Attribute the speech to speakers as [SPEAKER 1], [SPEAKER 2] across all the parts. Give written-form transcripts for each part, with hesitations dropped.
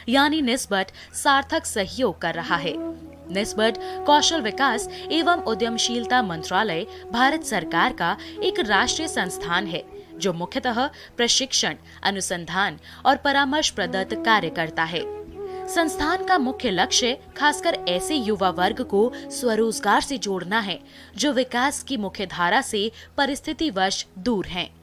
[SPEAKER 1] यानी निस्बत सार्थक सहयोग कर रहा है। निस्बत कौशल विकास एवं उद्यमशीलता मंत्रालय भारत सरकार का एक राष्ट्रीय संस्थान है जो मुख्यतः प्रशिक्षण, अनुसंधान और परामर्श प्रदत्त कार्य करता है। संस्थान का मुख्य लक्ष्य खासकर ऐसे युवा वर्ग को स्वरोजगार से जोड़ना है जो विकास की मुख्य धारा से परिस्थितिवश दूर हैं।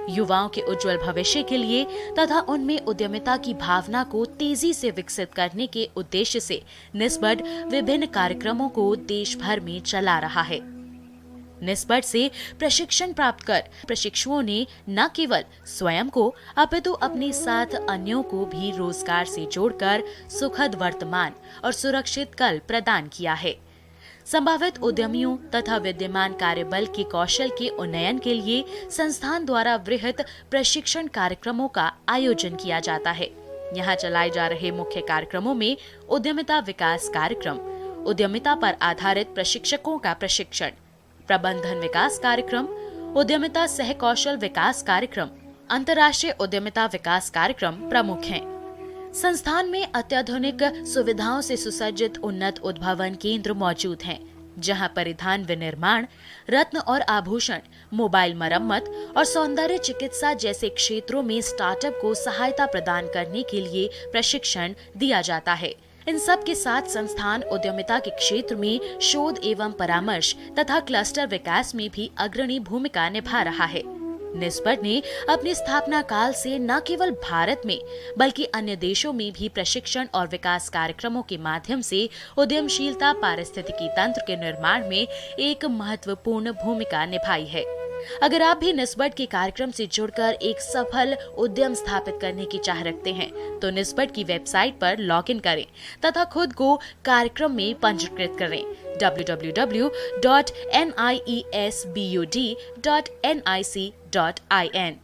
[SPEAKER 1] युवाओं के उज्जवल भविष्य के लिए तथा उनमें उद्यमिता की भावना को तेजी से विकसित करने के उद्देश्य से निस्बड विभिन्न कार्यक्रमों को देश भर में चला रहा है। निस्बड से प्रशिक्षण प्राप्त कर प्रशिक्षुओं ने न केवल स्वयं को अपितु अपने साथ अन्यों को भी रोजगार से जोड़कर सुखद वर्तमान और सुरक्षित कल प्रदान किया है। संभावित उद्यमियों तथा विद्यमान कार्यबल के कौशल के उन्नयन के लिए संस्थान द्वारा वृहत प्रशिक्षण कार्यक्रमों का आयोजन किया जाता है। यहाँ चलाए जा रहे मुख्य कार्यक्रमों में उद्यमिता विकास कार्यक्रम, उद्यमिता पर आधारित प्रशिक्षकों का प्रशिक्षण, प्रबंधन विकास कार्यक्रम, उद्यमिता सह कौशल विकास कार्यक्रम, अंतर्राष्ट्रीय उद्यमिता विकास कार्यक्रम प्रमुख हैं। संस्थान में अत्याधुनिक सुविधाओं से सुसज्जित उन्नत उद्भावन केंद्र मौजूद हैं, जहां परिधान विनिर्माण, रत्न और आभूषण, मोबाइल मरम्मत और सौंदर्य चिकित्सा जैसे क्षेत्रों में स्टार्टअप को सहायता प्रदान करने के लिए प्रशिक्षण दिया जाता है। इन सब के साथ संस्थान उद्यमिता के क्षेत्र में शोध एवं परामर्श तथा क्लस्टर विकास में भी अग्रणी भूमिका निभा रहा है। निस्बड ने अपनी स्थापना काल से न केवल भारत में बल्कि अन्य देशों में भी प्रशिक्षण और विकास कार्यक्रमों के माध्यम से उद्यमशीलता पारिस्थितिकी तंत्र के निर्माण में एक महत्वपूर्ण भूमिका निभाई है। अगर आप भी निस्बड के कार्यक्रम से जुड़कर एक सफल उद्यम स्थापित करने की चाह रखते हैं तो निस्बड की वेबसाइट पर लॉगिन करें तथा खुद को कार्यक्रम में पंजीकृत करें www.niesbud.nic.in।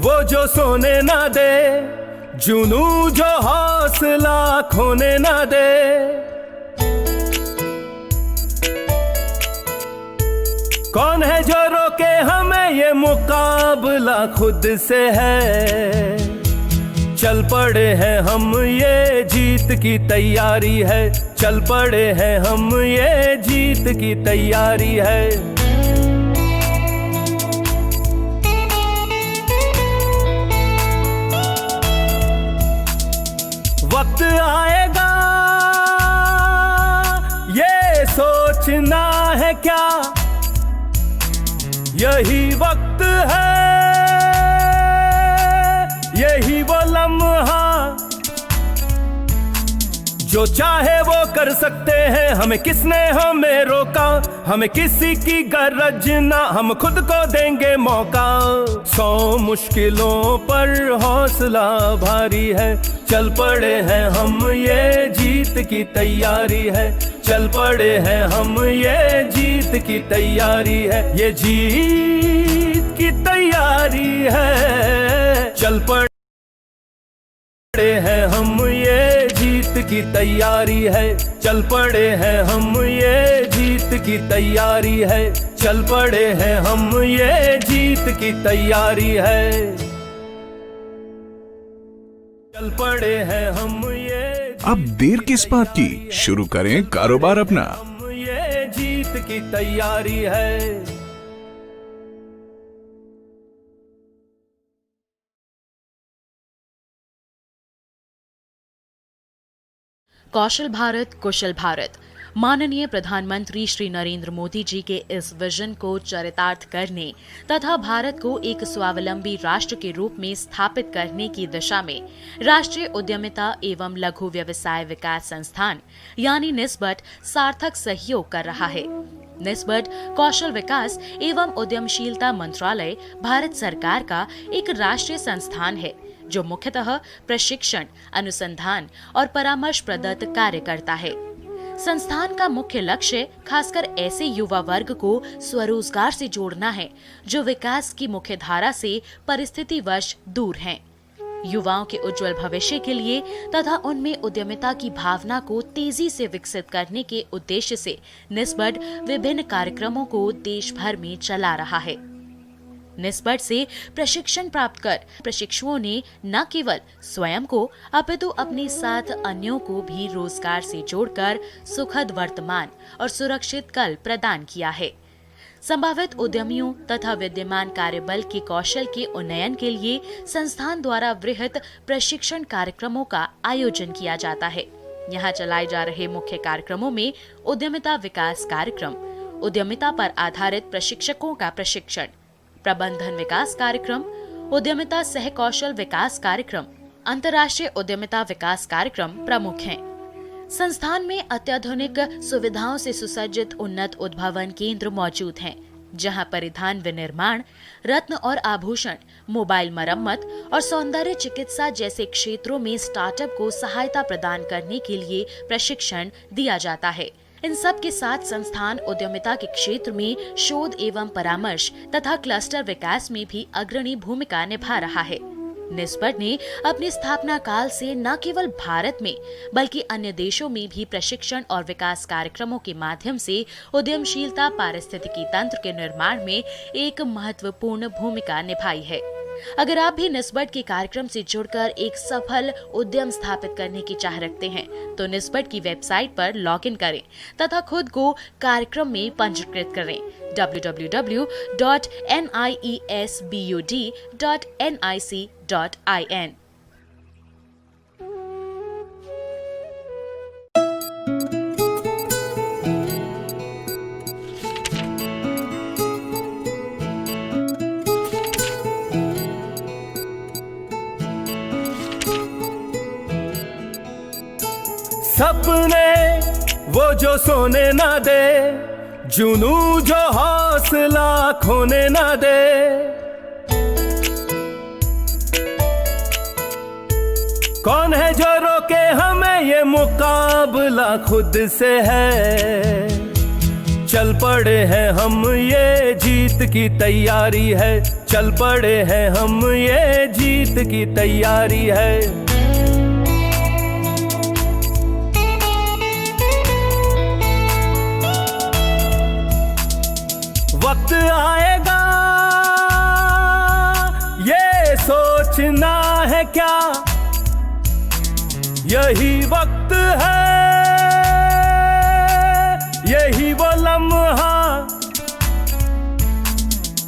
[SPEAKER 2] वो जो सोने ना दे, जुनू जो हौसला खोने ना दे। कौन है जो रोके हमें, ये मुकाबला खुद से है। चल पड़े हैं हम, ये जीत की तैयारी है। चल पड़े हैं हम, ये जीत की तैयारी है। वक्त आएगा, ये सोचना है क्या, यही वक्त है, यही वो लम्हा। जो चाहे वो कर सकते हैं, हमें किसने हमें रोका। हमें किसी की गरज ना, हम खुद को देंगे मौका। 100 मुश्किलों पर हौसला भारी है। चल पड़े हैं हम, ये जीत की तैयारी है। चल पड़े हैं हम, ये जीत की तैयारी है। ये जीत की तैयारी है। चल पड़े हैं हम, ये जीत की तैयारी है। चल पड़े हैं हम, ये जीत की तैयारी है। चल पड़े हैं हम, ये जीत की तैयारी है। चल पड़े हैं हम, ये
[SPEAKER 3] अब देर किस बात की, शुरू करें कारोबार अपना।
[SPEAKER 2] हम, ये जीत की तैयारी है।
[SPEAKER 1] कौशल भारत कुशल भारत माननीय प्रधानमंत्री श्री नरेंद्र मोदी जी के इस विजन को चरितार्थ करने तथा भारत को एक स्वावलंबी राष्ट्र के रूप में स्थापित करने की दिशा में राष्ट्रीय उद्यमिता एवं लघु व्यवसाय विकास संस्थान यानी निस्बड सार्थक सहयोग कर रहा है। निस्बड कौशल विकास एवं उद्यमशीलता मंत्रालय भारत सरकार का एक राष्ट्रीय संस्थान है जो मुख्यतः प्रशिक्षण, अनुसंधान और परामर्श प्रदत्त कार्य करता है। संस्थान का मुख्य लक्ष्य खासकर ऐसे युवा वर्ग को स्वरोजगार से जोड़ना है जो विकास की मुख्य धारा से परिस्थितिवश दूर हैं। युवाओं के उज्जवल भविष्य के लिए तथा उनमें उद्यमिता की भावना को तेजी से विकसित करने के उद्देश्य से निस्बड विभिन्न कार्यक्रमों को देश भर में चला रहा है। निस्बड से प्रशिक्षण प्राप्त कर प्रशिक्षुओं ने न केवल स्वयं को अपितु अपने साथ अन्यों को भी रोजगार से जोड़कर सुखद वर्तमान और सुरक्षित कल प्रदान किया है। संभावित उद्यमियों तथा विद्यमान कार्यबल के कौशल के उन्नयन के लिए संस्थान द्वारा वृहत प्रशिक्षण कार्यक्रमों का आयोजन किया जाता है। यहाँ चलाए जा रहे मुख्य कार्यक्रमों में उद्यमिता विकास कार्यक्रम, उद्यमिता पर आधारित प्रशिक्षकों का प्रशिक्षण, प्रबंधन विकास कार्यक्रम, उद्यमिता सह कौशल विकास कार्यक्रम, अंतर्राष्ट्रीय उद्यमिता विकास कार्यक्रम प्रमुख हैं। संस्थान में अत्याधुनिक सुविधाओं से सुसज्जित उन्नत उद्भावन केंद्र मौजूद हैं, जहां परिधान विनिर्माण, रत्न और आभूषण, मोबाइल मरम्मत और सौंदर्य चिकित्सा जैसे क्षेत्रों में स्टार्टअप को सहायता प्रदान करने के लिए प्रशिक्षण दिया जाता है। इन सब के साथ संस्थान उद्यमिता के क्षेत्र में शोध एवं परामर्श तथा क्लस्टर विकास में भी अग्रणी भूमिका निभा रहा है। निस्बड ने अपनी स्थापना काल से न केवल भारत में बल्कि अन्य देशों में भी प्रशिक्षण और विकास कार्यक्रमों के माध्यम से उद्यमशीलता पारिस्थितिकी तंत्र के निर्माण में एक महत्वपूर्ण भूमिका निभाई है। अगर आप भी निस्बड के कार्यक्रम से जुड़कर एक सफल उद्यम स्थापित करने की चाह रखते हैं तो निस्बड की वेबसाइट पर लॉगिन करें तथा खुद को कार्यक्रम में पंजीकृत करें www.niesbud.nic.in।
[SPEAKER 2] सपने वो जो सोने ना दे, जुनू जो हौसला खोने ना दे। कौन है जो रोके हमें, ये मुकाबला खुद से है। चल पड़े हैं हम, ये जीत की तैयारी है। चल पड़े हैं हम, ये जीत की तैयारी है। वक्त आएगा ये सोचना है क्या, यही वक्त है, यही वो लम्हा,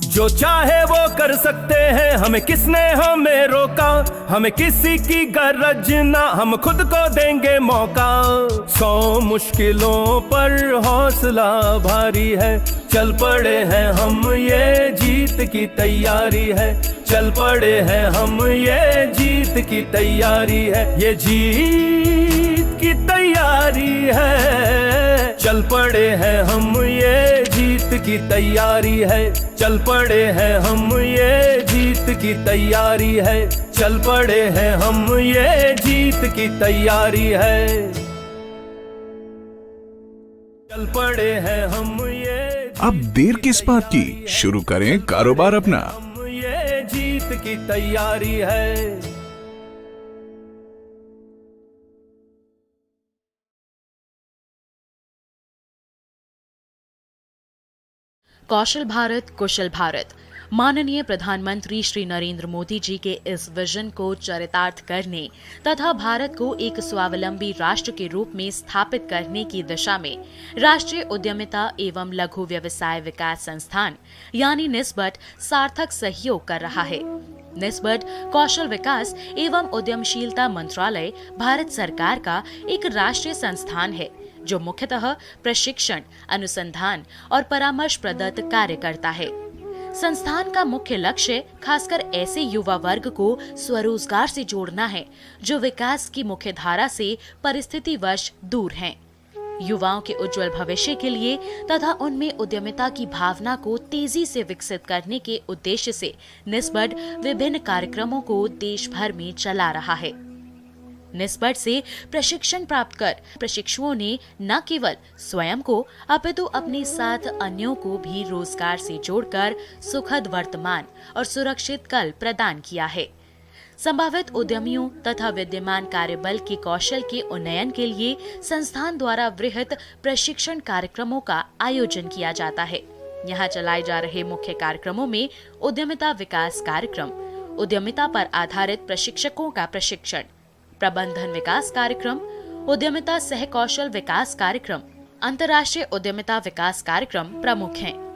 [SPEAKER 2] जो चाहे वो कर सकते हैं। हमें किसने हमें रोका, हमें किसी की गरज ना, हम खुद को देंगे मौका। 100 मुश्किलों पर हौसला भारी है। चल पड़े हैं हम, ये जीत की तैयारी है। चल पड़े हैं हम, ये जीत की तैयारी है। ये जीत की तैयारी है। चल पड़े हैं हम, ये जीत की तैयारी है। चल पड़े हैं हम, ये जीत की तैयारी है। चल पड़े हैं हम, ये जीत की तैयारी है। चल पड़े हैं हम, ये
[SPEAKER 3] अब देर किस बात की, शुरू करें कारोबार अपना।
[SPEAKER 2] हम, ये जीत की तैयारी है।
[SPEAKER 1] कौशल भारत कुशल भारत माननीय प्रधानमंत्री श्री नरेंद्र मोदी जी के इस विजन को चरितार्थ करने तथा भारत को एक स्वावलंबी राष्ट्र के रूप में स्थापित करने की दिशा में राष्ट्रीय उद्यमिता एवं लघु व्यवसाय विकास संस्थान यानी निस्बड सार्थक सहयोग कर रहा है। निस्बड कौशल विकास एवं उद्यमशीलता मंत्रालय भारत सरकार का एक राष्ट्रीय संस्थान है जो मुख्यतः प्रशिक्षण, अनुसंधान और परामर्श प्रदत्त कार्य करता है। संस्थान का मुख्य लक्ष्य खासकर ऐसे युवा वर्ग को स्वरोजगार से जोड़ना है जो विकास की मुख्य धारा से परिस्थितिवश दूर हैं। युवाओं के उज्जवल भविष्य के लिए तथा उनमें उद्यमिता की भावना को तेजी से विकसित करने के उद्देश्य से निस्बड विभिन्न कार्यक्रमों को देश भर में चला रहा है। निस्बड से प्रशिक्षण प्राप्त कर प्रशिक्षुओं ने न केवल स्वयं को अपितु अपने साथ अन्यों को भी रोजगार से जोड़कर सुखद वर्तमान और सुरक्षित कल प्रदान किया है। संभावित उद्यमियों तथा विद्यमान कार्यबल के कौशल के उन्नयन के लिए संस्थान द्वारा वृहत प्रशिक्षण कार्यक्रमों का आयोजन किया जाता है। यहाँ चलाए जा रहे मुख्य कार्यक्रमों में उद्यमिता विकास कार्यक्रम, उद्यमिता पर आधारित प्रशिक्षकों का प्रशिक्षण, प्रबंधन विकास कार्यक्रम, उद्यमिता सह कौशल विकास कार्यक्रम, अंतर्राष्ट्रीय उद्यमिता विकास कार्यक्रम प्रमुख हैं।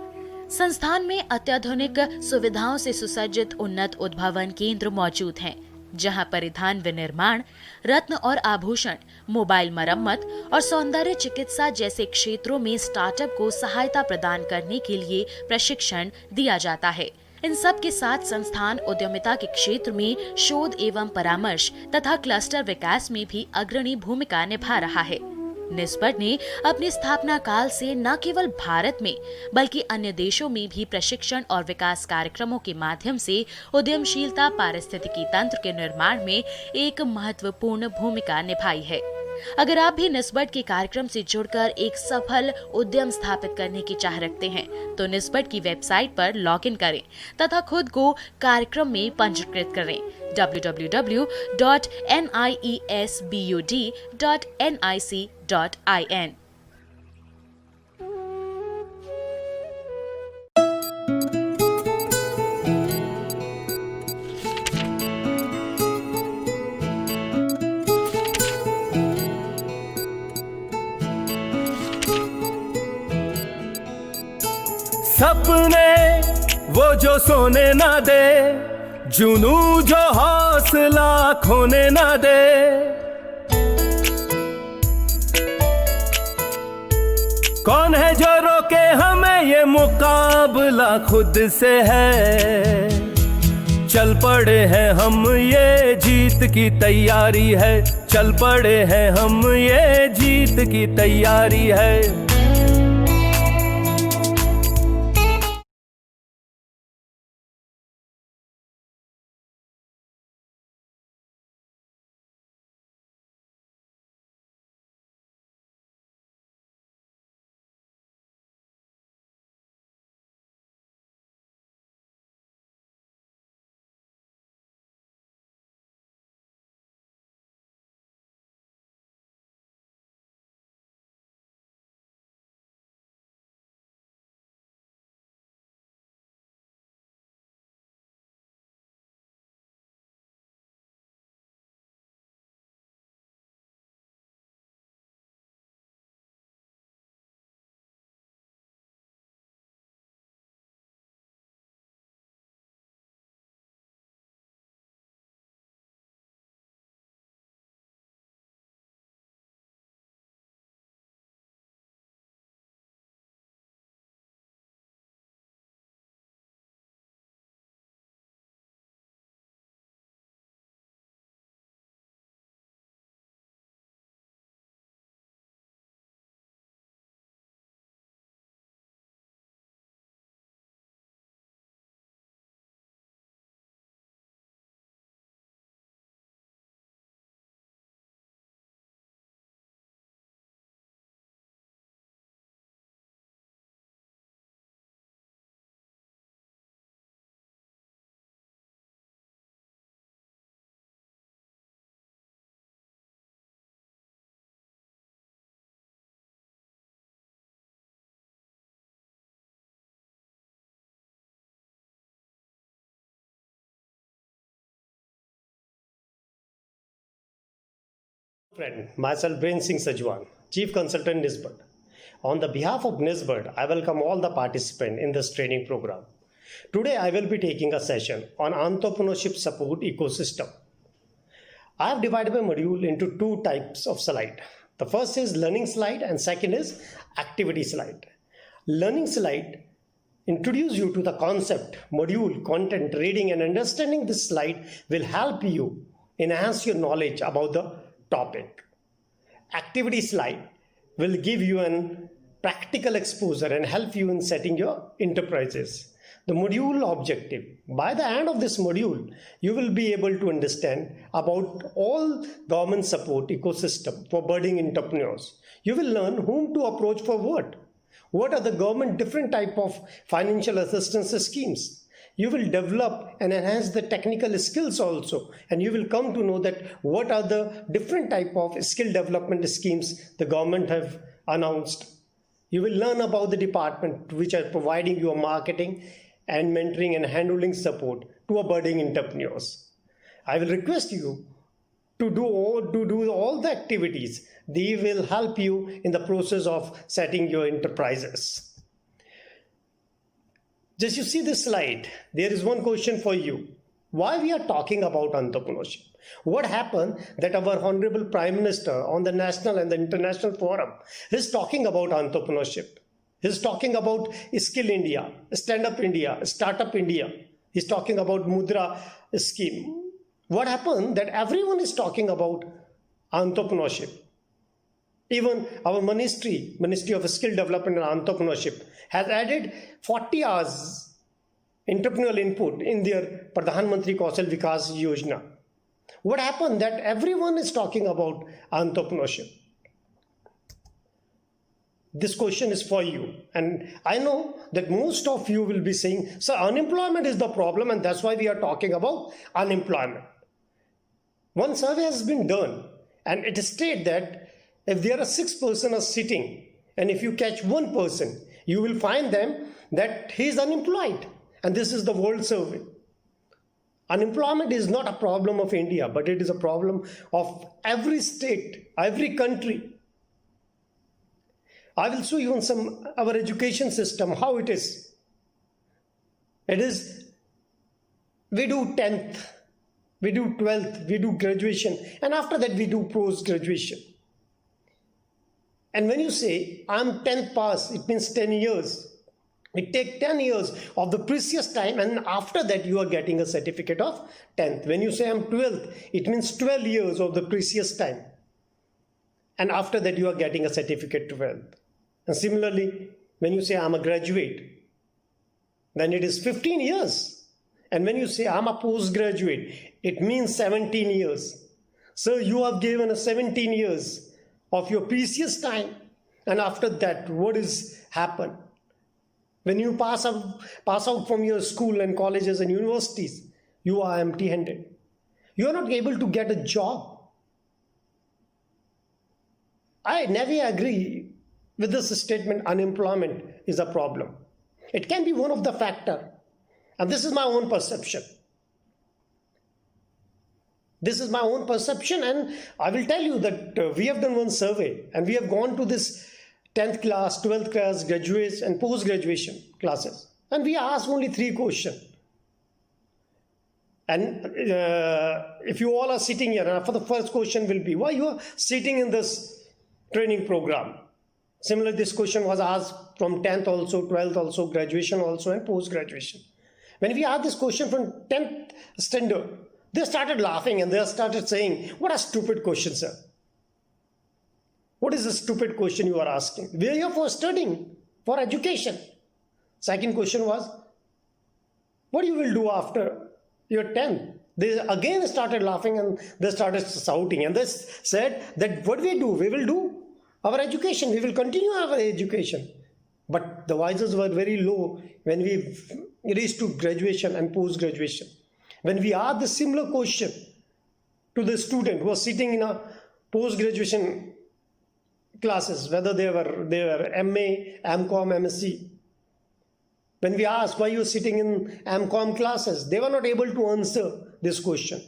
[SPEAKER 1] संस्थान में अत्याधुनिक सुविधाओं से सुसज्जित उन्नत उद्भावन केंद्र मौजूद हैं, जहां परिधान विनिर्माण, रत्न और आभूषण, मोबाइल मरम्मत और सौंदर्य चिकित्सा जैसे क्षेत्रों में स्टार्टअप को सहायता प्रदान करने के लिए प्रशिक्षण दिया जाता है। इन सब के साथ संस्थान उद्यमिता के क्षेत्र में शोध एवं परामर्श तथा क्लस्टर विकास में भी अग्रणी भूमिका निभा रहा है। निस्बड ने अपनी स्थापना काल से न केवल भारत में बल्कि अन्य देशों में भी प्रशिक्षण और विकास कार्यक्रमों के माध्यम से उद्यमशीलता पारिस्थितिकी तंत्र के निर्माण में एक महत्वपूर्ण भूमिका निभाई है। अगर आप भी निस्बड के कार्यक्रम से जुड़कर एक सफल उद्यम स्थापित करने की चाह रखते हैं तो निस्बड की वेबसाइट पर लॉगिन करें तथा खुद को कार्यक्रम में पंजीकृत करें www.niesbud.nic.in।
[SPEAKER 2] सपने वो जो सोने ना दे, जुनू जो हौसला खोने ना दे। कौन है जो रोके हमें, ये मुकाबला खुद से है। चल पड़े हैं हम, ये जीत की तैयारी है। चल पड़े हैं हम, ये जीत की तैयारी है।
[SPEAKER 4] Friend, myself Brain Singh Sajwan, Chief Consultant Niesbud. On the behalf of Niesbud, I welcome all the participants in this training program. Today I will be taking a session on entrepreneurship support ecosystem. I have divided my module into two types of slide. The first is learning slide and second is activity slide. Learning slide introduce you to the concept, module, content, reading and understanding this slide will help you enhance your knowledge about the topic. Activity slide will give you an practical exposure and help you in setting your enterprises. The module objective. By the end of this module, you will be able to understand about all government support ecosystem for budding entrepreneurs. You will learn whom to approach for what. What are the government different type of financial assistance schemes? You will develop and enhance the technical skills also, and you will come to know that what are the different type of skill development schemes the government have announced. You will learn about the department which are providing you marketing and mentoring and handling support to a budding entrepreneurs. I will request you to do all the activities. They will help you in the process of setting your enterprises. Just you see this slide, there is one question for you. Why we are talking about entrepreneurship? What happened that our Honorable Prime Minister on the national and the international forum is talking about entrepreneurship? He's talking about Skill India, Stand Up India, Startup India. He's talking about Mudra scheme. What happened that everyone is talking about entrepreneurship? Even our Ministry of Skill Development and Entrepreneurship has added 40 hours entrepreneurial input in their Pradhan Mantri Kaushal Vikas Yojana. What happened that everyone is talking about entrepreneurship? This question is for you, and I know that most of you will be saying, sir, unemployment is the problem and that's why we are talking about unemployment. One survey has been done and it states that if there are 6 persons sitting and if you catch one person, you will find them that he is unemployed, and this is the world survey. Unemployment is not a problem of India, but it is a problem of every state, every country. I will show you on our education system how it is. It is, we do 10th, we do 12th, we do graduation, and after that we do post-graduation. And when you say, I'm 10th pass, it means 10 years. It takes 10 years of the precious time, and after that you are getting a certificate of 10th. When you say I'm 12th, it means 12 years of the precious time. And after that you are getting a certificate 12th. And similarly, when you say I'm a graduate, then it is 15 years. And when you say I'm a postgraduate, it means 17 years. So you have given a 17 years of your precious time. And after that, what is happened? When you pass out from your school and colleges and universities, you are empty-handed. You are not able to get a job. I never agree with this statement, unemployment is a problem. It can be one of the factors. And this is my own perception. This is my own perception, and I will tell you that we have done one survey and we have gone to this 10th class, 12th class, graduation and post-graduation classes. And we asked only 3 questions. And if you all are sitting here, for the first question will be, why you are sitting in this training program? Similarly, this question was asked from 10th also, 12th also, graduation also, and post-graduation. When we asked this question from 10th standard, they started laughing and they started saying, what a stupid question, sir. What is a stupid question you are asking? We are here for studying, for education. Second question was, what you will do after your 10th? They again started laughing and they started shouting. And they said that what we do, we will do our education. We will continue our education. But the voices were very low when we reached to graduation and post-graduation. When we asked the similar question to the student who was sitting in a post-graduation classes, whether they were MA, MCOM, MSc. When we asked why you are sitting in MCOM classes, they were not able to answer this question.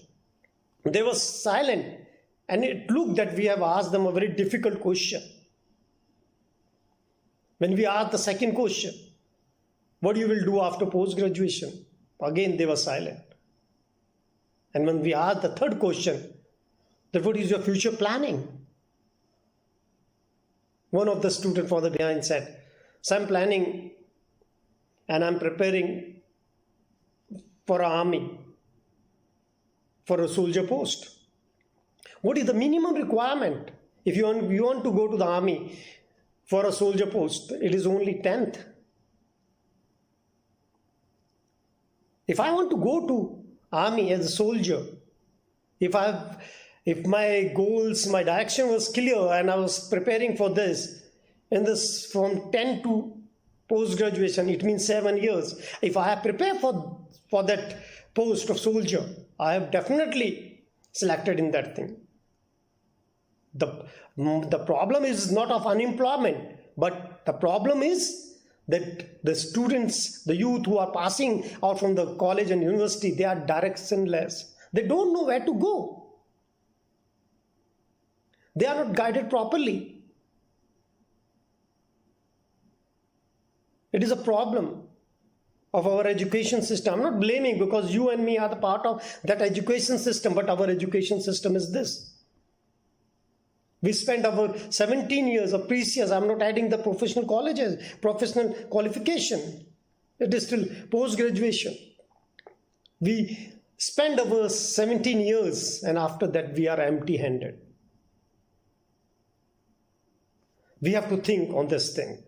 [SPEAKER 4] They were silent And it looked that we have asked them a very difficult question. When we asked the second question, what you will do after post-graduation? Again, they were silent. And when we asked the third question, that what is your future planning? One of the students from the behind said, so I'm planning and I'm preparing for an army, for a soldier post. What is the minimum requirement? If you want to go to the army for a soldier post, it is only 10th. If I want to go to army as a soldier, if my goals, my direction was clear and I was preparing for this, and this from 10 to post-graduation, it means 7 years. If I have prepared for that post of soldier, I have definitely selected in that thing. The problem is not of unemployment, but the problem is that the students, the youth who are passing out from the college and university, they are directionless. They don't know where to go. They are not guided properly. It is a problem of our education system. I'm not blaming, because you and me are the part of that education system, but our education system is this. We spent our 17 years of precious, I'm not adding the professional colleges, professional qualification. It is still post-graduation. We spend our 17 years and after that we are empty-handed. We have to think on this thing.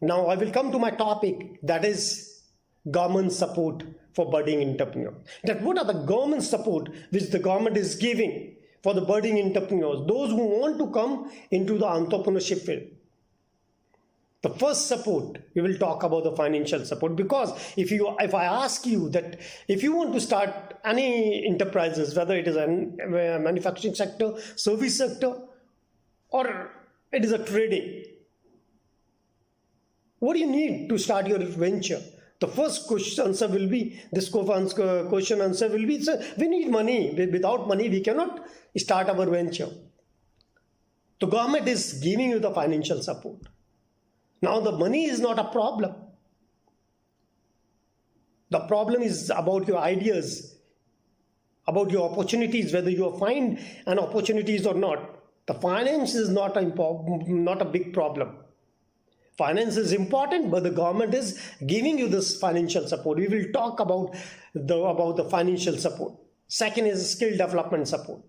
[SPEAKER 4] Now I will come to my topic, that is government support for budding entrepreneurs. That what are the government support which the government is giving for the budding entrepreneurs, those who want to come into the entrepreneurship field. The first support, we will talk about the financial support, because if I ask you that if you want to start any enterprises, whether it is a manufacturing sector, service sector, or it is a trading, what do you need to start your venture? The first question answer will be, sir, we need money. Without money, we cannot start our venture. The government is giving you the financial support. Now the money is not a problem. The problem is about your ideas, about your opportunities, whether you find an opportunities or not. The finance is not a big problem. Finance is important, but the government is giving you this financial support. We will talk about the financial support. Second is skill development support.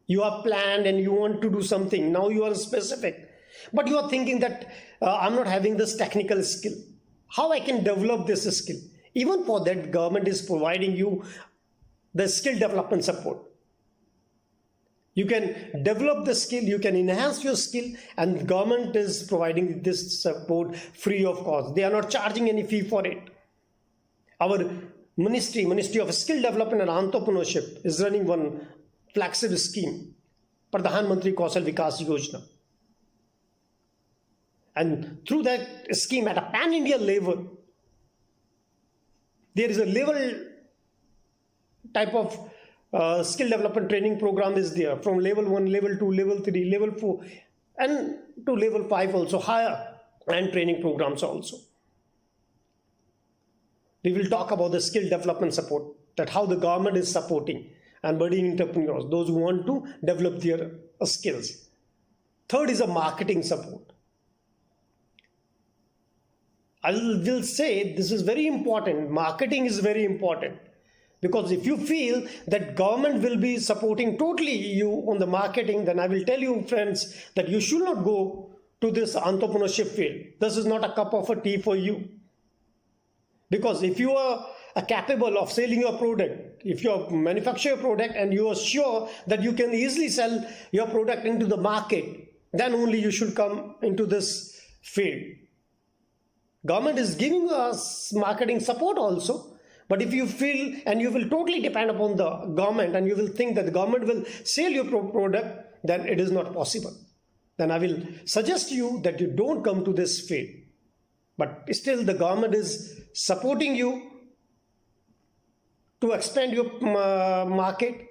[SPEAKER 4] You have planned and you want to do something. Now you are specific, but you are thinking that I'm not having this technical skill. How I can develop this skill? Even for that, government is providing you the skill development support. You can develop the skill, you can enhance your skill, and the government is providing this support free of cost. They are not charging any fee for it. Our Ministry of Skill Development and Entrepreneurship is running one flagship scheme, Pradhan Mantri Kaushal Vikas Yojana. And through that scheme at a pan-India level, there is a level type of skill development training program is there, from level 1, level 2, level 3, level 4 and to level 5 also, higher and training programs also. We will talk about the skill development support, that how the government is supporting and budding entrepreneurs, those who want to develop their skills. Third is a marketing support. I will say this is very important. Marketing is very important. Because if you feel that government will be supporting totally you on the marketing, then I will tell you, friends, that you should not go to this entrepreneurship field. This is not a cup of a tea for you. Because if you are capable of selling your product, if you manufacture your product and you are sure that you can easily sell your product into the market, then only you should come into this field. Government is giving us marketing support also. But if you feel and you will totally depend upon the government and you will think that the government will sell your product, then it is not possible. Then I will suggest you that you don't come to this field. But still the government is supporting you to expand your market,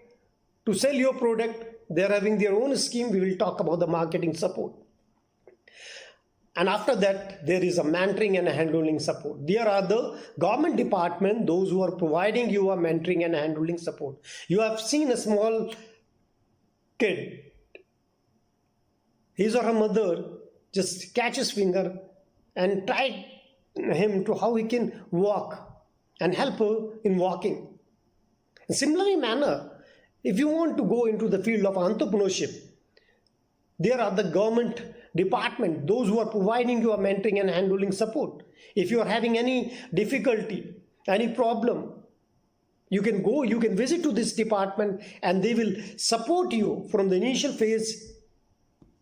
[SPEAKER 4] to sell your product. They are having their own scheme. We will talk about the marketing support. And after that, there is a mentoring and a handholding support. There are the government department, those who are providing you a mentoring and handholding support. You have seen a small kid, his or her mother just catch his finger and try him to how he can walk and help her in walking. In similar manner, if you want to go into the field of entrepreneurship, there are the government department, those who are providing you a mentoring and handholding support. If you are having any difficulty, any problem, you can go, you can visit to this department and they will support you from the initial phase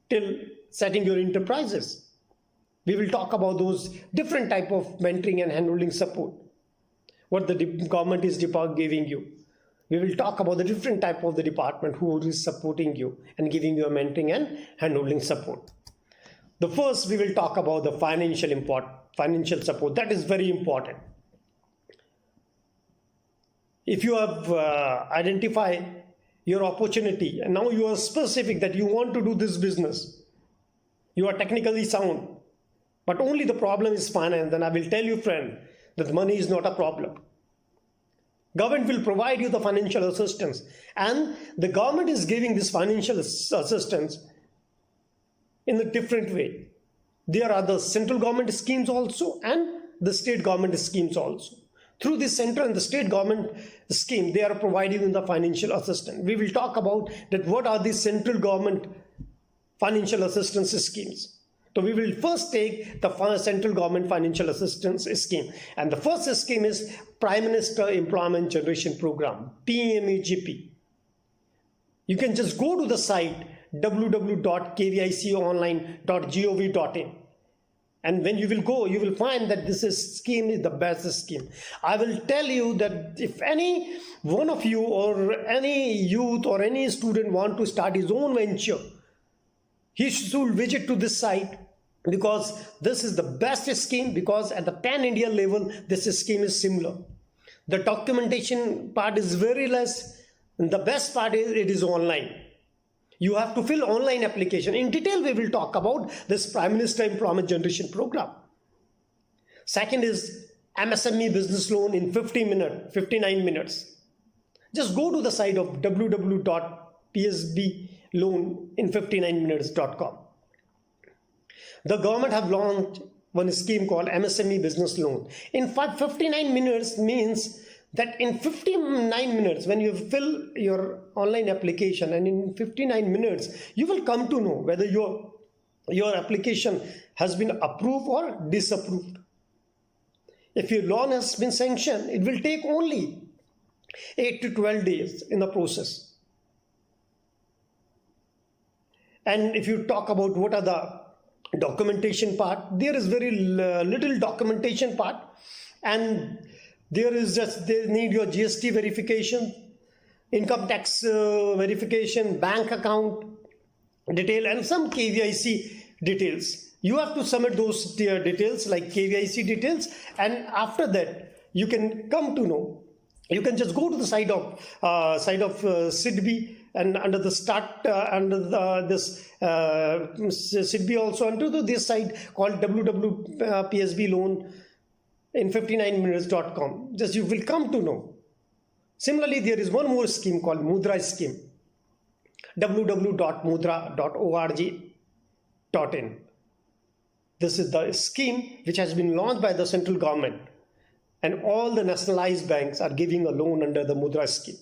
[SPEAKER 4] till setting your enterprises. We will talk about those different type of mentoring and handholding support, what the government is giving you. We will talk about the different type of the department who is supporting you and giving you a mentoring and handholding support. The first, we will talk about the financial support. That is very important. If you have identified your opportunity and now you are specific that you want to do this business, you are technically sound, but only the problem is finance, then I will tell you, friend, that money is not a problem. Government will provide you the financial assistance, and the government is giving this financial assistance in a different way. There are the central government schemes also and the state government schemes also. Through the central and the state government scheme, they are providing the financial assistance. We will talk about that what are the central government financial assistance schemes. So we will first take the central government financial assistance scheme. And the first scheme is Prime Minister Employment Generation Program, PMEGP. You can just go to the site www.kviconline.gov.in. And when you will go, you will find that this scheme is the best scheme. I will tell you that if any one of you or any youth or any student want to start his own venture, he should visit to this site, because this is the best scheme, because at the pan-India level, this scheme is similar. The documentation part is very less, and the best part is it is online. You have to fill online application. In detail, we will talk about this Prime Minister Employment Generation Program. Second is MSME business loan in 59 minutes. Just go to the site of www.psbloanin59minutes.com. The government have launched one scheme called MSME business loan. In fact, 59 minutes means that in 59 minutes, when you fill your online application, and in 59 minutes, you will come to know whether your application has been approved or disapproved. If your loan has been sanctioned, it will take only 8 to 12 days in the process. And if you talk about what are the documentation part, there is very little documentation part, and there is just, they need your GST verification, income tax verification, bank account detail, and some KVIC details. You have to submit those details like KVIC details, and after that you can come to know. You can just go to the site of SIDBI, and under the start this SIDBI also under this site called www.psbloanin59minutes.com. Just you will come to know. Similarly, there is one more scheme called Mudra scheme, www.mudra.org.in. This is the scheme which has been launched by the central government, and all the nationalized banks are giving a loan under the Mudra scheme.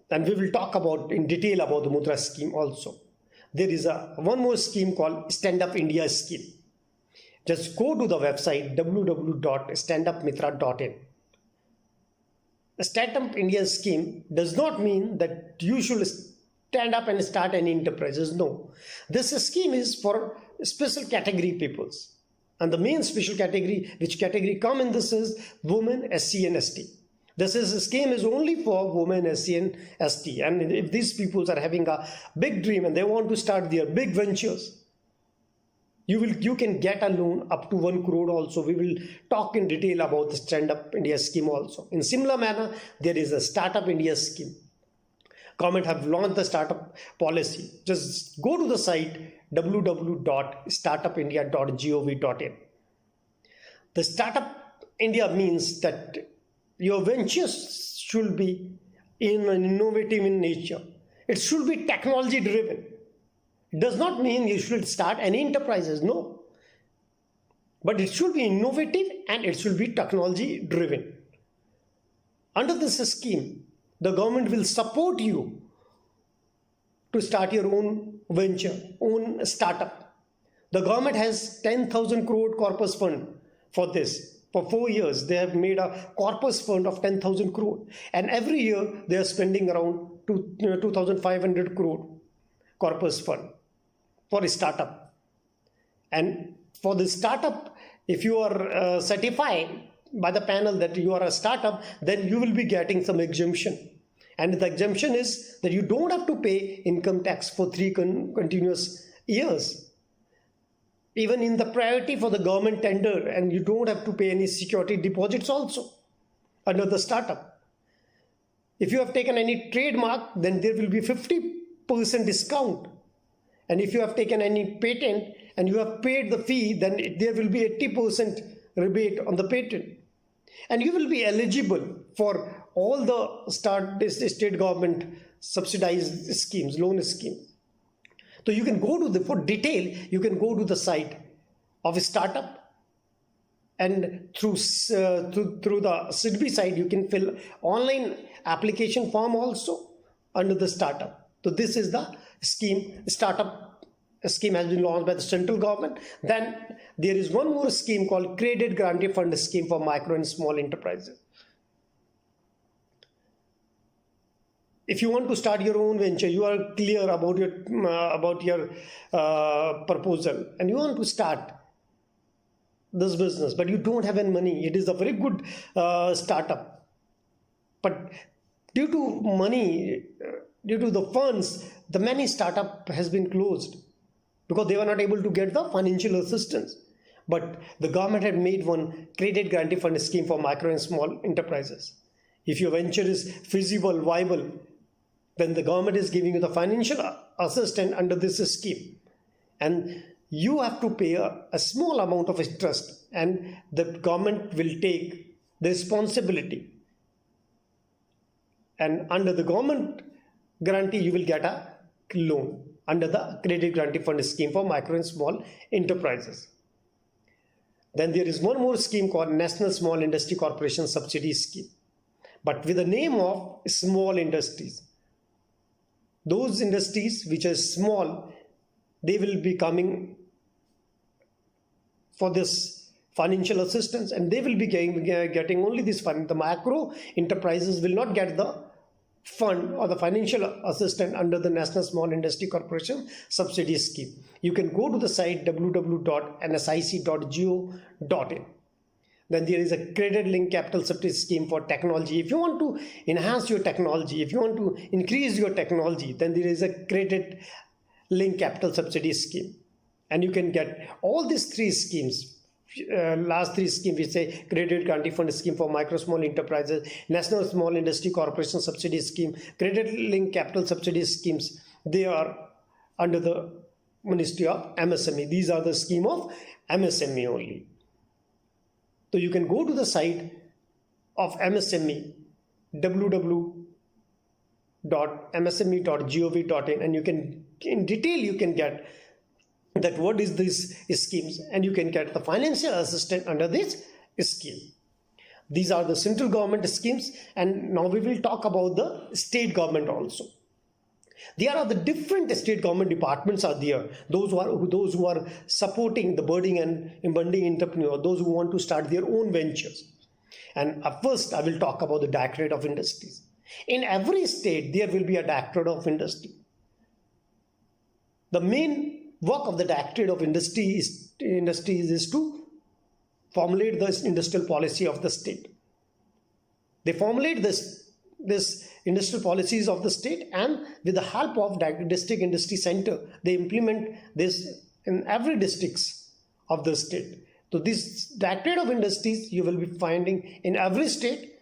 [SPEAKER 4] And we will talk about in detail about the Mudra scheme also. There is one more scheme called Stand Up India scheme. Just go to the website www.standupmitra.in. The Stand Up India scheme does not mean that you should stand up and start any enterprises. No. This scheme is for special category peoples. And the main special category, which category come in this is women, SC and ST. This scheme is only for women, SC and ST. And if these people are having a big dream and they want to start their big ventures, You can get a loan up to 1 crore also. We will talk in detail about the Stand Up India scheme also. In similar manner, there is a Startup India scheme. Government have launched the startup policy. Just go to the site www.startupindia.gov.in. The Startup India means that your ventures should be innovative in nature. It should be technology driven. It does not mean you should start any enterprises, no. But it should be innovative and it should be technology driven. Under this scheme, the government will support you to start your own venture, own startup. The government has 10,000 crore corpus fund for this. For 4 years, they have made a corpus fund of 10,000 crore. And every year, they are spending around 2,500 crore corpus fund for a startup. And for the startup, if you are certified by the panel that you are a startup, then you will be getting some exemption. And the exemption is that you don't have to pay income tax for 3 continuous years. Even in the priority for the government tender, and you don't have to pay any security deposits also under the startup. If you have taken any trademark, then there will be 50% discount. And if you have taken any patent and you have paid the fee, then there will be 80% rebate on the patent. And you will be eligible for all the state government subsidized schemes, loan schemes. So you can go to for detail, you can go to the site of a startup, and through the SIDBI site, you can fill online application form also under the startup. So this is the scheme. Startup scheme has been launched by the central government. Then there is one more scheme called Credit Guarantee Fund scheme for micro and small enterprises. If you want to start your own venture, you are clear about your proposal, and you want to start this business, but you don't have any money. It is a very good startup, but due to money, due to the funds, the many startup has been closed because they were not able to get the financial assistance. But the government had made one Credit Guarantee Fund scheme for micro and small enterprises. If your venture is feasible, viable, then the government is giving you the financial assistance under this scheme. And you have to pay a small amount of interest, and the government will take the responsibility. And under the government guarantee, you will get a loan under the Credit Guarantee Fund scheme for micro and small enterprises. Then there is one more scheme called National Small Industry Corporation Subsidy Scheme, but with the name of small industries. Those industries which are small, they will be coming for this financial assistance, and they will be getting only this fund. The macro enterprises will not get the fund or the financial assistance under the National Small Industry Corporation Subsidy Scheme. You can go to the site www.nsic.go.in. Then there is a credit link capital subsidy scheme for technology. If you want to enhance your technology, if you want to increase your technology, then there is a credit link capital subsidy scheme. And you can get all these 3 schemes. Last 3 schemes, we say Credit Guarantee Fund scheme for micro small enterprises, National Small Industry Corporation Subsidy Scheme, Credit Link Capital Subsidy schemes. They are under the Ministry of MSME. These are the scheme of MSME only. So you can go to the site of MSME, www.msme.gov.in, and you can, in detail, you can get that what is these schemes, and you can get the financial assistance under this scheme. These are the central government schemes, and now we will talk about the state government also. There are the different state government departments are there. Those who are supporting the budding and emerging entrepreneur, those who want to start their own ventures. And first, I will talk about the Directorate of Industries. In every state, there will be a Directorate of Industry. The main work of the Directorate of Industries is to formulate the industrial policy of the state. They formulate this industrial policies of the state, and with the help of district industry center, they implement this in every districts. of the state. So this Directorate of Industries you will be finding in every state,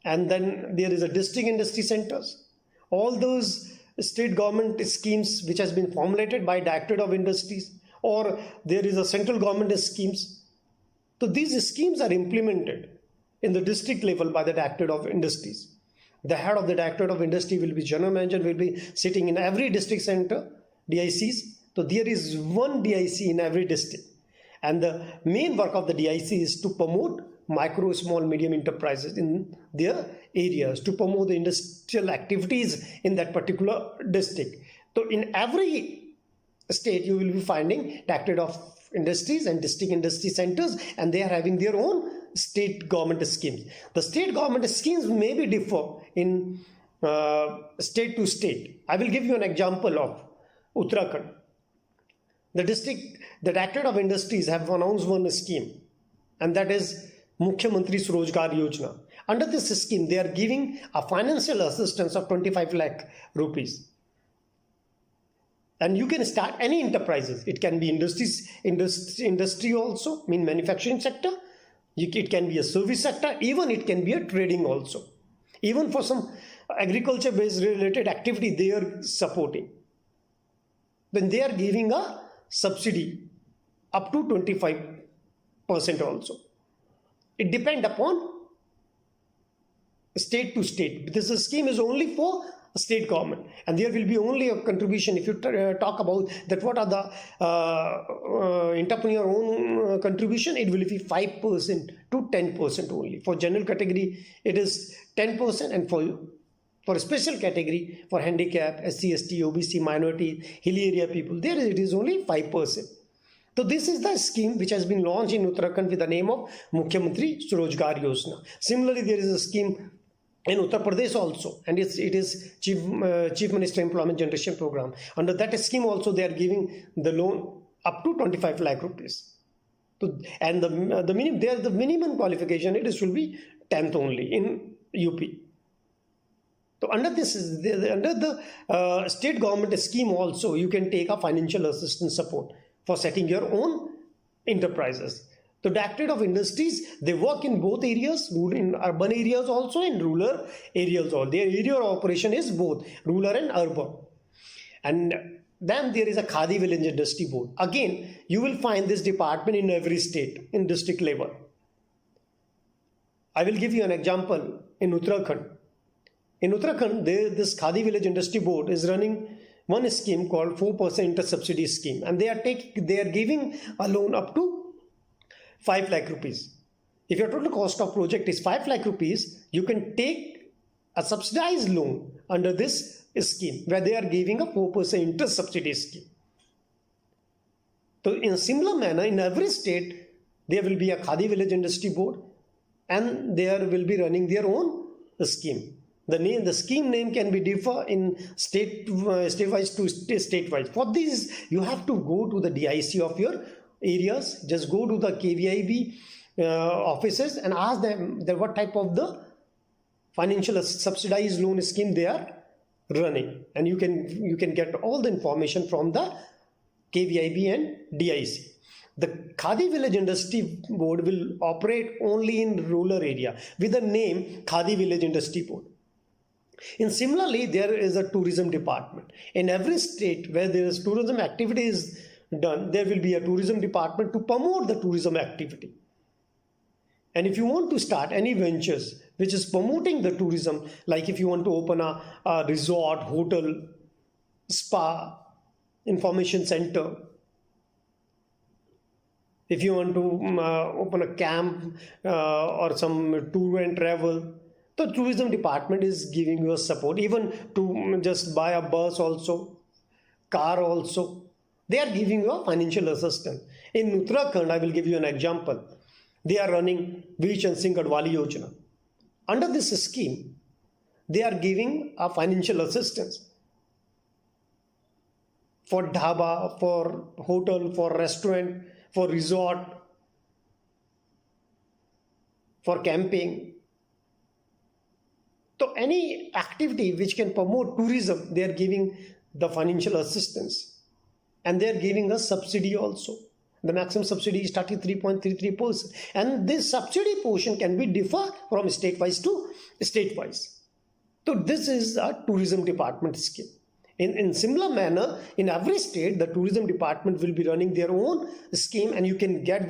[SPEAKER 4] and then there is a district industry centers. All those state government schemes which has been formulated by Directorate of Industries, or there is a central government schemes. So these schemes are implemented in the district level by the Directorate of Industries. The head of the Directorate of Industry will be general manager, will be sitting in every district center, DICs. So there is one DIC in every district. And the main work of the DIC is to promote micro, small, medium enterprises in their areas, to promote the industrial activities in that particular district. So in every state, you will be finding Directorate of Industries and district industry centers, and they are having their own state government schemes. The state government schemes may be differ in state to state. I will give you an example of Uttarakhand. The Directorate of Industries have announced one scheme, and that is Mukhya Mantri's Rozgar Yojana. Under this scheme, they are giving a financial assistance of 25 lakh rupees. And you can start any enterprises. It can be industry also, mean manufacturing sector. It can be a service sector. Even it can be a trading also. Even for some agriculture-based related activity, they are supporting. Then they are giving a subsidy up to 25% also. It depends upon state to state. This scheme is only for state government, and there will be only a contribution. If you talk about that, what are the entrepreneur own contribution, it will be 5% to 10% only. For general category, it is 10%, and for special category, for handicap, SC, ST, OBC, minority, hilly area people, there it is only 5%. So this is the scheme which has been launched in Uttarakhand with the name of Mukhya Mantri Rozgar Yojana. Similarly, there is a scheme in Uttar Pradesh also, and it is Chief Minister Employment Generation Program. Under that scheme also, they are giving the loan up to 25 lakh rupees. So, and the minimum qualification, it should be 10th only in UP. So under the state government scheme also, you can take a financial assistance support for setting your own enterprises. The Directorate of Industries, they work in both areas, in urban areas also, in rural areas also. Their area of operation is both rural and urban. And then there is a Khadi Village Industry Board. Again, you will find this department in every state, in district level. I will give you an example in Uttarakhand. In Uttarakhand, this Khadi Village Industry Board is running one scheme called 4% inter-subsidy scheme, and they are giving a loan up to 5 lakh rupees. If your total cost of project is 5 lakh rupees, you can take a subsidized loan under this scheme, where they are giving a 4% interest subsidy scheme. So in a similar manner, in every state, there will be a Khadi Village Industry Board, and they will be running their own scheme. The scheme name can be differ in state-wise to state-wise. For this, you have to go to the DIC of your areas. Just go to the KVIB offices and ask them that what type of the financial subsidized loan scheme they are running, and you can get all the information from the KVIB and DIC. The Khadi Village Industry Board will operate only in rural area with the name Khadi Village Industry Board. And similarly, there is a tourism department. In every state where there is tourism activity is done, there will be a tourism department to promote the tourism activity. And if you want to start any ventures which is promoting the tourism, like if you want to open a resort, hotel, spa, information center, if you want to open a camp or some tour and travel, the tourism department is giving you a support. Even to just buy a bus also, car also, they are giving you a financial assistance. In Uttarakhand, I will give you an example. They are running Vicharan Singh Gadwali Yojana. Under this scheme, they are giving a financial assistance for dhaba, for hotel, for restaurant, for resort, for camping. So any activity which can promote tourism, they are giving the financial assistance, and they are giving us subsidy also. The maximum subsidy is 33.33%. And this subsidy portion can be differ from state-wise to state-wise. So this is a tourism department scheme. In similar manner, in every state, the tourism department will be running their own scheme, and you can get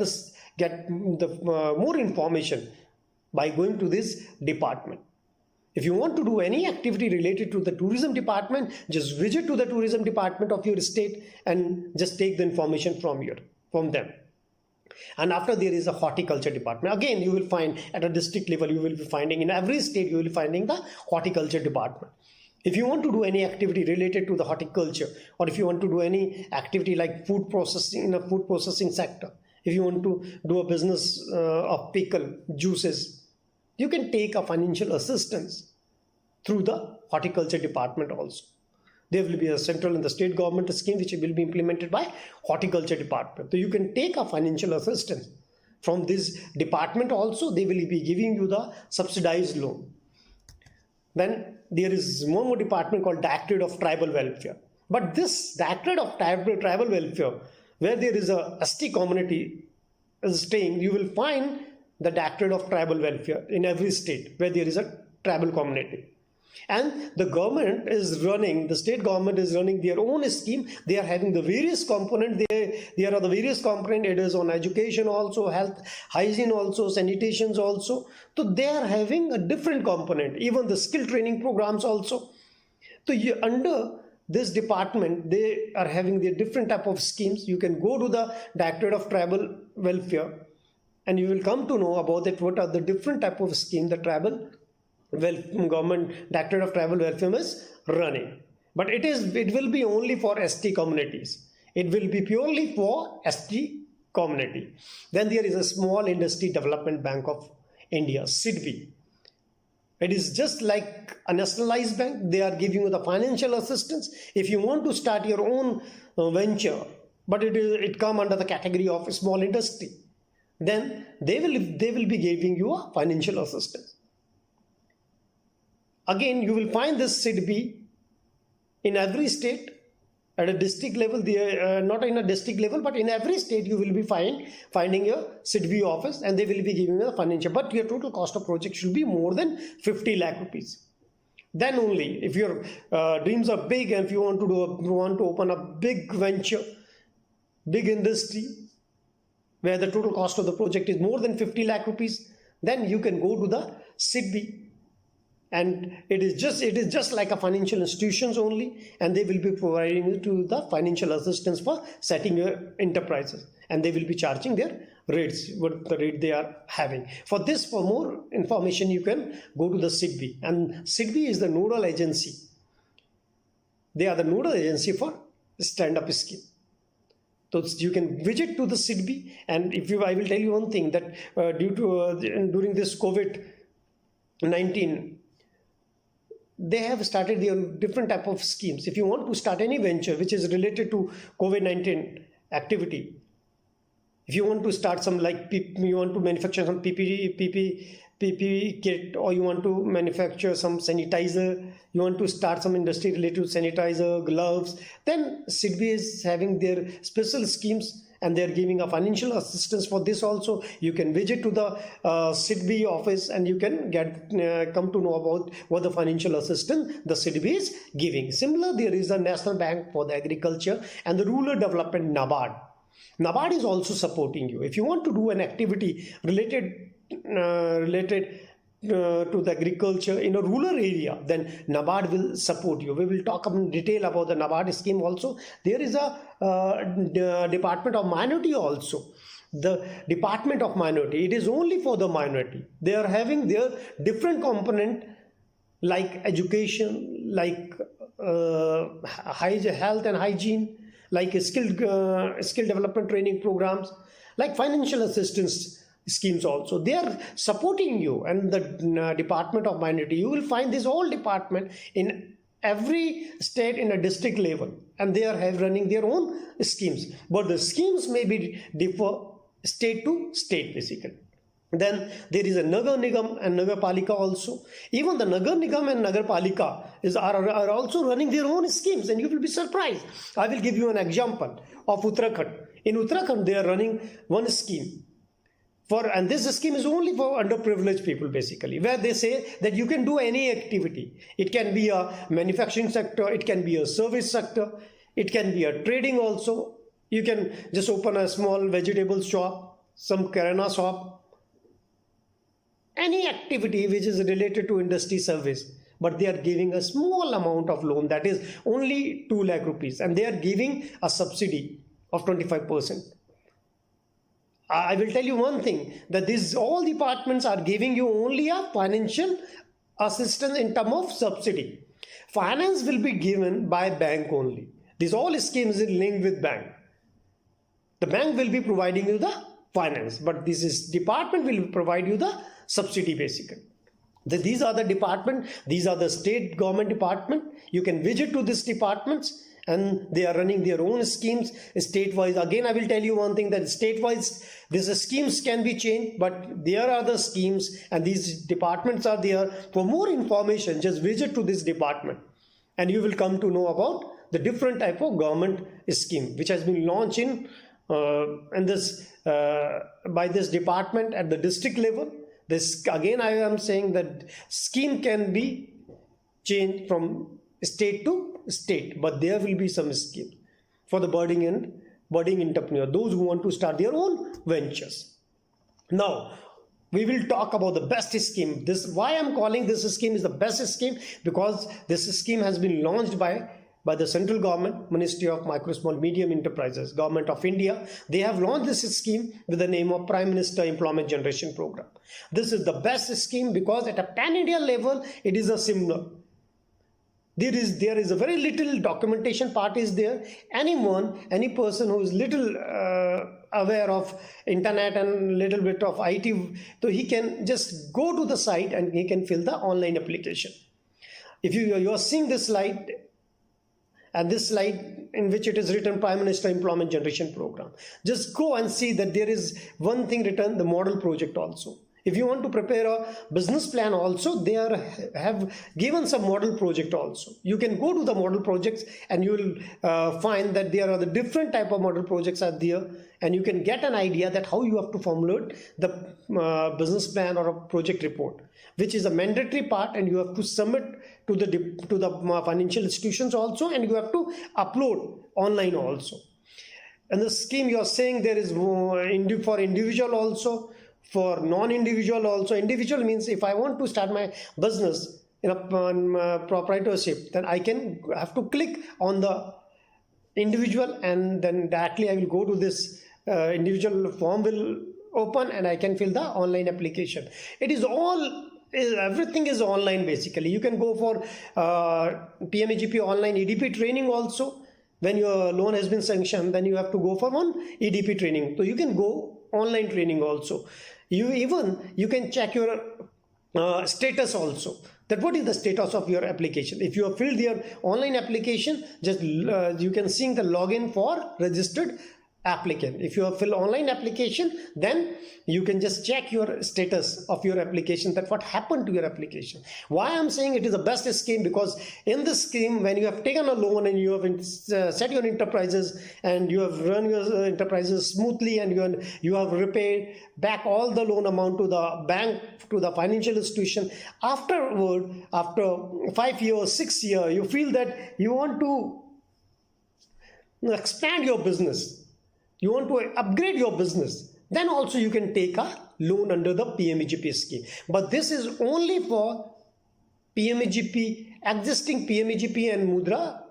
[SPEAKER 4] more information by going to this department. If you want to do any activity related to the tourism department, just visit to the tourism department of your state and just take the information from them. And after, there is a horticulture department. Again, you will find at a district level, you will be finding in every state, you will be finding the horticulture department. If you want to do any activity related to the horticulture, or if you want to do any activity like food processing in a food processing sector, if you want to do a business of pickle, juices, you can take a financial assistance through the horticulture department also. There will be a central and the state government scheme which will be implemented by horticulture department. So you can take a financial assistance from this department also. They will be giving you the subsidized loan. Then there is one more department called Directorate of Tribal Welfare. But this Directorate of Tribal Welfare, where there is a ST community is staying, you will find the Directorate of Tribal Welfare in every state where there is a tribal community. And the government is running, the state government is running their own scheme. They are having the various components. There are the various components. It is on education also, health, hygiene also, sanitations also. So they are having a different component, even the skill training programs also. So under this department, they are having their different type of schemes. You can go to the Directorate of Tribal Welfare and you will come to know about it, what are the different type of scheme the tribal government Directorate of Tribal Welfare is running. But it will be only for ST communities. It will be purely for ST community. Then there is a Small Industry Development Bank of India, SIDBI. It is just like a nationalized bank. They are giving you the financial assistance. If you want to start your own venture, but it come under the category of small industry, then they will be giving you a financial assistance. Again, you will find this SIDBI in every state at a district level. Not in a district level, but in every state you will be finding your SIDBI office, and they will be giving you the financial. But your total cost of project should be more than 50 lakh rupees. Then only, if your dreams are big and if you want to open a big venture, big industry, where the total cost of the project is more than 50 lakh rupees, then you can go to the SIDBI. And it is just like a financial institutions only, and they will be providing you to the financial assistance for setting your enterprises, and they will be charging their rates, what the rate they are having. For more information, you can go to the SIDBI, and SIDBI is the nodal agency. They are the nodal agency for stand-up scheme. So you can visit to the SIDBI, and I will tell you one thing, that during this COVID-19, they have started their different type of schemes. If you want to start any venture which is related to COVID-19 activity, if you want to start some you want to manufacture some PPE kit, or you want to manufacture some sanitizer, you want to start some industry related to sanitizer, gloves, then SIDBI is having their special schemes, and they are giving a financial assistance for this also. You can visit to the SIDBI office, and you can come to know about what the financial assistance the SIDBI is giving. Similar, there is a National Bank for the Agriculture and the Rural Development, NABARD. NABARD is also supporting you. If you want to do an activity related to the agriculture in a rural area, then NABARD will support you. We will talk in detail about the NABARD scheme also. There is a Department of Minority also. The Department of Minority, it is only for the minority. They are having their different component like education, like health and hygiene, like skill development training programs, like financial assistance schemes also. They are supporting you. And the Department of Minority, you will find this whole department in every state in a district level, and they are running their own schemes, but the schemes may be differ state to state basically. Then there is a Nagar Nigam and Nagar Palika also. Even the Nagar Nigam and Nagar Palika are also running their own schemes, and you will be surprised. I will give you an example of Uttarakhand. In Uttarakhand, they are running one scheme and this scheme is only for underprivileged people basically, where they say that you can do any activity. It can be a manufacturing sector, it can be a service sector, it can be a trading also. You can just open a small vegetable shop, some kirana shop, any activity which is related to industry service. But they are giving a small amount of loan, that is only 2 lakh rupees, and they are giving a subsidy of 25%. I will tell you one thing, that all departments are giving you only a financial assistance in terms of subsidy. Finance will be given by bank only. These all schemes are linked with bank. The bank will be providing you the finance, but department will provide you the subsidy basically. These are the department, these are the state government department. You can visit to these departments and they are running their own schemes state-wise. Again, I will tell you one thing, that state-wise, these schemes can be changed, but there are the schemes and these departments are there. For more information, just visit to this department and you will come to know about the different type of government scheme which has been launched by this department at the district level. Again, I am saying that scheme can be changed from state to state, but there will be some scheme for the budding entrepreneur, those who want to start their own ventures. Now, we will talk about the best scheme. Why I'm calling this scheme is the best scheme, because this scheme has been launched by the central government, Ministry of Micro, Small, Medium Enterprises, Government of India. They have launched this scheme with the name of Prime Minister Employment Generation Program. This is the best scheme because at a pan-India level, it is a similar. There is a very little documentation part is there. Any person who is little aware of internet and little bit of IT, so he can just go to the site and he can fill the online application. If you are seeing this slide, and this slide in which it is written Prime Minister Employment Generation Program, just go and see that there is one thing written, the model project also. If you want to prepare a business plan also, they have given some model project also. You can go to the model projects and you will find that there are the different type of model projects are there, and you can get an idea that how you have to formulate the business plan or a project report, which is a mandatory part, and you have to submit to the financial institutions also, and you have to upload online also. And the scheme you are saying there is for individual also, for non-individual also. Individual means if I want to start my business in a proprietorship, then I have to click on the individual, and then directly I will go to this individual form will open and I can fill the online application. Everything is online basically. You can go for PMAGP online EDP training also. When your loan has been sanctioned, then you have to go for one EDP training. So you can go online training also. You can check your status also, that what is the status of your application. If you have filled your online application, just you can see the login for registered applicant. If you have filled online application, then you can just check your status of your application, that what happened to your application. Why I'm saying it is the best scheme, because in this scheme, when you have taken a loan and you have set your enterprises and you have run your enterprises smoothly, and you have repaid back all the loan amount to the bank, to the financial institution, afterward, after 5 years, 6 years, you feel that you want to expand your business, you want to upgrade your business, then also you can take a loan under the PMAGP scheme. But this is only for PMAGP, existing PMAGP and Mudra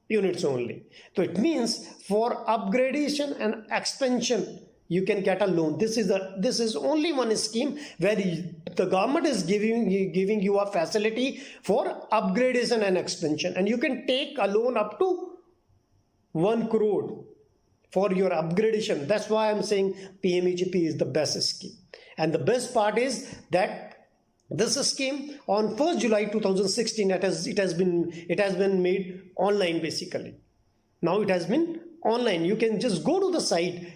[SPEAKER 4] units only. So it means for upgradation and expansion, you can get a loan. This is only one scheme where the government is giving you a facility for upgradation and expansion, and you can take a loan up to 1 crore for your upgradation. That's why I'm saying PMAGP is the best scheme. And the best part is that this scheme on 1st July 2016, it has been made online basically. Now it has been online. You can just go to the site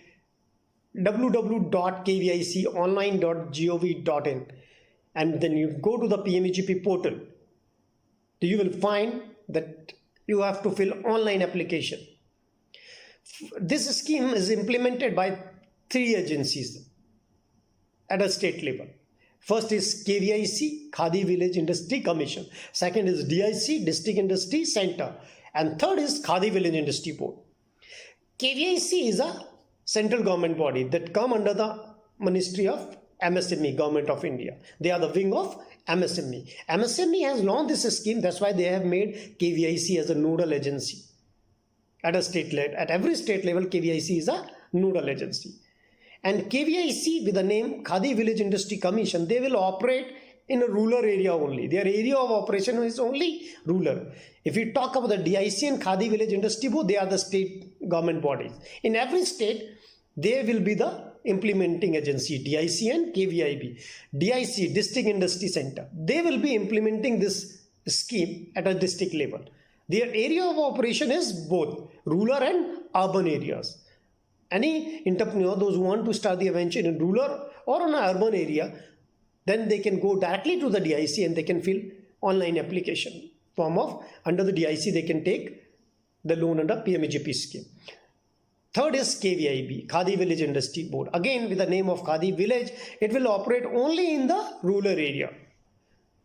[SPEAKER 4] www.kviconline.gov.in, and then you go to the PMAGP portal. You will find that you have to fill online application. This scheme is implemented by 3 agencies at a state level. First is KVIC, Khadi Village Industry Commission. Second is DIC, District Industry Center. And third is Khadi Village Industry Board. KVIC is a central government body that come under the Ministry of MSME, Government of India. They are the wing of MSME. MSME has launched this scheme. That's why they have made KVIC as a nodal agency. At every state level, KVIC is a nodal agency. And KVIC, with the name Khadi Village Industry Commission, they will operate in a rural area only. Their area of operation is only rural. If we talk about the DIC and Khadi Village Industry Board, they are the state government bodies. In every state, they will be the implementing agency, DIC and KVIB. DIC, District Industry Center, they will be implementing this scheme at a district level. Their area of operation is both rural and urban areas. Any entrepreneur, those who want to start the venture in rural or in an urban area, then they can go directly to the DIC and they can fill online application form of, under the DIC they can take the loan under PMEGP scheme. Third is KVIB, Khadi Village Industry Board. Again, with the name of Khadi Village, it will operate only in the rural area.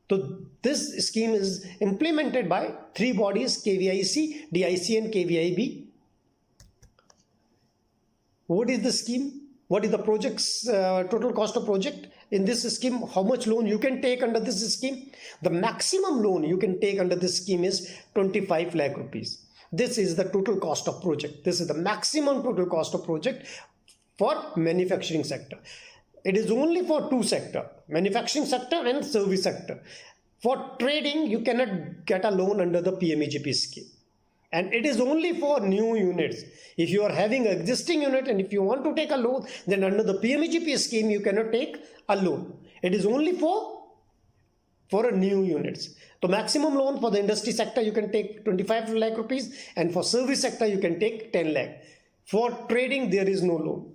[SPEAKER 4] So this scheme is implemented by 3 bodies, KVIC, DIC and KVIB. What is the scheme? What is the project's total cost of project? In this scheme, how much loan you can take under this scheme? The maximum loan you can take under this scheme is 25 lakh rupees. This is the total cost of project. This is the maximum total cost of project for manufacturing sector. It is only for 2 sectors, manufacturing sector and service sector. For trading, you cannot get a loan under the PMEGP scheme. And it is only for new units. If you are having an existing unit and if you want to take a loan, then under the PMEGP scheme, you cannot take a loan. It is only for a new units. The maximum loan for the industry sector, you can take 25 lakh rupees, and for service sector, you can take 10 lakh. For trading, there is no loan.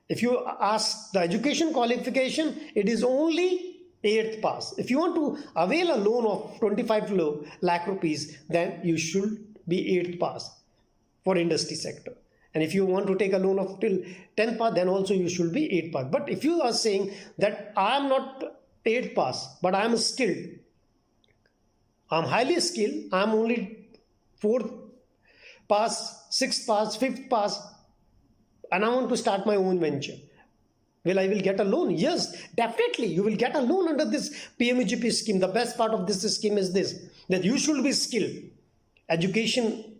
[SPEAKER 4] If you ask the education qualification, it is only 8th pass. If you want to avail a loan of 25 lakh rupees, then you should be 8th pass for industry sector. And if you want to take a loan of till 10th pass, then also you should be 8th pass. But if you are saying that I am not 8th pass, but I am skilled, I am highly skilled, I am only 4th pass, 6th pass, 5th pass, and I want to start my own venture, well, I will get a loan. Yes, definitely you will get a loan under this PMEGP scheme. The best part of this scheme is this, that you should be skilled. Education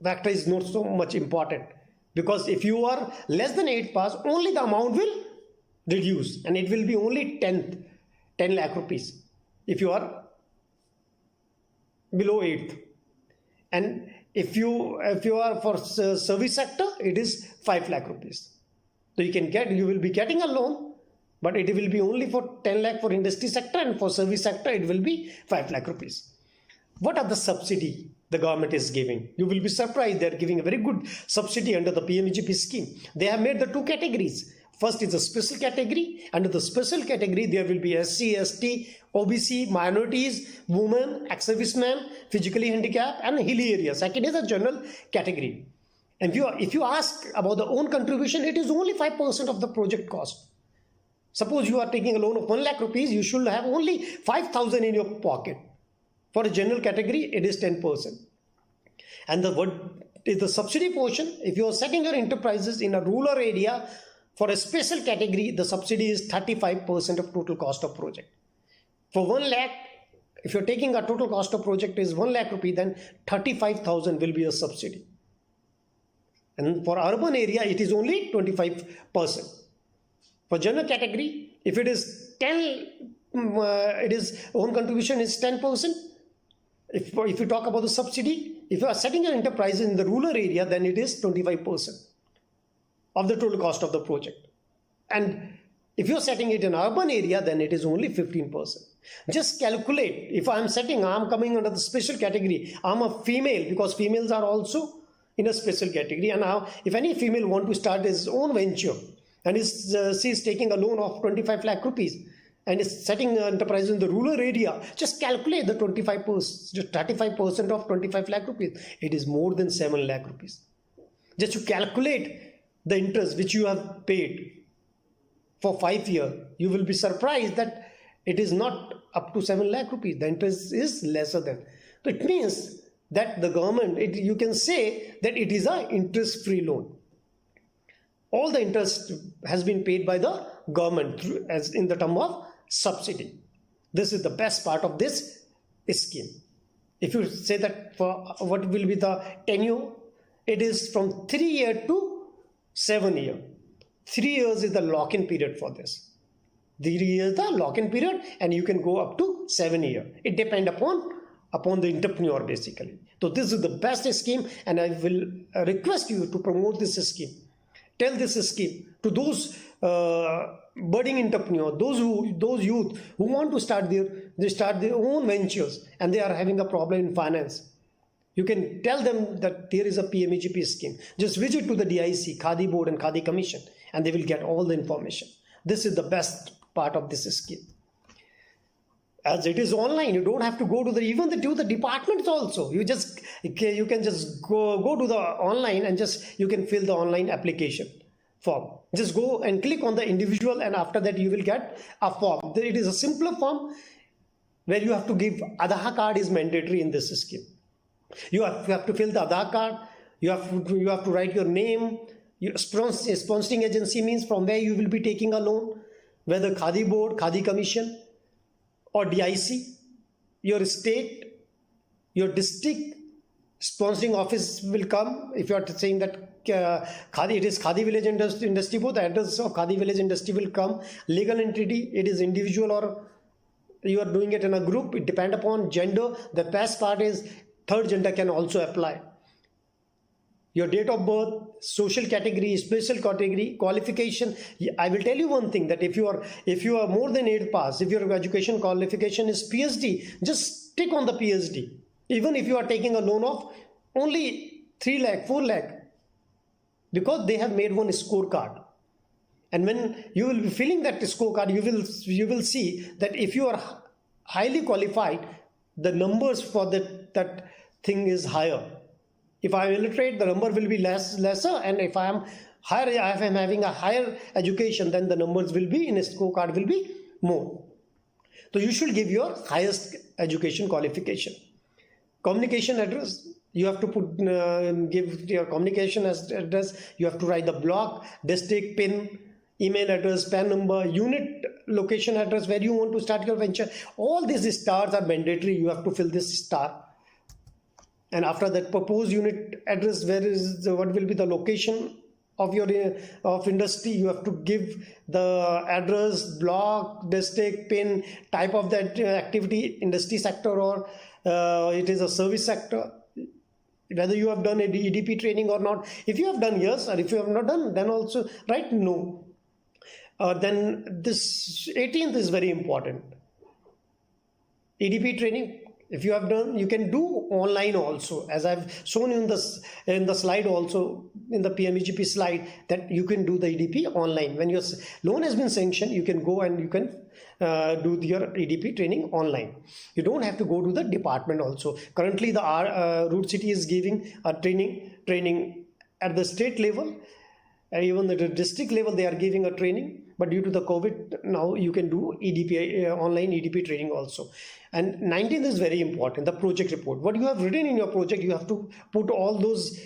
[SPEAKER 4] factor is not so much important, because if you are less than 8 pass, only the amount will reduce and it will be only 10 lakh rupees if you are below 8th. And if you are for service sector, it is 5 lakh rupees. So you will be getting a loan, but it will be only for 10 lakh for industry sector, and for service sector it will be 5 lakh rupees. What are the subsidy the government is giving? You will be surprised, they are giving a very good subsidy under the PMEGP scheme. They have made the 2 categories. First is a special category. Under the special category, there will be SC, ST, OBC, minorities, women, ex-servicemen, physically handicapped, and hilly area. Second is a general category. And if you ask about the own contribution, it is only 5% of the project cost. Suppose you are taking a loan of 1 lakh rupees, you should have only 5,000 in your pocket. For a general category, it is 10%. And what is the subsidy portion? If you are setting your enterprises in a rural area, for a special category, the subsidy is 35% of total cost of project. For 1 lakh, if you're taking a total cost of project is 1 lakh rupee, then 35,000 will be a subsidy. And for urban area, it is only 25%. For general category, if it is own contribution is 10%. If you talk about the subsidy, if you are setting an enterprise in the rural area, then it is 25% of the total cost of the project. And if you are setting it in urban area, then it is only 15%. Just calculate, if I am coming under the special category, I am a female, because females are also in a special category. And now, if any female want to start his own venture, and she is taking a loan of 25 lakh rupees, and is setting an enterprise in the rural area, just calculate the 35%, 35% of 25 lakh rupees. It is more than 7 lakh rupees. just to calculate the interest which you have paid for 5 years, you will be surprised that it is not up to 7 lakh rupees. The interest is lesser than. So it means that the government, you can say that it is an interest-free loan. All the interest has been paid by the government as in the term of subsidy. This is the best part of this scheme. If you say that for what will be the tenure, it is from 3 years to 7 years. 3 years is the lock-in period for this. 3 years is the lock-in period, and you can go up to 7 years. It depends upon the entrepreneur basically. So this is the best scheme, and I will request you to promote this scheme. Tell this scheme to those budding entrepreneurs, those youth who want to start their own ventures and they are having a problem in finance. You can tell them that there is a PMEGP scheme. Just visit to the DIC, Khadi Board and Khadi Commission, and they will get all the information. This is the best part of this scheme. As it is online, you don't have to go to the departments also. You can just go to the online and you can fill the online application form. Just go and click on the individual, and after that you will get a form. It is a simpler form where you have to give Aadhaar card is mandatory in this scheme. You have to fill the Aadhaar card. You have to write your name. Sponsoring agency means from where you will be taking a loan, whether Khadi Board, Khadi Commission, or DIC, your state, your district sponsoring office will come. If you are saying that it is Khadi Village Industry Board, the address of Khadi Village Industry will come. Legal entity, it is individual or you are doing it in a group. It depends upon gender. The best part is third gender can also apply. Your date of birth, social category, special category, qualification. I will tell you one thing, that if you are more than 8 pass, if your education qualification is PhD, just stick on the PhD. Even if you are taking a loan of only 3 lakh, 4 lakh, because they have made one scorecard. And when you will be filling that scorecard, you will see that if you are highly qualified, the numbers for that thing is higher. If I am illiterate, the number will be lesser, and if I am having a higher education, then the numbers will be in a scorecard will be more. So you should give your highest education qualification. Communication address, you have to give your communication address. You have to write the block, district, PIN, email address, PAN number, unit location address, where you want to start your venture. All these stars are mandatory. You have to fill this star. And after that, proposed unit address, what will be the location of your industry. You have to give the address, block, district, PIN, type of that activity, industry sector, or it is a service sector. Whether you have done a EDP training or not. If you have done, yes, or if you have not done, then also write no. Then this 18th is very important. EDP training, if you have done, you can do online also, as I've shown in the slide also, in the PMEGP slide, that you can do the EDP online. When your loan has been sanctioned, you can go and you can do your EDP training online. You don't have to go to the department also. Currently, the Root City is giving a training at the state level. Even at the district level, they are giving a training. But due to the COVID, now you can do EDP, online EDP training also. And 19th is very important, the project report. What you have written in your project, you have to put all those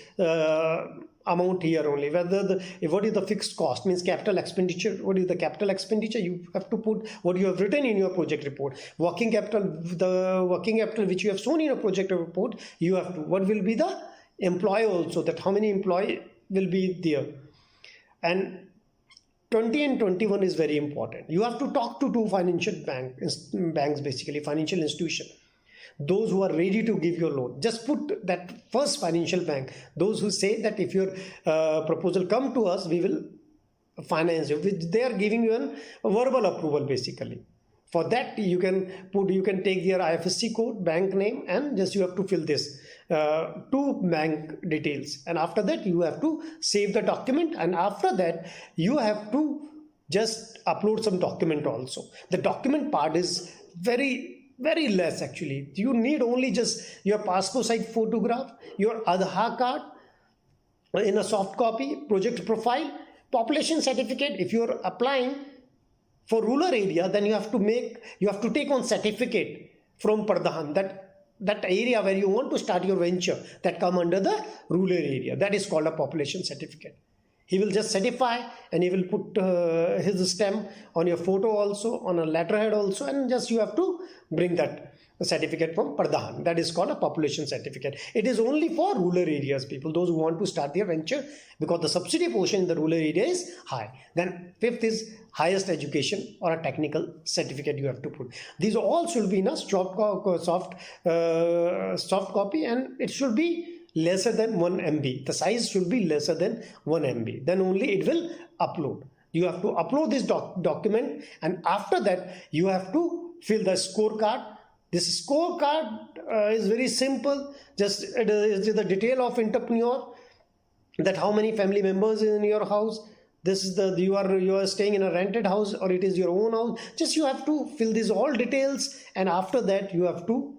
[SPEAKER 4] amount here only. What is the fixed cost, means capital expenditure. What is the capital expenditure? You have to put what you have written in your project report. Working capital, the working capital which you have shown in your project report, you have to. What will be the employee also, that how many employee will be there. And 20 and 21 is very important. You have to talk to two financial banks, basically financial institution. Those who are ready to give your loan. Just put that first financial bank. Those who say that if your proposal come to us, we will finance you. They are giving you a verbal approval basically. For that, you can take their IFSC code, bank name, and just you have to fill this two bank details. And after that, you have to save the document. And after that, you have to just upload some document also. The document part is very, very less actually. You need only just your passport size photograph, your Aadhaar card, in a soft copy, project profile, population certificate. If you are applying for rural area, then you have to take on certificate from Pradhan, that area where you want to start your venture, that come under the rural area. That is called a population certificate. He will just certify, and he will put his stamp on your photo also, on a letterhead also, and just you have to bring that certificate from Pradhan. That is called a population certificate. It is only for rural areas, people, those who want to start their venture, because the subsidy portion in the rural area is high. Then fifth is highest education or a technical certificate you have to put. These all should be in a soft copy, and it should be lesser than 1 MB. The size should be lesser than 1 MB. Then only it will upload. You have to upload this document, and after that you have to fill the scorecard. This scorecard is very simple. Just it is the detail of entrepreneur, that how many family members in your house. This is the you are staying in a rented house, or it is your own house. Just you have to fill these all details, and after that you have to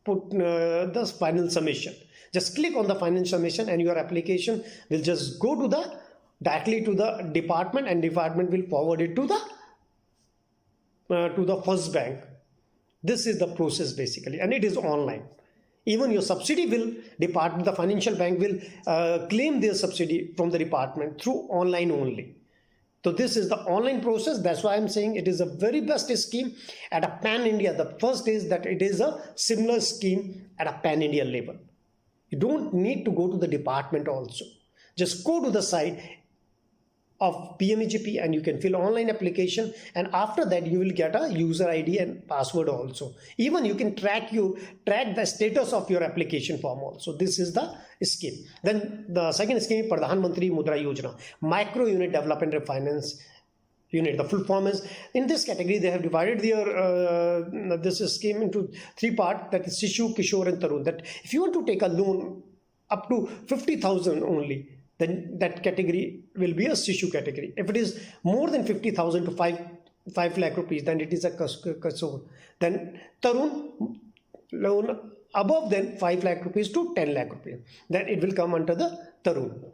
[SPEAKER 4] put the final submission. Just click on the final submission, and your application will just go to directly to the department, and department will forward it to the first bank. This is the process basically, and it is online. Even your subsidy the financial bank will claim their subsidy from the department through online only. So this is the online process. That's why I'm saying it is a very best scheme at a pan-India. The first is that it is a similar scheme at a pan-India level. You don't need to go to the department also. Just go to the site of PMEGP and you can fill online application, and after that you will get a user ID and password also. Even you can track the status of your application form also. This is the scheme. Then the second scheme is Pradhan Mantri Mudra Yojana, Micro Unit Development and Finance Unit. The full form is, in this category they have divided their this scheme into three parts, that is Shishu, Kishore and Tarun. That if you want to take a loan up to 50,000 only, then that category will be a Shishu category. If it is more than 50,000 to 5 lakh rupees, then it is a Kishore. Then Tarun loan above then 5 lakh rupees to 10 lakh rupees, then it will come under the Tarun.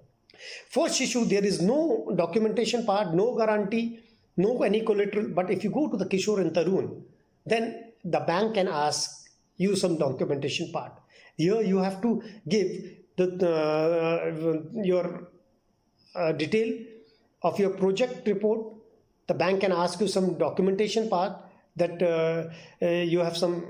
[SPEAKER 4] For Shishu, there is no documentation part, no guarantee, no any collateral. But if you go to the Kishore and Tarun, then the bank can ask you some documentation part. Here you have to give your detail of your project report. The bank can ask you some documentation part, that you have some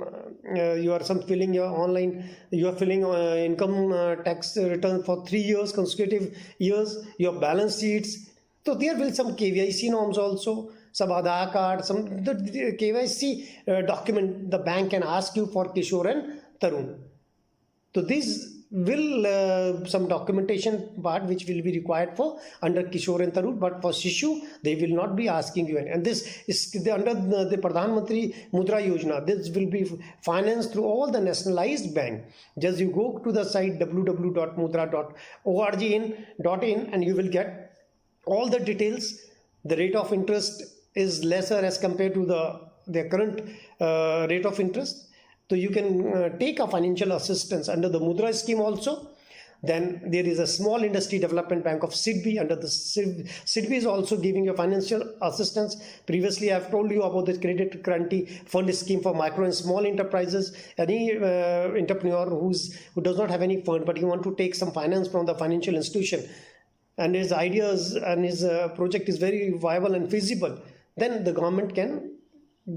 [SPEAKER 4] filling your online, you are filling income tax return for 3 years, consecutive years, your balance sheets. So there will some KYC norms also, some Aadhaar card, some the KYC document the bank can ask you for Kishore and Tarun. So these will some documentation part which will be required for under Kishore and Tarun, but for Shishu they will not be asking you any. And this is under the Pradhan Mantri Mudra Yojana. This will be financed through all the nationalized bank. Just you go to the site www.mudra.org.in and you will get all the details. The rate of interest is lesser as compared to the current rate of interest. So you can take a financial assistance under the Mudra scheme also. Then there is a Small Industry Development Bank of SIDBI. Under the SIDBI is also giving you financial assistance. Previously I have told you about the Credit Guarantee Fund scheme for micro and small enterprises. Any entrepreneur who does not have any fund, but he want to take some finance from the financial institution, and his ideas and his project is very viable and feasible, then the government can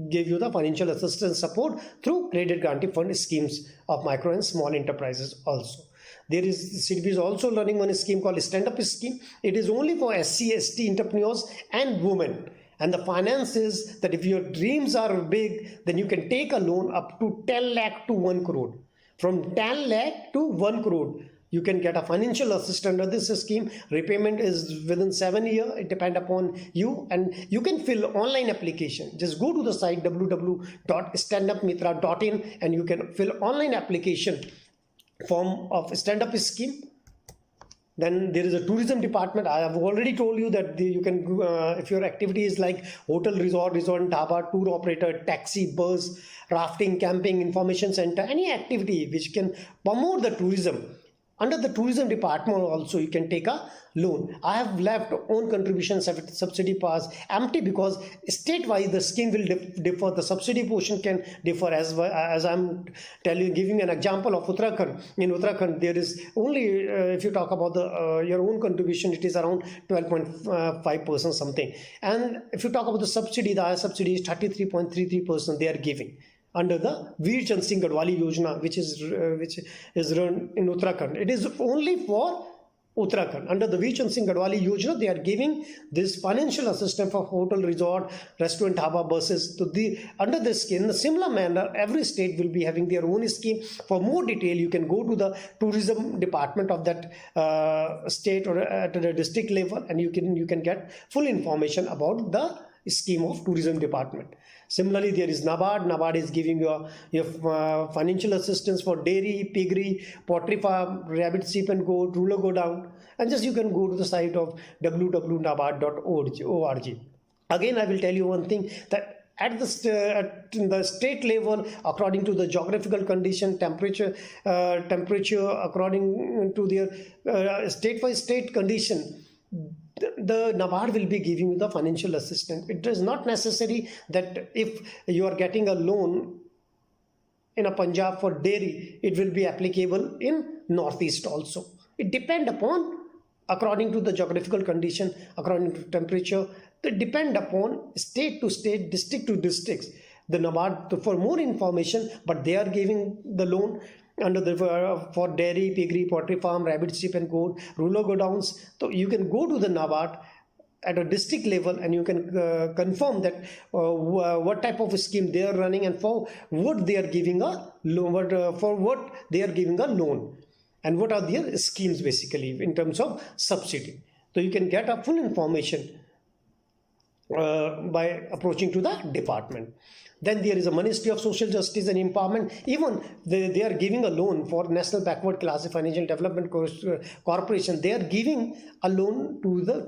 [SPEAKER 4] give you the financial assistance support through Credit Guarantee Fund schemes of micro and small enterprises also. There is SIDBI is also running one scheme called Stand Up scheme. It is only for SC, ST entrepreneurs and women. And the finance is that if your dreams are big, then you can take a loan up to 10 lakh to 1 crore. From 10 lakh to 1 crore. You can get a financial assistance under this scheme. Repayment is within 7 years. It depends upon you, and you can fill online application. Just go to the site www.standupmitra.in and you can fill online application form of Stand Up scheme. Then there is a tourism department. I have already told you that you can, if your activity is like hotel, resort and dhaba, tour operator, taxi, bus, rafting, camping, information center, any activity which can promote the tourism, Under the tourism department also you can take a loan. I have left own contribution subsidy pass empty because state-wise the scheme will differ. The subsidy portion can differ as I'm giving an example of Uttarakhand. In Uttarakhand there is only if you talk about the your own contribution, it is around 12.5% something. And if you talk about the subsidy, the higher subsidy is 33.33% they are giving under the Veer Chand Singh Gadwali Yojana, which is run in Uttarakhand. It is only for Uttarakhand. Under the Veer Chand Singh Gadwali Yojana, they are giving this financial assistance for hotel, resort, restaurant, dhaba, buses. So under this scheme, in a similar manner, every state will be having their own scheme. For more detail, you can go to the tourism department of that state or at the district level, and you can get full information about the scheme of tourism department. Similarly, there is NABARD. NABARD is giving you your financial assistance for dairy, piggery, poultry farm, rabbit, sheep and goat, rural go down. And just you can go to the site of www.nabard.org. Again, I will tell you one thing, that at the state level, according to the geographical condition, temperature, according to their state condition, the NABARD will be giving you the financial assistance. It is not necessary that if you are getting a loan in a Punjab for dairy, it will be applicable in Northeast also. It depends upon, according to the geographical condition, according to temperature, they depend upon state to state, district to districts. The NABARD, for more information, but they are giving the loan under the for dairy, piggery, poultry farm, rabbit, sheep and goat, rural go downs. So you can go to the NABARD at a district level and you can confirm that what type of scheme they are running and for what they are giving a loan, and what are their schemes basically in terms of subsidy. So you can get a full information by approaching to the department. Then there is a Ministry of Social Justice and Empowerment. Even they are giving a loan for National Backward Class Financial Development Corporation. They are giving a loan to the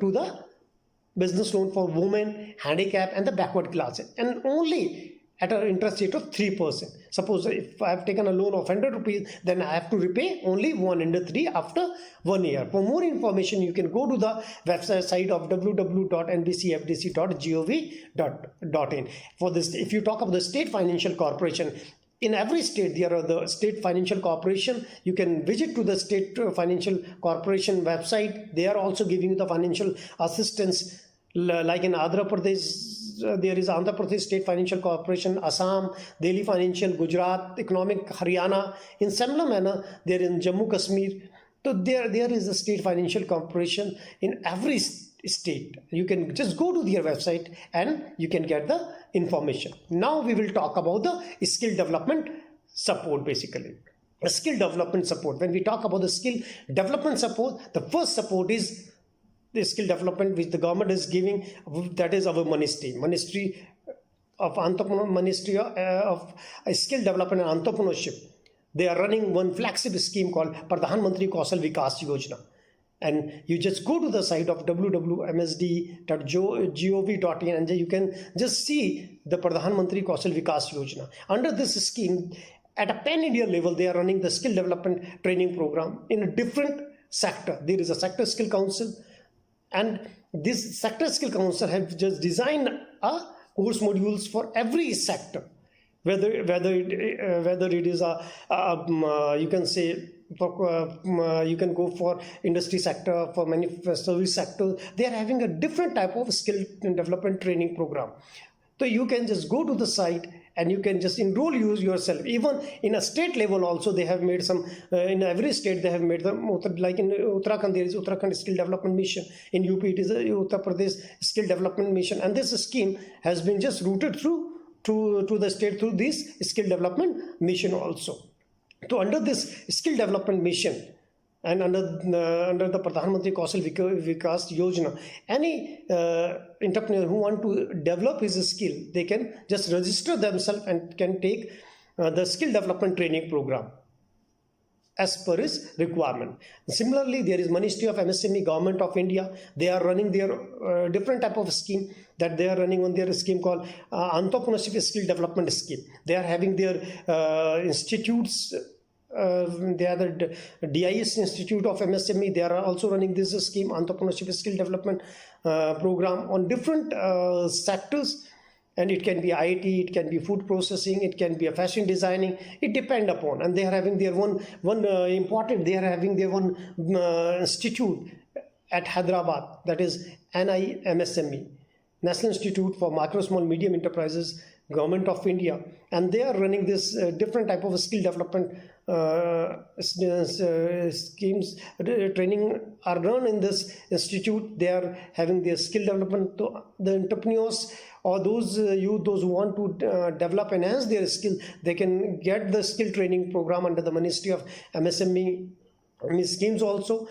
[SPEAKER 4] business loan for women, handicap and the backward classes, and only at an interest rate of 3%. Suppose if I have taken a loan of 100 rupees, then I have to repay only 103 after 1 year. For more information, you can go to the website of www.nbcfdc.gov.in. For this, if you talk about the state financial corporation, in every state there are the state financial corporation. You can visit to the state financial corporation website. They are also giving you the financial assistance. Like in Andhra Pradesh, there is Andhra Pradesh State Financial Corporation, Assam, Delhi Financial, Gujarat, Economic, Haryana. In similar manner, there in Jammu Kashmir. So there is a state financial corporation in every state. You can just go to their website and you can get the information. Now we will talk about the skill development support basically. A skill development support. When we talk about the skill development support, the first support is the skill development which the government is giving, that is our Ministry of Skill Development and Entrepreneurship. They are running one flagship scheme called Pradhan Mantri Kaushal Vikas Yojana. And you just go to the site of www.msd.gov.in and you can just see the Pradhan Mantri Kaushal Vikas Yojana. Under this scheme, at a pan-India level, they are running the skill development training program in a different sector. There is a sector skill council, and this sector skill council have just designed a course modules for every sector, whether it is you can say you can go for industry sector, for service sector. They are having a different type of skill development training program. So you can just go to the site and you can just enroll yourself. Even in a state level also, they have made some, in every state they have made them, like in Uttarakhand, there is Uttarakhand Skill Development Mission. In UP, it is Uttar Pradesh Skill Development Mission. And this scheme has been just routed through to the state through this Skill Development Mission also. So under this Skill Development Mission, and under the Pradhan Mantri Kaushal Vikas Yojana, any entrepreneur who want to develop his skill, they can just register themselves and can take the skill development training program as per his requirement. Similarly, there is Ministry of MSME, Government of India. They are running their different type of scheme that they are running on their scheme called Entrepreneurship Skill Development Scheme. They are having their institutes they are the DIS Institute of MSME. They are also running this scheme, entrepreneurship skill development program on different sectors. And it can be IT, it can be food processing, it can be a fashion designing. It depends upon. And they are having their one institute at Hyderabad, that is NIMSME, National Institute for Micro, Small, Medium Enterprises, Government of India, and they are running this different type of skill development schemes. Training are run in this institute. They are having their skill development to the entrepreneurs or those youth, those who want to develop, enhance their skill. They can get the skill training program under the Ministry of MSME schemes also.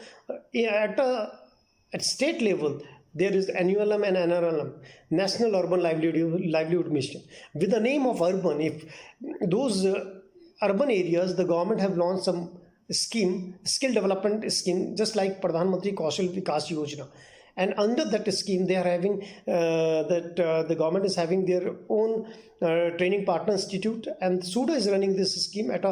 [SPEAKER 4] At state level, there is NULM and NRLM, National Urban Livelihood Mission. With the name of urban, if those urban areas, the government have launched some scheme, skill development scheme, just like Pradhan Mantri Kaushal Vikas Yojana. And under that scheme, they are having the government is having their own training partner institute, and SUDA is running this scheme at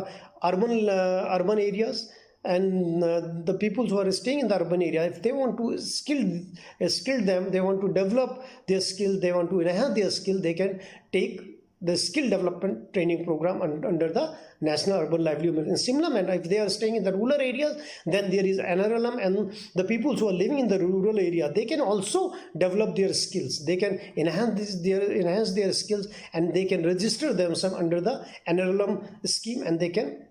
[SPEAKER 4] urban areas. And the people who are staying in the urban area, if they want to skill them, they want to develop their skill, they want to enhance their skill, they can take the skill development training program under the National Urban Livelihood. In similar manner, if they are staying in the rural areas, then there is NRLM, and the people who are living in the rural area, they can also develop their skills. They can enhance their skills, and they can register themselves under the NRLM scheme, and they can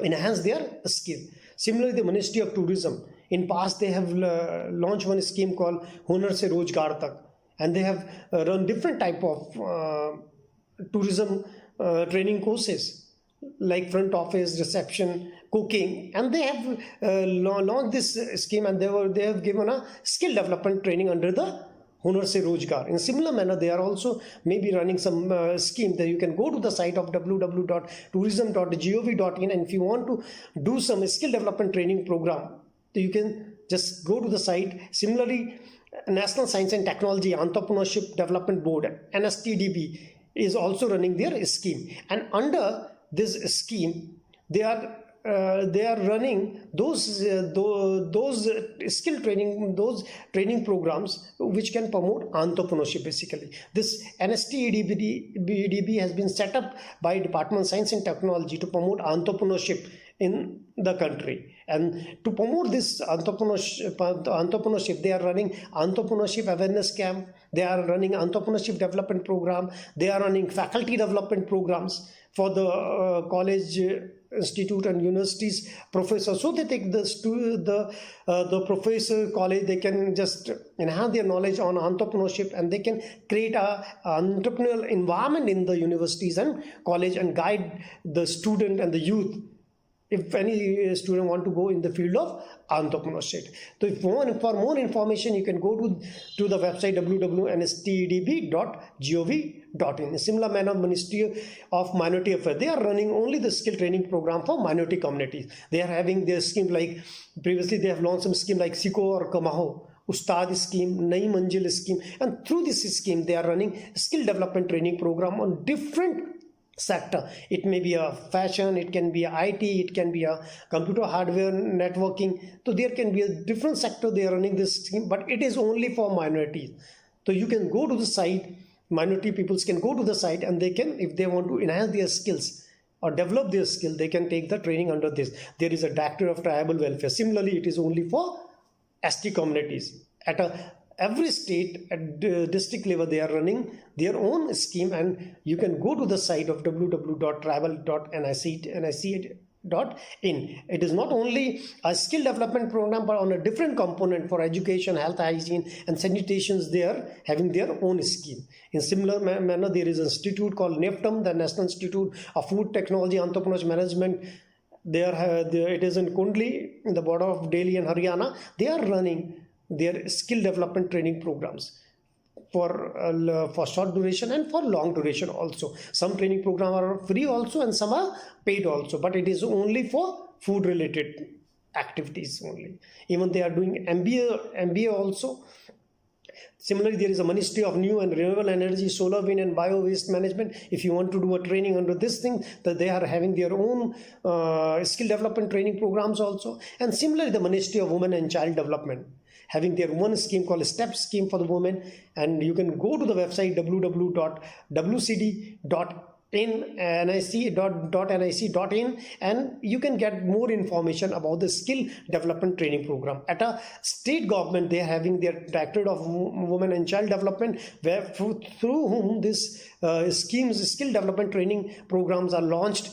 [SPEAKER 4] enhance their skill. Similarly, the Ministry of Tourism, in past they have launched one scheme called Hunar Se Rozgar Tak, and they have run different type of tourism training courses like front office, reception, cooking, and they have launched this scheme, and they have given a skill development training under the Hunar Se Rozgar. In similar manner, they are also maybe running some scheme that you can go to the site of www.tourism.gov.in, and if you want to do some skill development training program, you can just go to the site. Similarly, National Science and Technology Entrepreneurship Development Board, NSTDB, is also running their scheme, and under this scheme, they are running those skill training, those training programs which can promote entrepreneurship. Basically, this NSTDB has been set up by Department of Science and Technology to promote entrepreneurship in the country. And to promote this entrepreneurship, they are running entrepreneurship awareness camp, they are running entrepreneurship development program, they are running faculty development programs for the college, institute and universities professors, so they take the professor college, they can just enhance their knowledge on entrepreneurship, and they can create a entrepreneurial environment in the universities and college and guide the student and the youth if any student want to go in the field of entrepreneurship. So for more information, you can go to the website www.nstdb.gov.in. In similar manner, Ministry of Minority Affairs, they are running only the skill training program for minority communities. They are having their scheme, like previously they have launched some scheme like Siko or Kamaho, Ustad scheme, Nai Manjil scheme, and through this scheme they are running skill development training program on different sector. It may be a fashion, it can be a IT, it can be a computer hardware networking. So there can be a different sector they are running this scheme, but it is only for minorities. So you can go to the site, minority peoples can go to the site, and they can, if they want to enhance their skills or develop their skill, they can take the training under this. There is a Director of Tribal Welfare. Similarly, it is only for ST communities. At every state, at district level, they are running their own scheme, and you can go to the site of www.tribal.nic.in. It is not only a skill development program, but on a different component for education, health, hygiene, and sanitations. They are having their own scheme. In similar manner, there is an institute called NIFTM, the National Institute of Food Technology Entrepreneurship Management. It is in Kundli, in the border of Delhi and Haryana. They are running their skill development training programs for short duration and for long duration also. Some training programs are free also, and some are paid also, but it is only for food related activities only. Even they are doing MBA also. Similarly, there is a Ministry of New and Renewable Energy, Solar, Wind and Bio Waste Management. If you want to do a training under this thing, that they are having their own skill development training programs also. And similarly, the Ministry of Women and Child Development, having their one scheme called a STEP scheme for the women. And you can go to the website www.nic.in, and you can get more information about the skill development training program. At a state government, they are having their Directorate of Women and Child Development, where through whom this skill development training programs are launched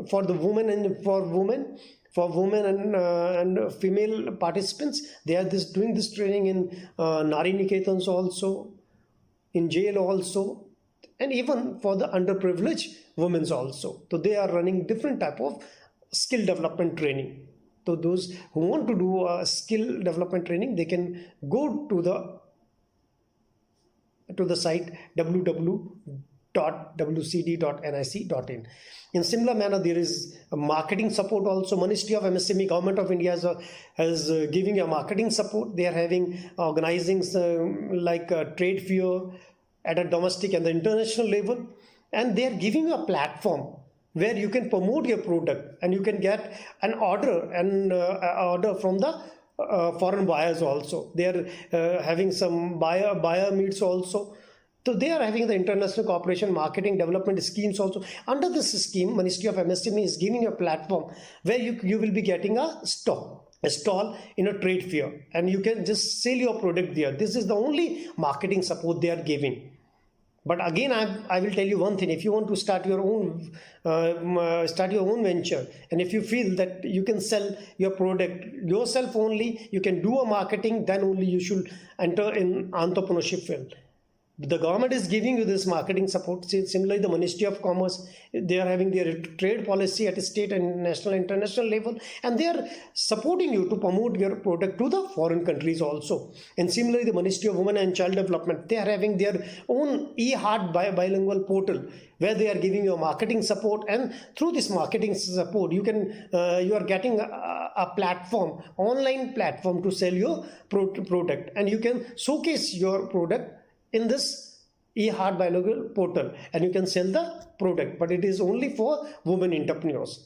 [SPEAKER 4] for the women and for women and female participants. They are doing this training in Nari Niketans also, in jail also, and even for the underprivileged women also. So they are running different type of skill development training. So those who want to do a skill development training, they can go to the site www.wcd.nic.in. In similar manner, there is a marketing support also. Ministry of MSME, Government of India is giving a marketing support. They are having organizing like a trade fair at a domestic and the international level, and they are giving you a platform where you can promote your product and you can get an order from the foreign buyers also. They are having some buyer meets also. So they are having the international cooperation marketing development schemes also. Under this scheme, Ministry of MSME is giving a platform where you will be getting a stall in a trade fair, and you can just sell your product there. This is the only marketing support they are giving. But again, I will tell you one thing: if you want to start your own venture, and if you feel that you can sell your product yourself only, you can do a marketing, then only you should enter in entrepreneurship field. The government is giving you this marketing support. Similarly, the Ministry of Commerce, they are having their trade policy at a state and national, international level, and they are supporting you to promote your product to the foreign countries also. And similarly, the Ministry of Women and Child Development, they are having their own e-heart bilingual portal where they are giving you marketing support, and through this marketing support, you are getting a platform, online platform to sell your product, and you can showcase your product in this e-heart bilingual portal, and you can sell the product, but it is only for women entrepreneurs.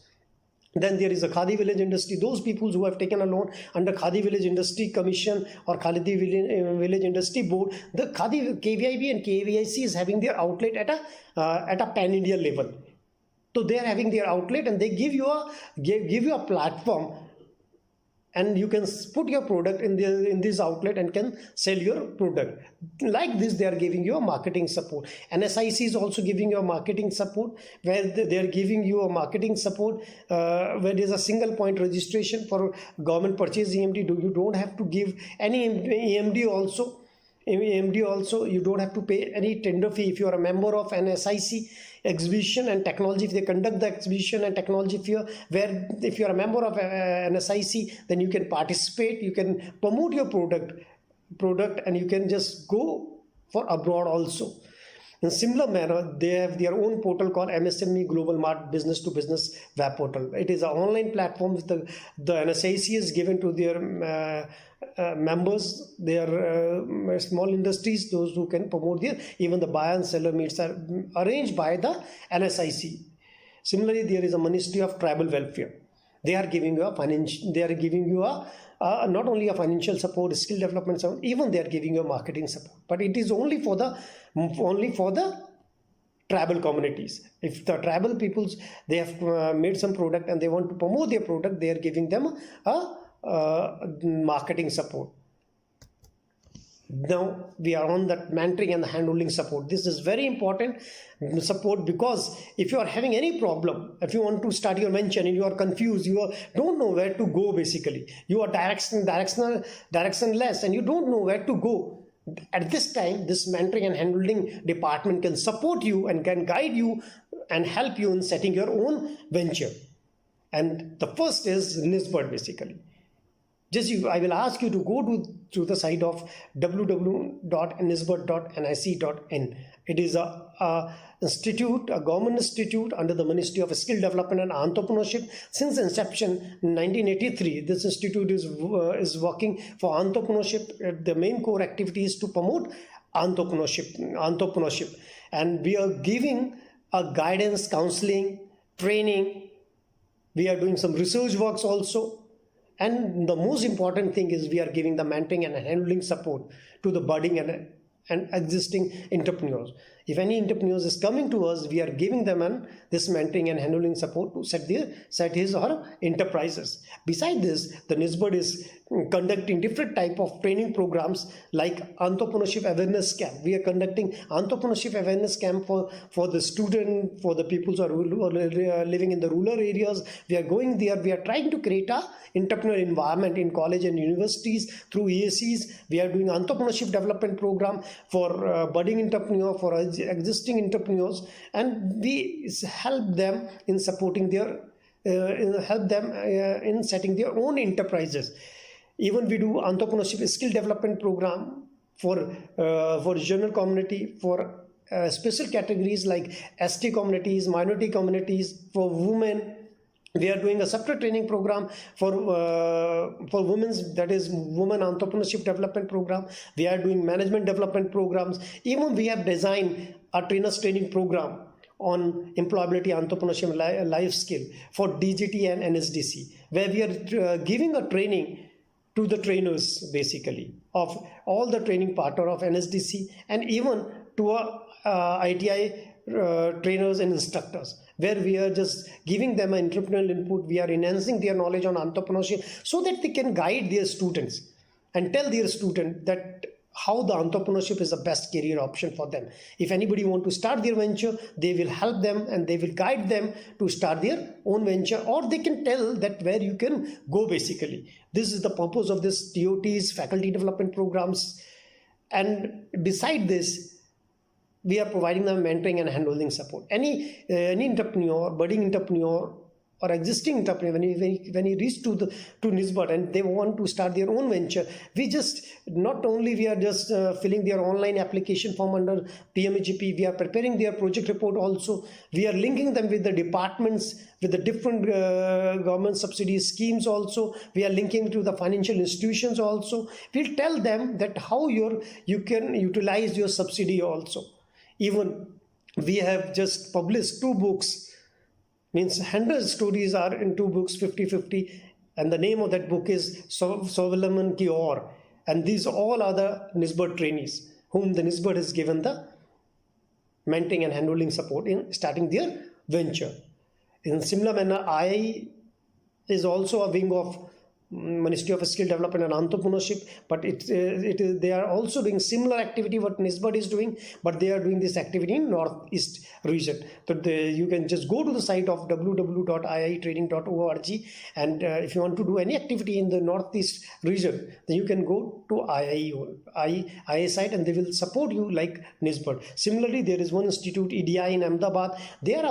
[SPEAKER 4] Then there is a Khadi Village Industry. Those people who have taken a loan under Khadi Village Industry Commission or Khadi Village Industry Board, the Khadi KVIB and KVIC is having their outlet at a pan-India level. So they are having their outlet, and they give you a platform, and you can put your product in this outlet and can sell your product. Like this, they are giving you a marketing support. NSIC is also giving you a marketing support, where they are giving you a marketing support where there is a single point registration for government purchase EMD. You don't have to give any EMD also. You don't have to pay any tender fee if you are a member of an SIC exhibition and technology. If they conduct the exhibition and technology fair, where if you are a member of an SIC, then you can participate, you can promote your product, and you can just go for abroad also. In similar manner, they have their own portal called MSME Global Mart Business to Business Web Portal. It is an online platform with the NSIC is given to their members, their small industries, those who can promote even the buyer and seller meets are arranged by the NSIC. Similarly, there is a Ministry of Tribal Welfare. They are giving you not only a financial support, skill development support, even they are giving you a marketing support. But it is only for the tribal communities. If the tribal peoples, they have made some product and they want to promote their product, they are giving them a marketing support. Now we are on that mentoring and the handholding support. This is very important support, because if you are having any problem, if you want to start your venture and you are confused, don't know where to go, basically you are directionless and you don't know where to go. At this time, this mentoring and handholding department can support you and can guide you and help you in setting your own venture. And the first is Niesbud, basically. I will ask you to go to the site of www.niesbud.nic.in. It is a institute, a government institute under the Ministry of Skill Development and Entrepreneurship. Since inception in 1983, this institute is working for entrepreneurship. The main core activity is to promote entrepreneurship, and we are giving a guidance, counseling, training. We are doing some research works also. And the most important thing is we are giving the mentoring and handling support to the budding and existing entrepreneurs. If any entrepreneurs is coming to us, we are giving them this mentoring and handling support to set his or her enterprises. Besides this, the Niesbud is conducting different type of training programs like entrepreneurship awareness camp. We are conducting entrepreneurship awareness camp for the student, for the people who are living in the rural areas. We are going there. We are trying to create a entrepreneurial environment in college and universities through EACs. We are doing entrepreneurship development program for budding entrepreneur, for existing entrepreneurs, and we help them in supporting their in setting their own enterprises. Even we do entrepreneurship skill development program for general community, for special categories like ST communities, minority communities, for women. We are doing a separate training program for women's, that is women entrepreneurship development program. We are doing management development programs. Even we have designed a trainers training program on employability, entrepreneurship, life skill for DGT and NSDC, where we are giving a training to the trainers basically of all the training partner of NSDC, and even to ITI trainers and instructors, where we are just giving them an entrepreneurial input. We are enhancing their knowledge on entrepreneurship so that they can guide their students and tell their student that how the entrepreneurship is the best career option for them. If anybody want to start their venture, they will help them and they will guide them to start their own venture, or they can tell that where you can go basically. This is the purpose of this TOTs, faculty development programs. And beside this, we are providing them mentoring and handholding support. Any entrepreneur, budding entrepreneur, or existing entrepreneur, when he reach to Niesbud and they want to start their own venture, we are just filling their online application form under PMEGP. We are preparing their project report also. We are linking them with the departments, with the different government subsidy schemes also. We are linking to the financial institutions also. We'll tell them that how you can utilize your subsidy also. Even we have just published 2 books, means 100 stories are in 2 books, 50-50, and the name of that book is Swavalambhan Ki Aur. And these all are the Niesbud trainees whom the Niesbud has given the mentoring and handholding support in starting their venture. In similar manner, I is also a wing of Ministry of Skill Development and Entrepreneurship, but they are also doing similar activity what Niesbud is doing, but they are doing this activity in Northeast region. So you can just go to the site of www.iitraining.org, and if you want to do any activity in the Northeast region, then you can go to II site and they will support you like Niesbud. Similarly, there is one institute, EDI in Ahmedabad. They are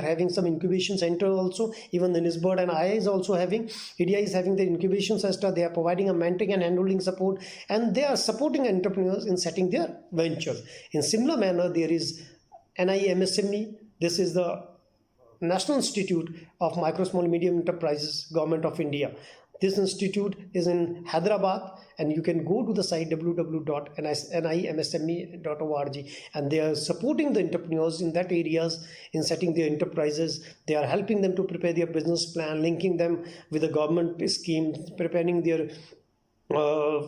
[SPEAKER 4] having some incubation center also. Even the Niesbud and II is also having, EDI is having the incubation center. They are providing a mentoring and handholding support, and they are supporting entrepreneurs in setting their ventures. In similar manner, there is NIMSME. This is the National Institute of Micro, Small, Medium Enterprises, Government of India. This institute is in Hyderabad, and you can go to the site www.nimsme.org, and they are supporting the entrepreneurs in that areas in setting their enterprises. They are helping them to prepare their business plan, linking them with the government schemes, preparing their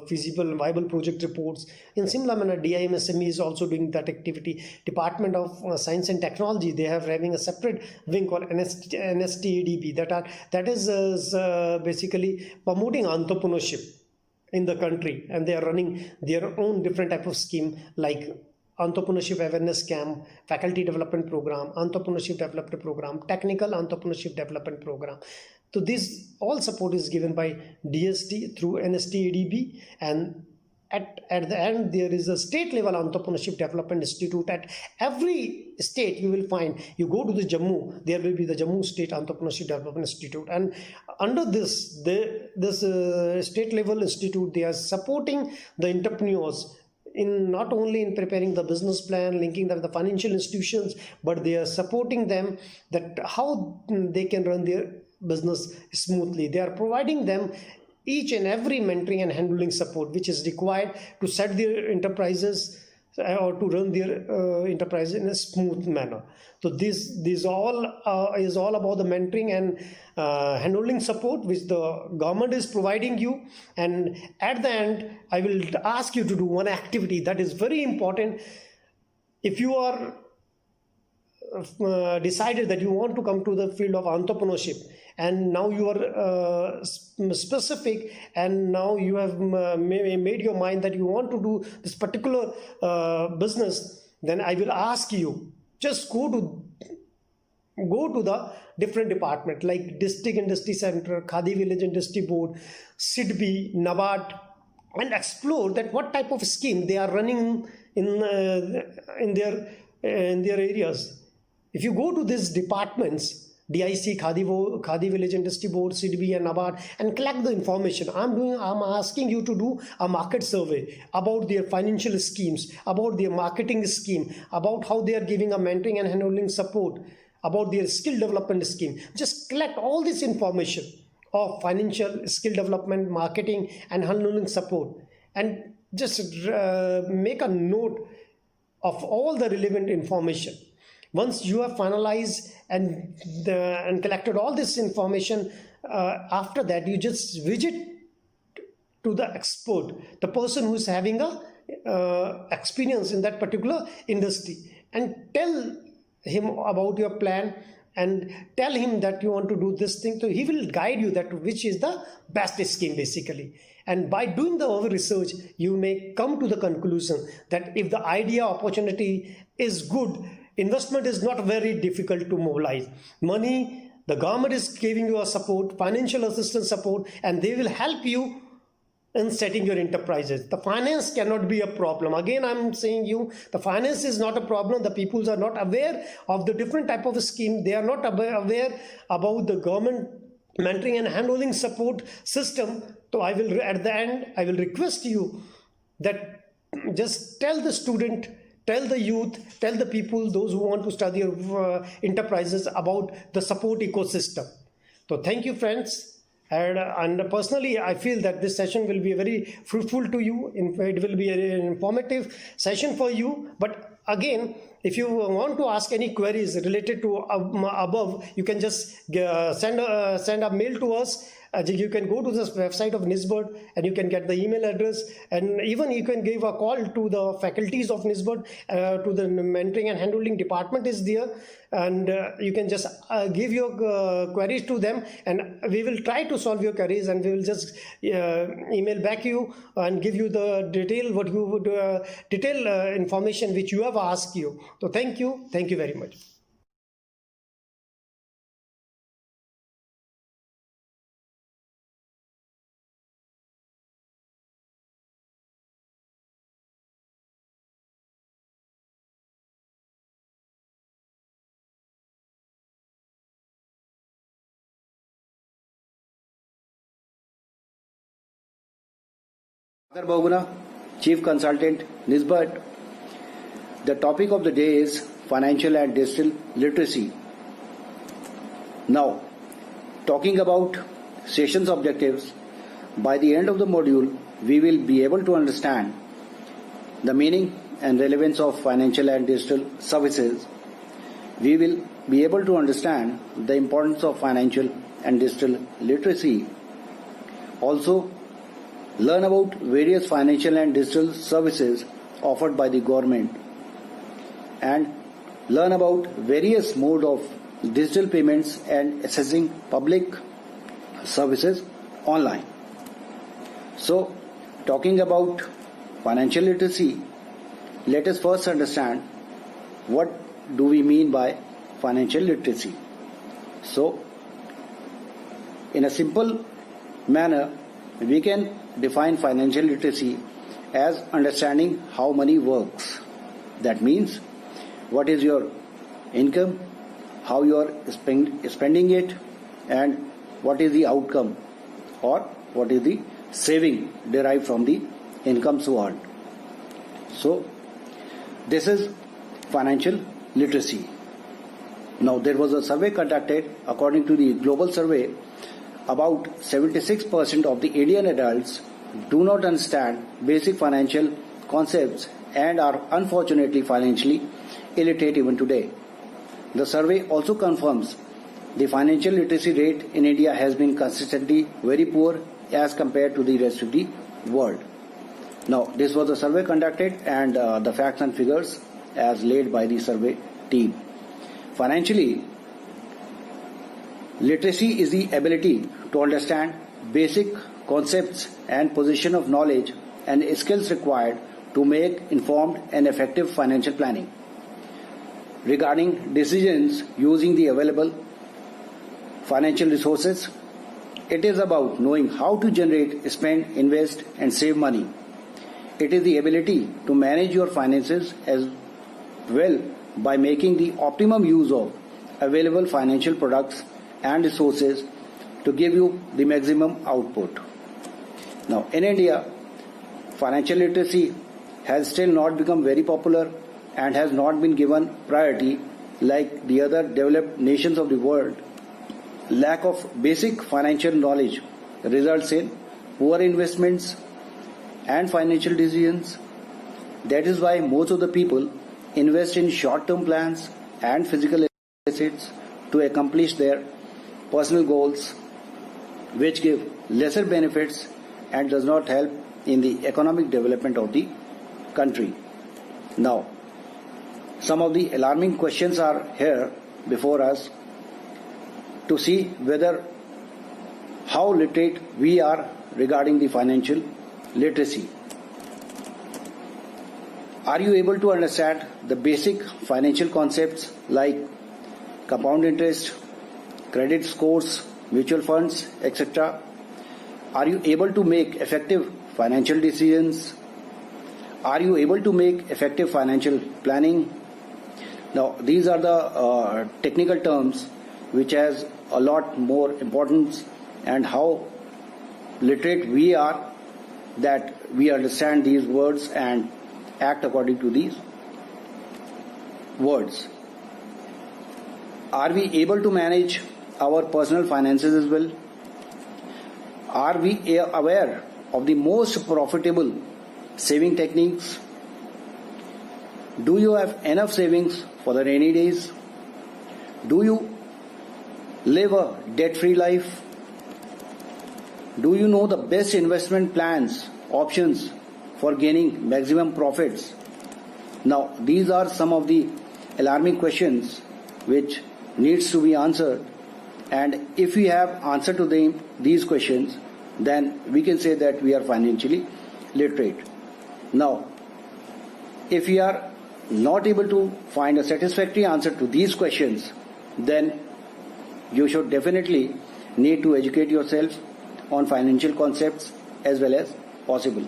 [SPEAKER 4] feasible and viable project reports. In similar manner, DIMSME is also doing that activity. Department of Science and Technology, they are having a separate wing called NSTADB that is basically promoting entrepreneurship in the country, and they are running their own different type of scheme like entrepreneurship awareness camp, faculty development program, entrepreneurship development program, technical entrepreneurship development program. So this all support is given by DST through NSTADB, and at the end, there is a state level entrepreneurship development institute. At every state you will find, you go to the Jammu, there will be the Jammu State Entrepreneurship Development Institute, and under this state level institute, they are supporting the entrepreneurs in not only in preparing the business plan, linking them with the financial institutions, but they are supporting them that how they can run their business smoothly. They are providing them each and every mentoring and handling support which is required to set their enterprises or to run their enterprise in a smooth manner. So this all is all about the mentoring and handling support which the government is providing you. And at the end, I will ask you to do one activity that is very important. If you are decided that you want to come to the field of entrepreneurship, and now you are specific, and now you have made your mind that you want to do this particular business, then I will ask you, just go to the different department like District Industry Center, Khadi Village Industry Board, SIDBI, NABARD, and explore that what type of scheme they are running in their areas. If you go to these departments, DIC, Khadi Village Industry Board, SIDBI and NABARD, and collect the information. I'm asking you to do a market survey about their financial schemes, about their marketing scheme, about how they are giving a mentoring and handling support, about their skill development scheme. Just collect all this information of financial skill development, marketing and handling support, and just make a note of all the relevant information. Once you have finalized and collected all this information, after that you just visit to the expert, the person who is having a experience in that particular industry, and tell him about your plan and tell him that you want to do this thing. So he will guide you that which is the best scheme basically. And by doing the over research, you may come to the conclusion that if the idea opportunity is good, investment is not very difficult to mobilize. Money, the government is giving you a support, financial assistance support, and they will help you in setting your enterprises. The finance cannot be a problem. Again, I'm saying you, the finance is not a problem. The people are not aware of the different type of scheme. They are not aware about the government mentoring and handling support system. So I will, at the end, I will request you that just tell the student, tell the youth, tell the people, those who want to study your enterprises about the support ecosystem. So thank you, friends. And personally, I feel that this session will be very fruitful to you. It will be an informative session for you. But again, if you want to ask any queries related to above, you can just send a mail to us. You can go to the website of Niesbud and you can get the email address, and even you can give a call to the faculties of Niesbud, to the mentoring and handling department is there, and you can just give your queries to them, and we will try to solve your queries, and we will just email back you and give you the detail what you would detail information which you have asked you. So thank you very much.
[SPEAKER 5] Boguna, Chief Consultant, Niesbud. The topic of the day is financial and digital literacy. Now, talking about session's objectives, by the end of the module, we will be able to understand the meaning and relevance of financial and digital services. We will be able to understand the importance of financial and digital literacy. Also, learn about various financial and digital services offered by the government, and learn about various modes of digital payments and accessing public services online. So, talking about financial literacy, let us first understand what do we mean by financial literacy. So, in a simple manner, we can define financial literacy as understanding how money works. That means what is your income, how you are spending it, and what is the outcome or what is the saving derived from the incomes earned. So this is financial literacy. Now there was a survey conducted. According to the global survey, about 76% of the Indian adults do not understand basic financial concepts and are unfortunately financially illiterate even today. The survey also confirms the financial literacy rate in India has been consistently very poor as compared to the rest of the world. Now, this was a survey conducted and the facts and figures as laid by the survey team. Financially, literacy is the ability to understand basic concepts and position of knowledge and skills required to make informed and effective financial planning. Regarding decisions using the available financial resources, it is about knowing how to generate, spend, invest, and save money. It is the ability to manage your finances as well by making the optimum use of available financial products and resources to give you the maximum output. Now, in India, financial literacy has still not become very popular and has not been given priority like the other developed nations of the world. Lack of basic financial knowledge results in poor investments and financial decisions. That is why most of the people invest in short-term plans and physical assets to accomplish their personal goals, which give lesser benefits and does not help in the economic development of the country. Now, some of the alarming questions are here before us to see whether how literate we are regarding the financial literacy. Are you able to understand the basic financial concepts like compound interest, credit scores, mutual funds, etc.? Are you able to make effective financial decisions? Are you able to make effective financial planning? Now, these are the technical terms which has a lot more importance, and how literate we are that we understand these words and act according to these words. Are we able to manage our personal finances as well? Are we aware of the most profitable saving techniques? Do you have enough savings for the rainy days? Do you live a debt-free life? Do you know the best investment plans, options for gaining maximum profits? Now, these are some of the alarming questions which needs to be answered, and if we have answer to these questions, then we can say that we are financially literate. Now, if we are not able to find a satisfactory answer to these questions, then you should definitely need to educate yourself on financial concepts as well as possible.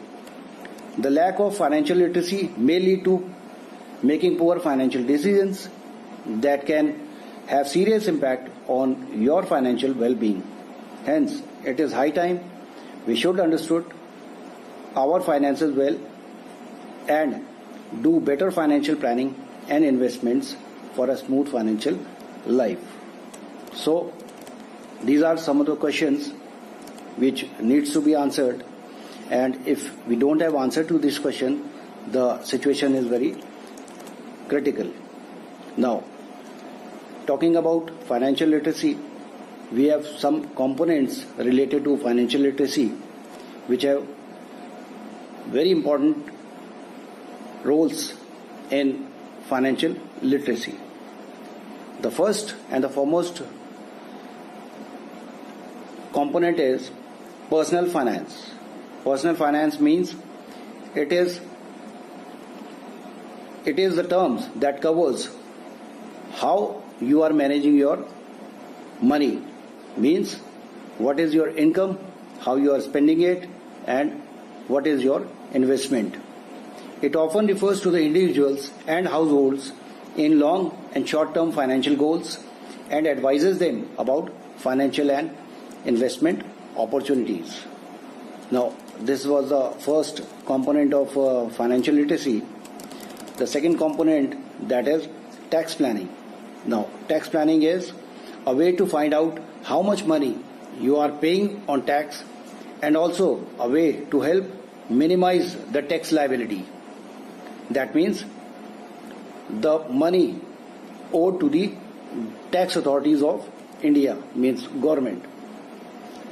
[SPEAKER 5] The lack of financial literacy may lead to making poor financial decisions that can have serious impact on your financial well-being. Hence, it is high time we should understand our finances well and do better financial planning and investments for a smooth financial life. So, these are some of the questions which needs to be answered, and if we don't have answer to this question, the situation is very critical. Now, talking about financial literacy, we have some components related to financial literacy which have very important roles in financial literacy. The first and the foremost component is personal finance. Personal finance means it is the terms that covers how you are managing your money. Means what is your income, how you are spending it, and what is your investment. It often refers to the individuals and households in long and short-term financial goals and advises them about financial and investment opportunities. Now, this was the first component of financial literacy. The second component, that is tax planning. Now, tax planning is a way to find out how much money you are paying on tax and also a way to help minimize the tax liability. That means the money owed to the tax authorities of India, means government.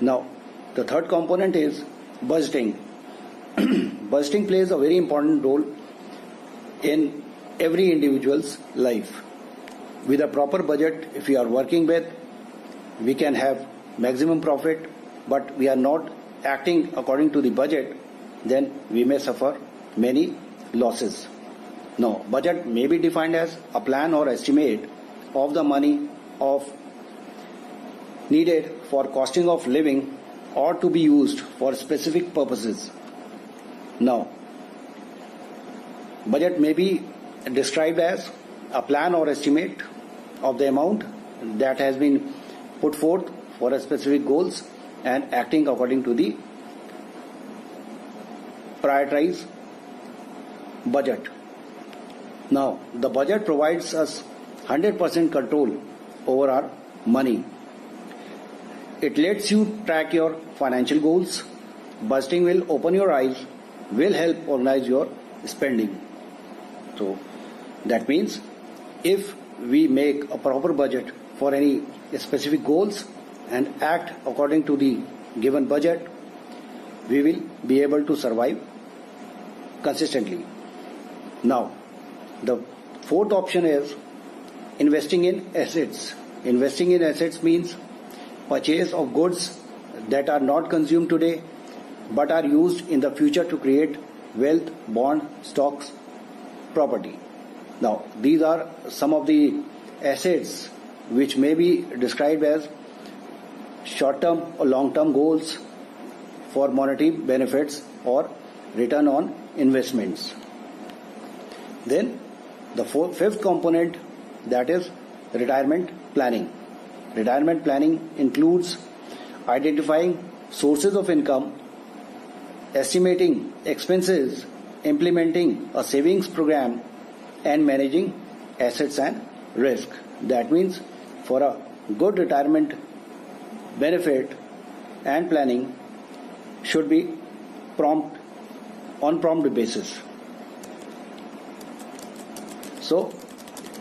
[SPEAKER 5] Now, the third component is budgeting. Budgeting plays a very important role in every individual's life. With a proper budget, if we are working with, we can have maximum profit, but we are not acting according to the budget, then we may suffer many losses. Now, budget may be defined as a plan or estimate of the money needed for costing of living or to be used for specific purposes. Now, budget may be described as a plan or estimate of the amount that has been put forth for a specific goals and acting according to the prioritized budget. Now, the budget provides us 100% control over our money. It lets you track your financial goals. Budgeting will open your eyes, will help organize your spending. So, that means if we make a proper budget for any specific goals and act according to the given budget, we will be able to survive consistently. Now, the fourth option is investing in assets. Investing in assets means purchase of goods that are not consumed today but are used in the future to create wealth, bond, stocks, property. Now, these are some of the assets which may be described as short-term or long-term goals for monetary benefits or return on investments. Then, the fifth component, that is retirement planning. Retirement planning includes identifying sources of income, estimating expenses, implementing a savings program, and managing assets and risk. That means for a good retirement benefit and planning should be on prompt basis. So,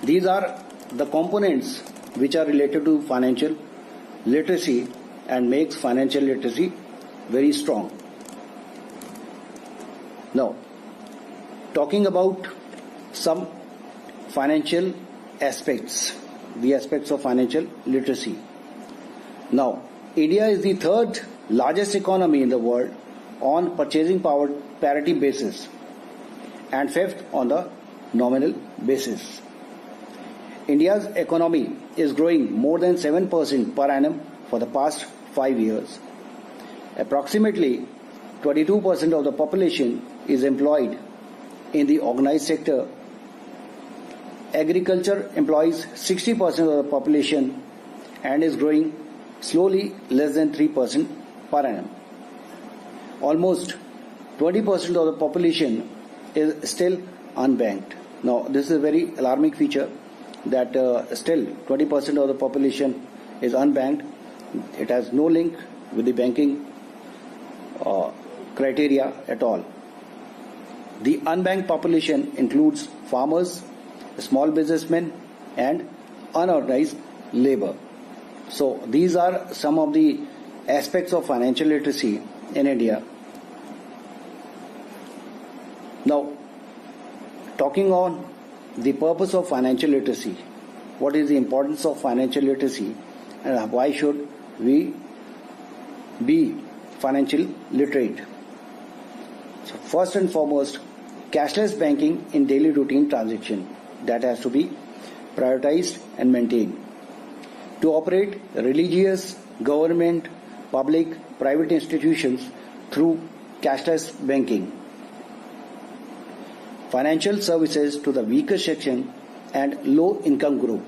[SPEAKER 5] these are the components which are related to financial literacy and makes financial literacy very strong. Now, talking about some financial aspects, the aspects of financial literacy. Now, India is the third largest economy in the world on purchasing power parity basis and fifth on the nominal basis. India's economy is growing more than 7% per annum for the past 5 years. Approximately 22% of the population is employed in the organized sector. Agriculture employs 60% of the population and is growing slowly, less than 3% per annum. Almost 20% of the population is still unbanked. Now, this is a very alarming feature that still 20% of the population is unbanked. It has no link with the banking criteria at all. The unbanked population includes farmers, small businessmen, and unorganized labor. So, these are some of the aspects of financial literacy in India. Now, talking on the purpose of financial literacy, what is the importance of financial literacy and why should we be financial literate? So, first and foremost, cashless banking in daily routine transaction, that has to be prioritized and maintained. To operate religious, government, public, private institutions through cashless banking, financial services to the weaker section and low income group,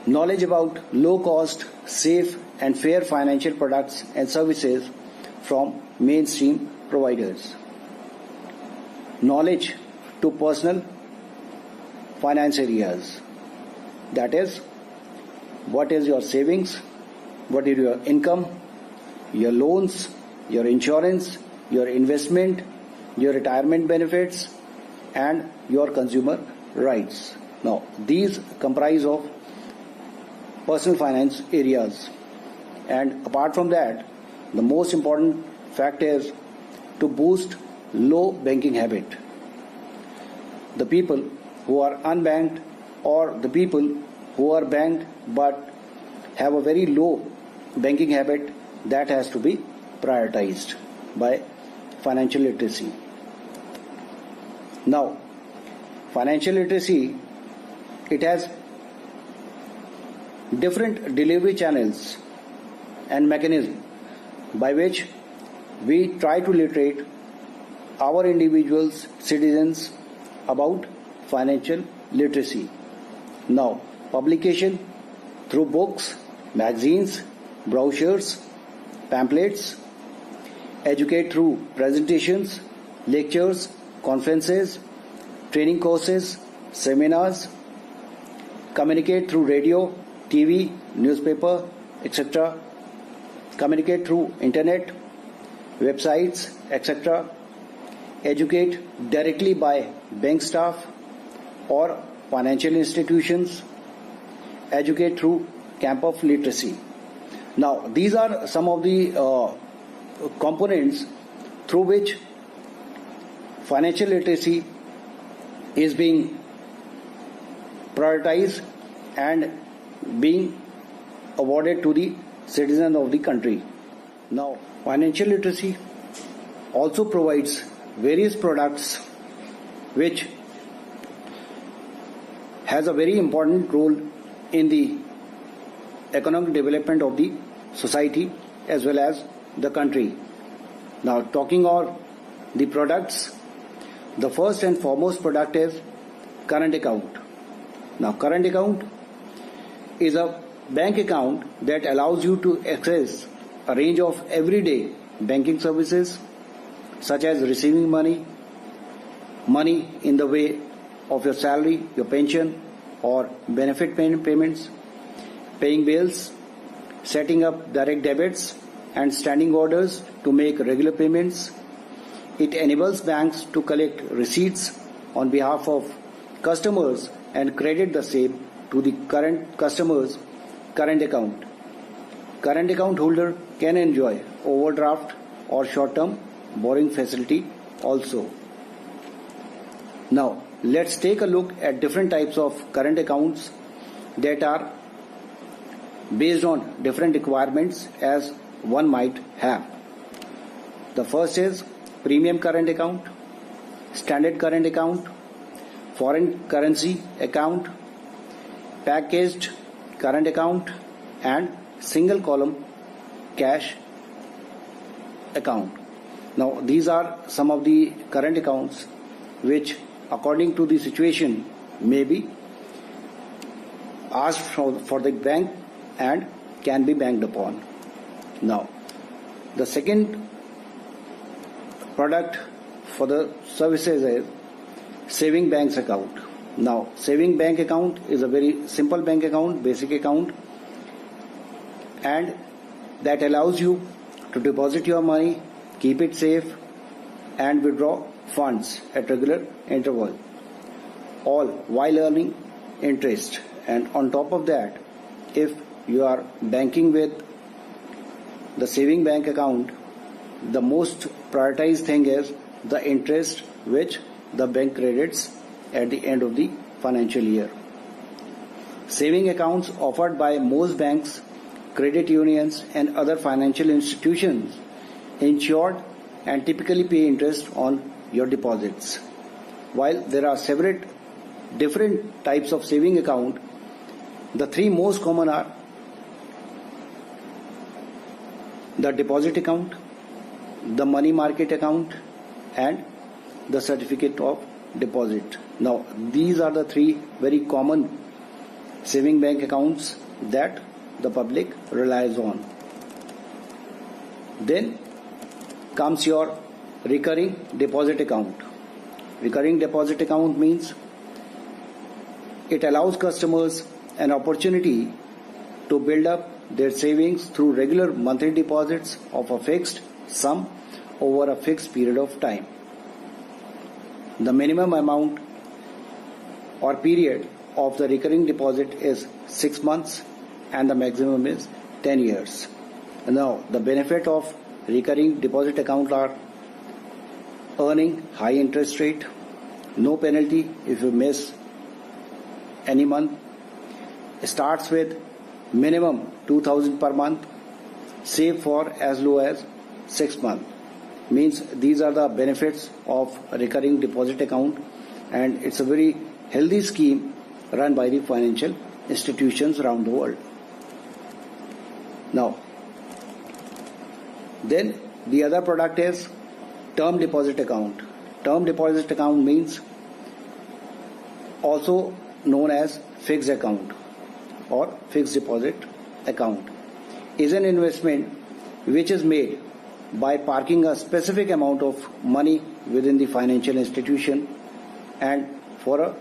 [SPEAKER 5] knowledge about low cost, safe and fair financial products and services from mainstream providers, knowledge to personal finance areas, that is, what is your savings, what is your income, your loans, your insurance, your investment, your retirement benefits, and your consumer rights. Now, these comprise of personal finance areas. And apart from that, the most important fact is to boost low banking habit. The people who are unbanked or the people who are banked but have a very low banking habit, that has to be prioritized by financial literacy. Now, financial literacy, it has different delivery channels and mechanisms by which we try to literate our individuals, citizens about financial literacy. Now, publication through books, magazines, brochures, pamphlets, educate through presentations, lectures, conferences, training courses, seminars, communicate through radio, TV, newspaper, etc., communicate through internet, websites, etc., educate directly by bank staff or financial institutions, educate through camp of literacy. Now, these are some of the components through which financial literacy is being prioritized and being awarded to the citizens of the country. Now, financial literacy also provides various products which has a very important role in the economic development of the society as well as the country. Now, talking about the products, the first and foremost product is current account. Now, current account is a bank account that allows you to access a range of everyday banking services such as receiving money in the way of your salary, your pension or benefit payments, paying bills, setting up direct debits and standing orders to make regular payments. It enables banks to collect receipts on behalf of customers and credit the same to the current customer's current account. Current account holder can enjoy overdraft or short-term borrowing facility also. Now, let's take a look at different types of current accounts that are based on different requirements as one might have. The first is premium current account, standard current account, foreign currency account, packaged current account and single column cash account. Now, these are some of the current accounts which according to the situation may be asked for the bank and can be banked upon. Now, the second product for the services is saving banks account. Now, saving bank account is a very simple bank account, basic account, and that allows you to deposit your money, keep it safe, and withdraw funds at regular interval, all while earning interest. And on top of that, if you are banking with the saving bank account, the most prioritized thing is the interest which the bank credits at the end of the financial year. Saving accounts offered by most banks, credit unions and other financial institutions insured and typically pay interest on your deposits. While there are several different types of saving account, the three most common are the deposit account, the money market account, and the certificate of deposit. Now, these are the three very common saving bank accounts that the public relies on. Then comes your recurring deposit account. Recurring deposit account means it allows customers an opportunity to build up their savings through regular monthly deposits of a fixed sum over a fixed period of time. The minimum amount or period of the recurring deposit is 6 months and the maximum is 10 years. Now, the benefit of recurring deposit account are earning high interest rate, no penalty if you miss any month, starts with minimum 2,000 per month, save for as low as 6 months. Means these are the benefits of a recurring deposit account, and it's a very healthy scheme run by the financial institutions around the world. Now, then the other product is term deposit account. Term deposit account means also known as fixed account or fixed deposit account, is an investment which is made by parking a specific amount of money within the financial institution and for a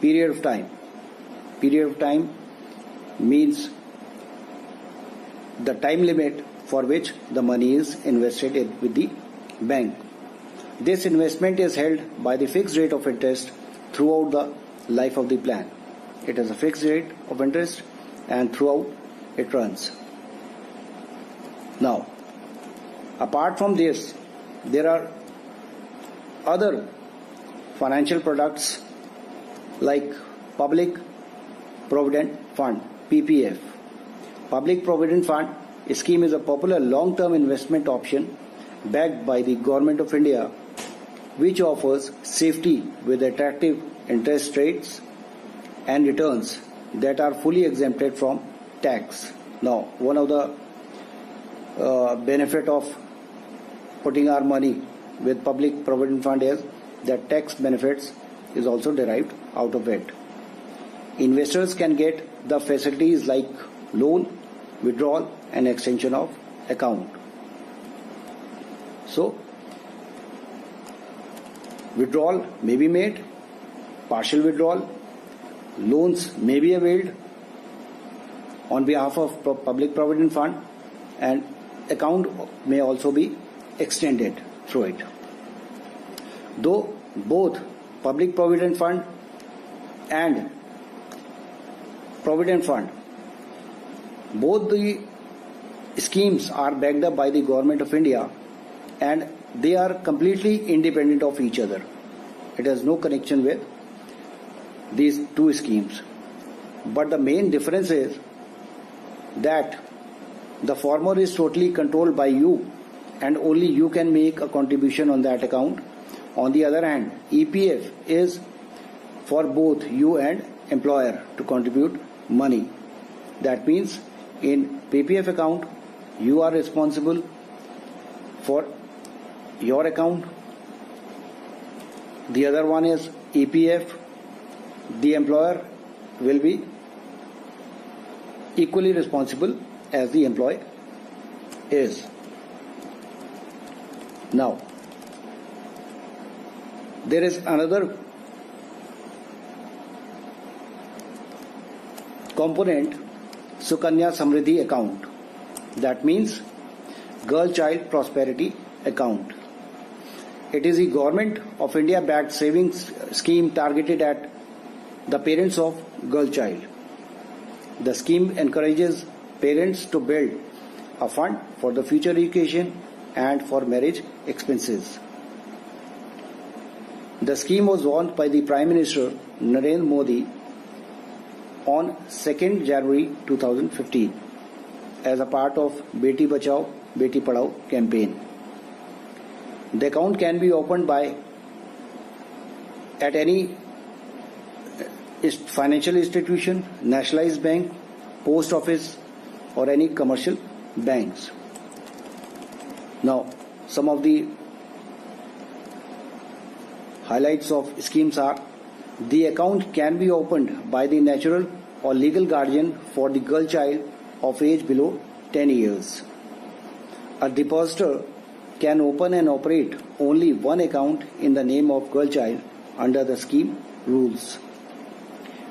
[SPEAKER 5] period of time. Period of time means the time limit for which the money is invested with the bank. This investment is held by the fixed rate of interest throughout the life of the plan. It has a fixed rate of interest and throughout it runs. Now, apart from this, there are other financial products like Public Provident Fund, PPF. Public Provident Fund scheme is a popular long-term investment option backed by the Government of India, which offers safety with attractive interest rates and returns that are fully exempted from tax. Now, one of the benefit of putting our money with Public Provident Fund is that tax benefits is also derived out of it. Investors can get the facilities like loan, withdrawal and extension of account. So, withdrawal may be made, partial withdrawal, loans may be availed on behalf of Public Provident Fund, and account may also be extended through it. Though both Public Provident Fund and Provident Fund, both the schemes are backed up by the Government of India and they are completely independent of each other. It has no connection with these two schemes. But the main difference is that the former is totally controlled by you and only you can make a contribution on that account. On the other hand, EPF is for both you and employer to contribute money. That means in PPF account, you are responsible for your account. The other one is EPF. The employer will be equally responsible as the employee is. Now, there is another component, Sukanya Samriddhi account. That means Girl Child Prosperity account. It is a Government of India backed savings scheme targeted at the parents of girl child. The scheme encourages parents to build a fund for the future education and for marriage expenses. The scheme was launched by the Prime Minister Narendra Modi on 2nd January 2015 as a part of Beti Bachao, Beti Padhao campaign. The account can be opened at any financial institution, nationalized bank, post office or any commercial banks. Now, some of the highlights of schemes are: the account can be opened by the natural or legal guardian for the girl child of age below 10 years. A depositor can open and operate only one account in the name of girl child under the scheme rules.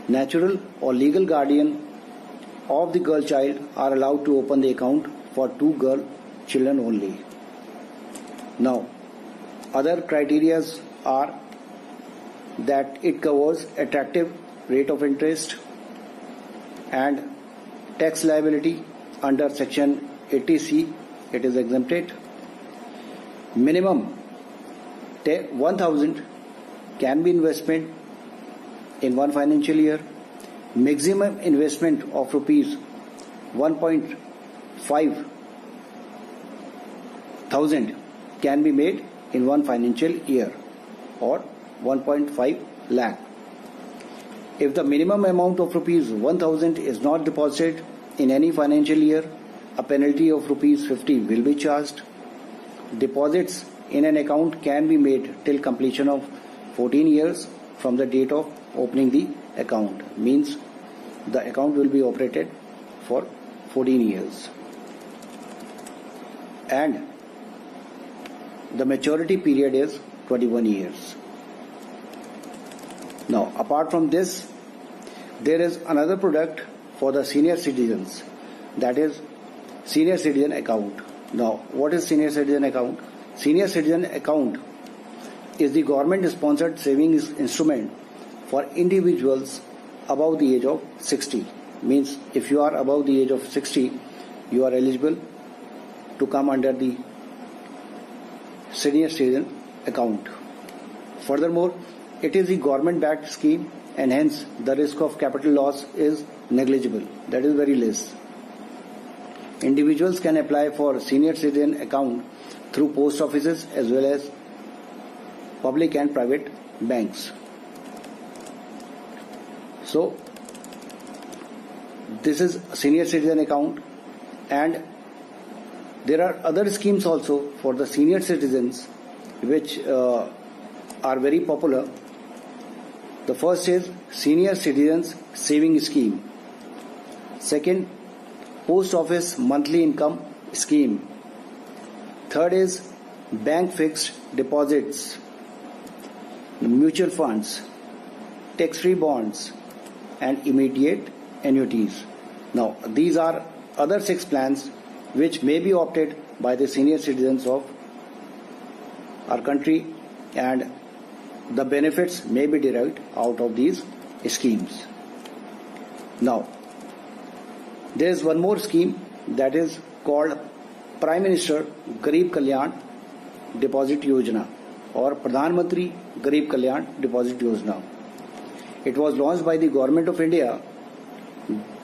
[SPEAKER 5] Natural or legal guardian of the girl child are allowed to open the account for 2 girl children only. Now, other criteria are that it covers attractive rate of interest and tax liability under section 80C, it is exempted. Minimum 1,000 can be investment in one financial year. Maximum investment of rupees 1.5 thousand can be made in one financial year or 1.5 lakh. If the minimum amount of rupees 1,000 is not deposited in any financial year, a penalty of rupees 50 will be charged. Deposits in an account can be made till completion of 14 years from the date of opening the account. Means the account will be operated for 14 years. And the maturity period is 21 years. Now, apart from this, there is another product for the senior citizens, that is senior citizen account. Now, what is senior citizen account? Senior citizen account is the government sponsored savings instrument for individuals above the age of 60. Means if you are above the age of 60, you are eligible to come under the senior citizen account. Furthermore, it is the government backed scheme and hence the risk of capital loss is negligible, that is very less. Individuals can apply for senior citizen account through post offices as well as public and private banks. So, this is senior citizen account, and there are other schemes also for the senior citizens which are very popular. The first is Senior Citizens Saving Scheme. Second, Post Office Monthly Income Scheme. Third is Bank Fixed Deposits, Mutual Funds, Tax-free Bonds, and Immediate Annuities. Now, these are other 6 plans which may be opted by the senior citizens of our country, and the benefits may be derived out of these schemes. Now, there is one more scheme that is called Prime Minister Garib Kalyan Deposit Yojana or Pradhan Mantri Garib Kalyan Deposit Yojana. It was launched by the Government of India.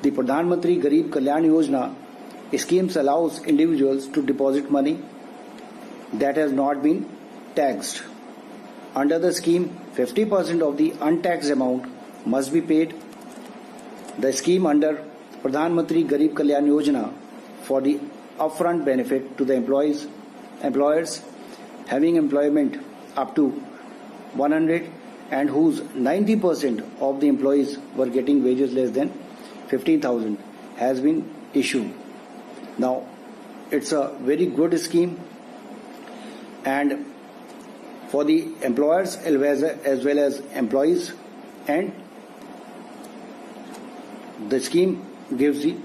[SPEAKER 5] The Pradhan Mantri Garib Kalyan Yojana schemes allows individuals to deposit money that has not been taxed. Under the scheme, 50% of the untaxed amount must be paid. The scheme under Pradhan Mantri Garib Kalyan Yojana for the upfront benefit to the employers having employment up to 100 and whose 90% of the employees were getting wages less than 15,000 has been issued. Now, it's a very good scheme, and for the employers as well as employees, and the scheme gives the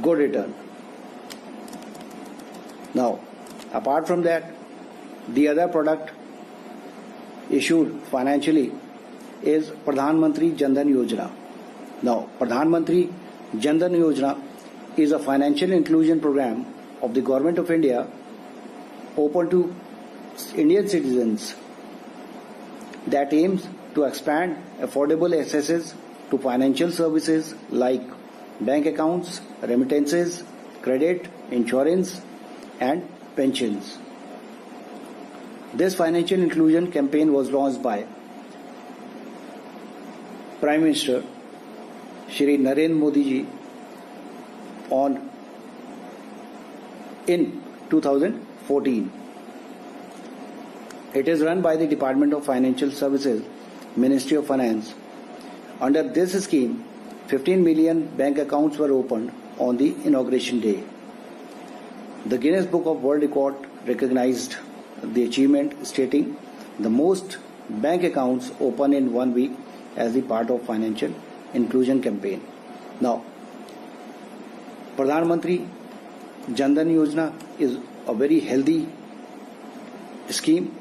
[SPEAKER 5] good return. Now, apart from that, the other product issued financially is Pradhan Mantri Jan Dhan Yojana. Now, Pradhan Mantri Jan Dhan Yojana is a financial inclusion program of the Government of India open to Indian citizens that aims to expand affordable accesses to financial services like bank accounts, remittances, credit, insurance, and pensions. This financial inclusion campaign was launched by Prime Minister Shri Narendra Modi ji in 2014. It is run by the Department of Financial Services, Ministry of Finance. Under this scheme, 15 million bank accounts were opened on the inauguration day. The Guinness Book of World Record recognized the achievement, stating the most bank accounts open in 1 week as the part of financial inclusion campaign. Now, Pradhan Mantri Jan Dhan Yojana is a very healthy scheme,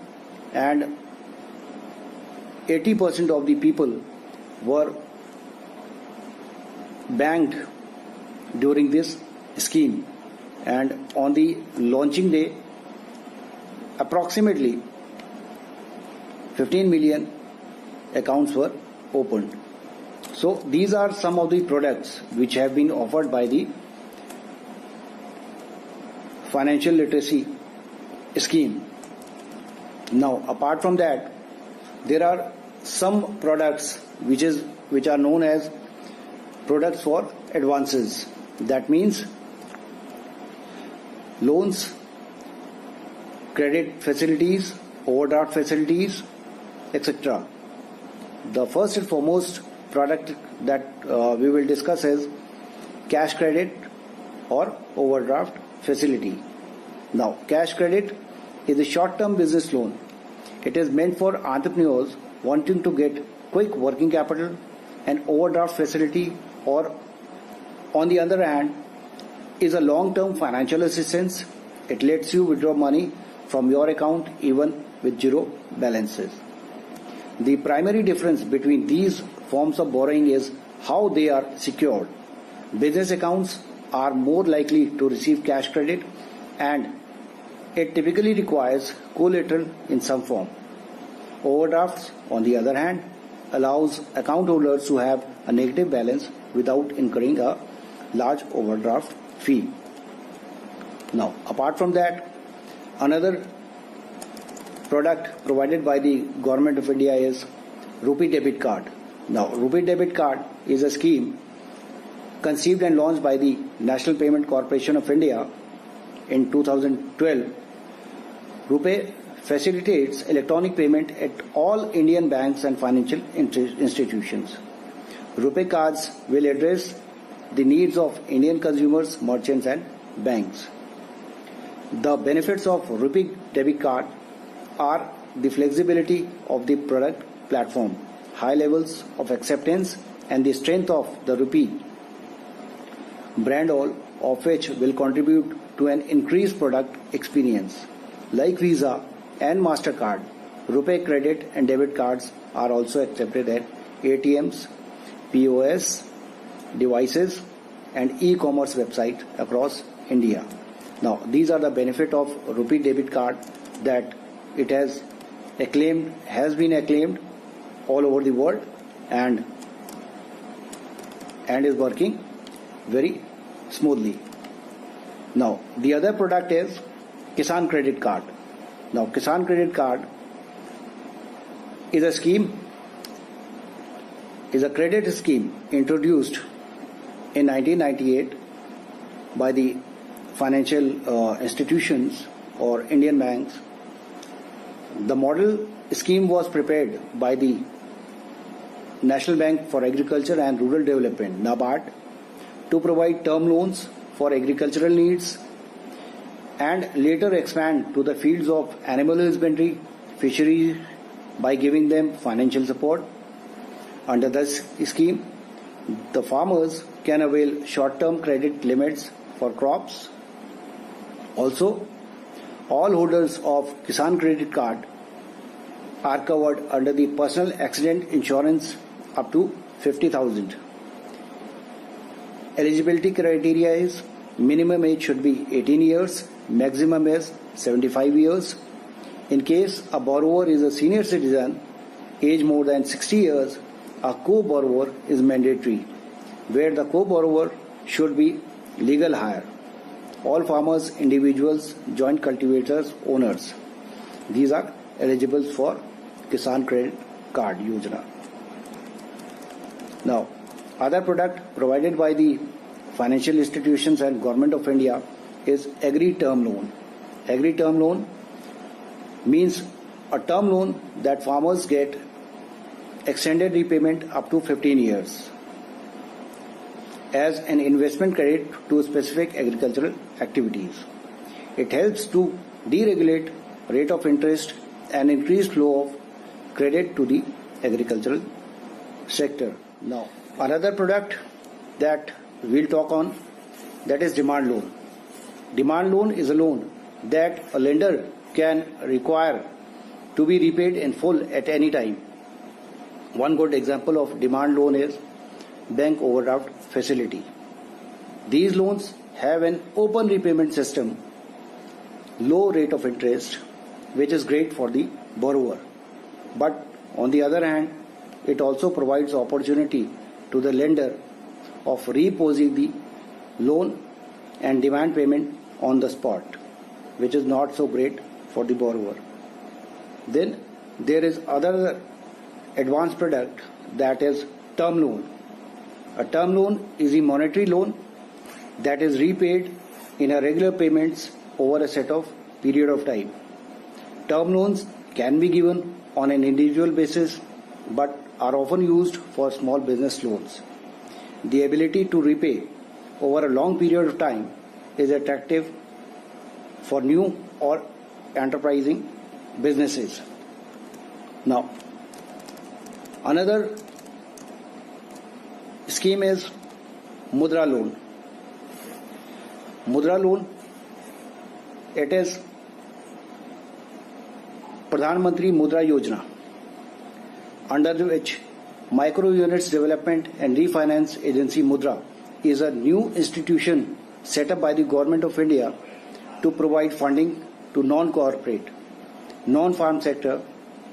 [SPEAKER 5] and 80% of the people were banked during this scheme, and on the launching day approximately 15 million accounts were opened. So these are some of the products which have been offered by the financial literacy scheme. Now, apart from that, there are some products which are known as products for advances. That means loans, credit facilities, overdraft facilities, etc. The first and foremost product that we will discuss is cash credit or overdraft facility. Now, cash credit is a short-term business loan. It is meant for entrepreneurs wanting to get quick working capital. An overdraft facility, or on the other hand, is a long-term financial assistance. It lets you withdraw money from your account even with zero balances. The primary difference between these forms of borrowing is how they are secured. Business accounts are more likely to receive cash credit, and it typically requires collateral in some form. Overdrafts, on the other hand, allows account holders to have a negative balance without incurring a large overdraft fee. Now, apart from that, another product provided by the Government of India is Rupee Debit Card. Now, Rupee Debit Card is a scheme conceived and launched by the National Payment Corporation of India in 2012. Rupee facilitates electronic payment at all Indian banks and financial institutions. Rupee cards will address the needs of Indian consumers, merchants and banks. The benefits of Rupee Debit Card are the flexibility of the product platform, high levels of acceptance and the strength of the Rupee brand, all of which will contribute to an increased product experience. Like Visa and MasterCard, Rupee credit and debit cards are also accepted at ATMs, POS devices and e-commerce websites across India. Now, these are the benefit of Rupee Debit Card, that it has been acclaimed all over the world and is working very smoothly. Now, the other product is Kisan Credit Card. Now, Kisan Credit Card is a credit scheme introduced in 1998 by the financial institutions or Indian banks. The model scheme was prepared by the National Bank for Agriculture and Rural Development, NABARD, to provide term loans for agricultural needs and later expand to the fields of animal husbandry, fisheries, by giving them financial support. Under this scheme, the farmers can avail short-term credit limits for crops. Also, all holders of Kisan Credit Card are covered under the personal accident insurance up to 50,000. Eligibility criteria is minimum age should be 18 years, maximum is 75 years. In case a borrower is a senior citizen, age more than 60 years, a co-borrower is mandatory, where the co-borrower should be legal hire. All farmers, individuals, joint cultivators, owners, these are eligible for Kisan Credit Card Yojana. Now, other product provided by the financial institutions and Government of India is Agri Term Loan. Agri Term Loan means a term loan that farmers get extended repayment up to 15 years as an investment credit to specific agricultural activities. It helps to deregulate rate of interest and increase flow of credit to the agricultural sector. Now, another product that we'll talk on, that is demand loan. Demand loan is a loan that a lender can require to be repaid in full at any time. One good example of demand loan is bank overdraft facility. These loans have an open repayment system, low rate of interest, which is great for the borrower. But on the other hand, it also provides opportunity to the lender of reposing the loan and demand payment on the spot, which is not so great for the borrower. Then there is other advanced product, that is term loan. A term loan is a monetary loan that is repaid in a regular payments over a set of period of time. Term loans can be given on an individual basis but are often used for small business loans. The ability to repay over a long period of time is attractive for new or enterprising businesses. Now, another scheme is Mudra loan. Mudra loan, it is Pradhan Mantri Mudra Yojana, under which Micro Units Development and Refinance Agency Mudra is a new institution set up by the Government of India to provide funding to non-corporate, non-farm sector,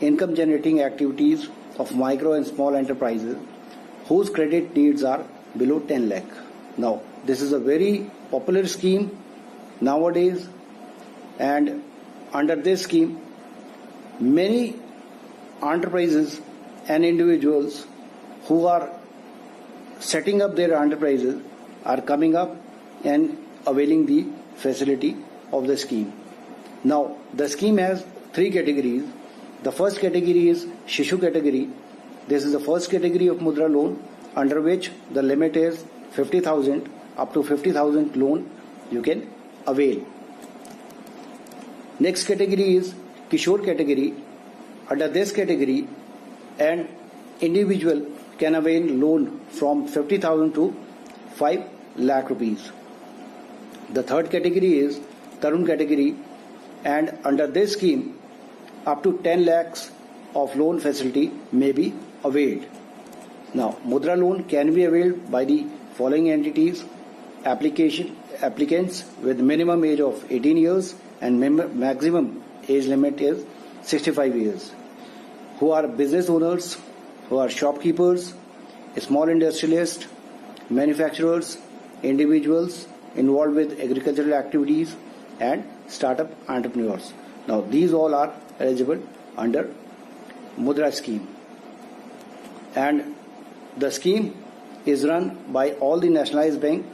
[SPEAKER 5] income generating activities of micro and small enterprises whose credit needs are below 10 lakh. Now, this is a very popular scheme nowadays, and under this scheme, many enterprises and individuals who are setting up their enterprises are coming up and availing the facility of the scheme. Now, the scheme has three categories. The first category is Shishu category. This is the first category of Mudra loan, under which the limit is 50,000. Up to 50,000 loan you can avail. Next category is Kishore category. Under this category, an individual can avail loan from 50,000 to 5 lakh rupees. The third category is Tarun category, and under this scheme, up to 10 lakhs of loan facility may be availed. Now, Mudra loan can be availed by the following entities: applicants with minimum age of 18 years and maximum age limit is 65 years, who are business owners, who are shopkeepers, small industrialists, manufacturers, individuals involved with agricultural activities, and startup entrepreneurs. Now, these all are eligible under Mudra scheme. And the scheme is run by all the nationalized banks,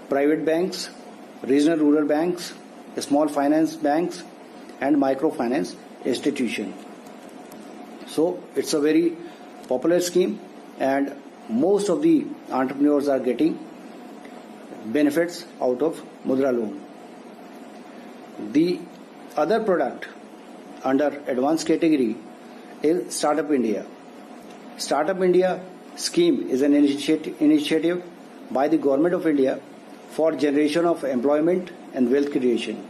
[SPEAKER 5] private banks, regional rural banks, small finance banks, and microfinance institutions. So it's a very popular scheme, and most of the entrepreneurs are getting benefits out of Mudra loan. The other product under advanced category is Startup India. Startup India scheme is an initiative by the Government of India for generation of employment and wealth creation.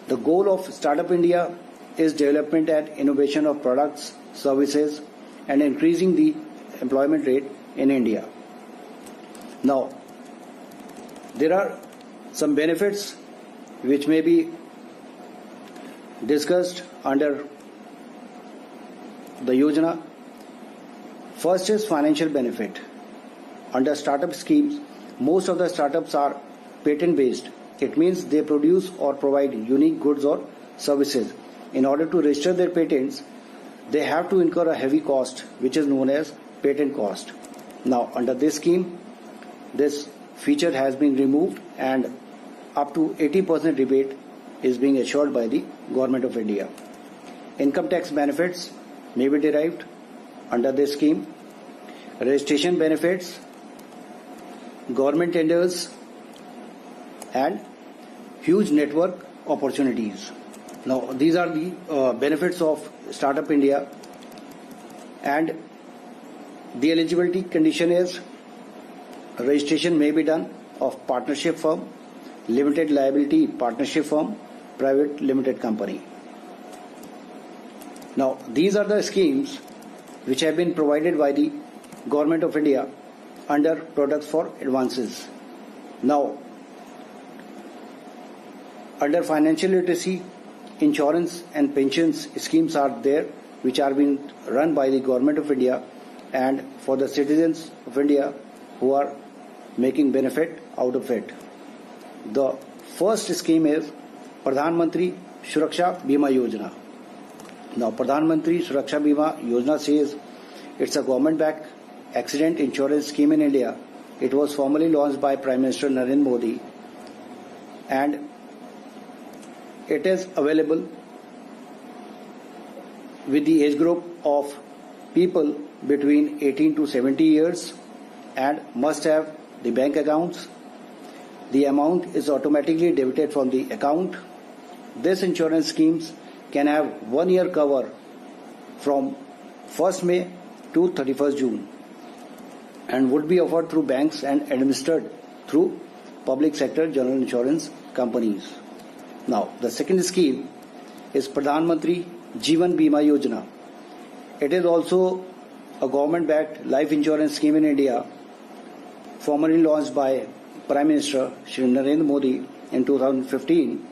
[SPEAKER 5] The goal of Startup India is development and innovation of products, services, and increasing the employment rate in India. Now, there are some benefits which may be discussed under the Yojana. First is financial benefit. Under startup schemes, most of the startups are patent based. It means they produce or provide unique goods or services. In order to register their patents, they have to incur a heavy cost, which is known as patent cost. Now, under this scheme, this feature has been removed, and up to 80% rebate is being assured by the Government of India. Income tax benefits may be derived under this scheme. Registration benefits, government tenders, and huge network opportunities. Now, these are the benefits of Startup India, and the eligibility condition is registration may be done of partnership firm, limited liability partnership firm, private limited company. Now, these are the schemes which have been provided by the Government of India under Products for Advances. Now, under financial literacy, insurance and pensions schemes are there which are being run by the Government of India and for the citizens of India who are making benefit out of it. The first scheme is Pradhan Mantri Suraksha Bima Yojana. Now, Pradhan Mantri Suraksha Bima Yojana says it's a government-backed accident insurance scheme in India. It was formally launched by Prime Minister Narendra Modi, and it is available with the age group of people between 18 to 70 years and must have the bank accounts. The amount is automatically debited from the account. This insurance schemes can have 1 year cover from 1st May to 31st June and would be offered through banks and administered through public sector general insurance companies. Now, the second scheme is Pradhan Mantri Jeevan Bima Yojana. It is also a government-backed life insurance scheme in India, formally launched by Prime Minister Shri Narendra Modi in 2015.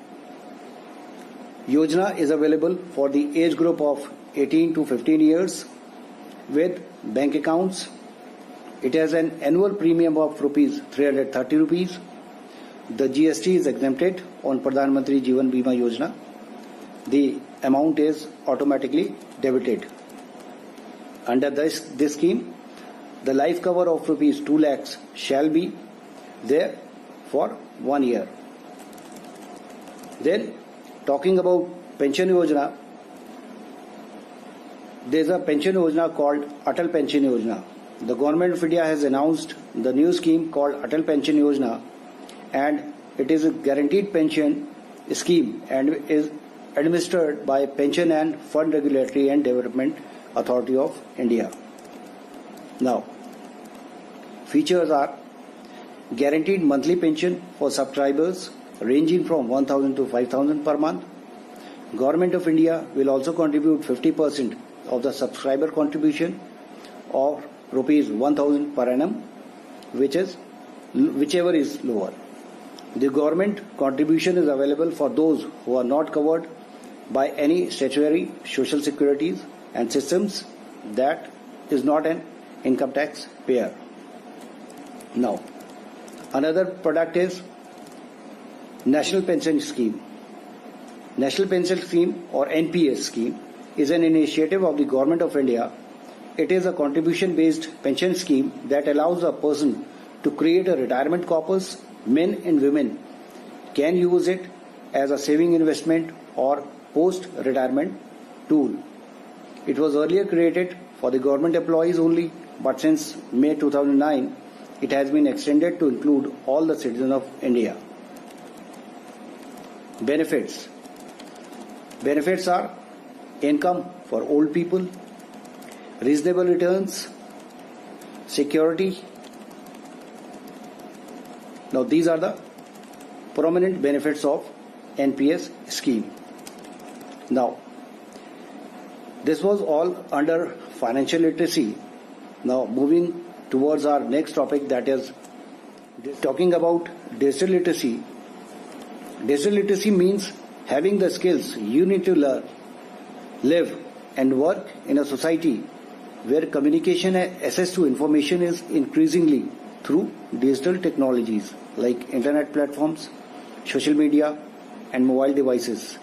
[SPEAKER 5] Yojana is available for the age group of 18 to 15 years with bank accounts. It has an annual premium of ₹330. The GST is exempted on Pradhan Mantri Jeevan Bima Yojana. The amount is automatically debited. Under this scheme, the life cover of ₹2 lakhs shall be there for 1 year. Then, talking about Pension Yojana, there is a pension yojana called Atal Pension Yojana. The Government of India has announced the new scheme called Atal Pension Yojana, and it is a guaranteed pension scheme and is administered by Pension and Fund Regulatory and Development Authority of India. Now, features are guaranteed monthly pension for subscribers ranging from 1,000 to 5,000 per month. Government of India will also contribute 50% of the subscriber contribution of ₹1,000 per annum, whichever is lower. The government contribution is available for those who are not covered by any statutory social securities and systems that is not an income tax payer. Now, another product is National Pension Scheme. National Pension Scheme or NPS scheme is an initiative of the Government of India. It is a contribution-based pension scheme that allows a person to create a retirement corpus. Men and women can use it as a saving investment or post-retirement tool. It was earlier created for the government employees only, but since May 2009, it has been extended to include all the citizens of India. Benefits. Benefits are income for old people, reasonable returns, security. Now, these are the prominent benefits of NPS scheme. Now, this was all under financial literacy. Now, moving towards our next topic, that is talking about digital literacy. Digital literacy means having the skills you need to learn, live and work in a society where communication and access to information is increasingly through digital technologies like internet platforms, social media and mobile devices.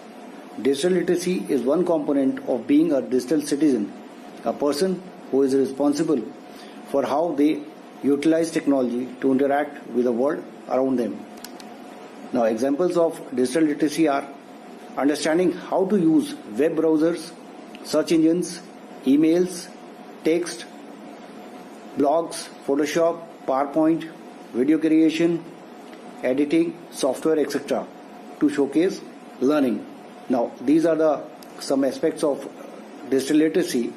[SPEAKER 5] Digital literacy is one component of being a digital citizen, a person who is responsible for how they utilize technology to interact with the world around them. Now, examples of digital literacy are understanding how to use web browsers search engines, emails, text, blogs, Photoshop, PowerPoint, video creation, editing, software, etc. to showcase learning. Now, these are the some aspects of digital literacy.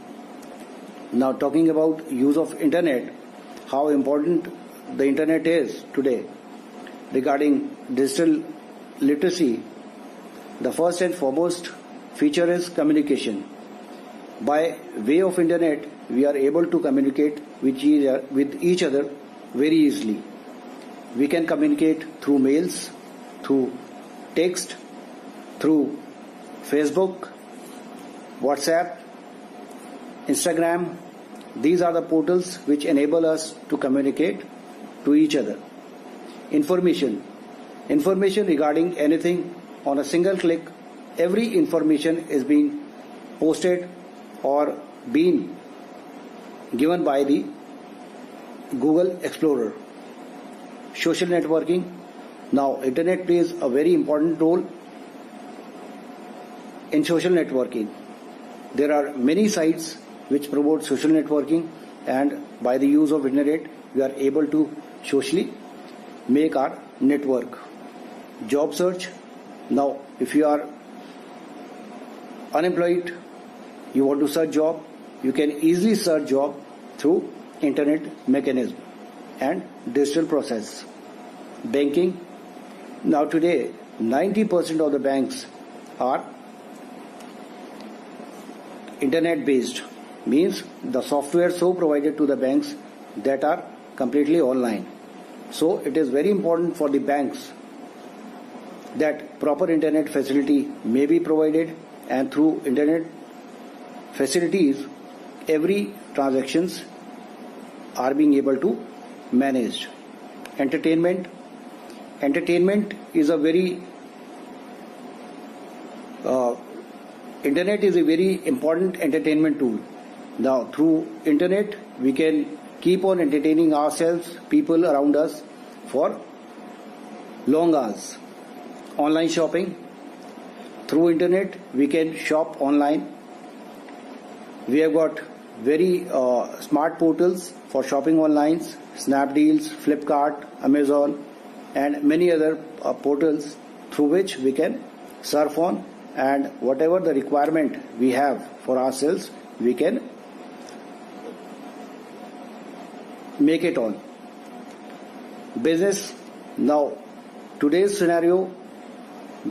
[SPEAKER 5] Now, talking about use of internet, how important the internet is today. Regarding digital literacy, the first and foremost feature is communication. By way of internet, we are able to communicate with each other very easily. We can communicate through mails, through text, through Facebook, WhatsApp, Instagram. These are the portals which enable us to communicate to each other. Information regarding anything on a single click. Every information is being posted or being given by the Google Explorer. Social networking. Now, internet plays a very important role in social networking. There are many sites which promote social networking, and by the use of internet, we are able to socially make our network. Job search. Now, if you are unemployed, you want to search job, you can easily search job through internet mechanism and digital process. Banking. Now today, 90% of the banks are internet based, means the software so provided to the banks that are completely online. So it is very important for the banks that proper internet facility may be provided, and through internet facilities every transactions are being able to managed. Entertainment is a very internet is a very important entertainment tool. Now through internet we can keep on entertaining ourselves, people around us for long hours. Online shopping. Through internet we can shop online. We have got very smart portals for shopping online, Snapdeals, Flipkart, Amazon, and many other portals through which we can surf on, and whatever the requirement we have for ourselves, we can make it on. Business. Now, today's scenario,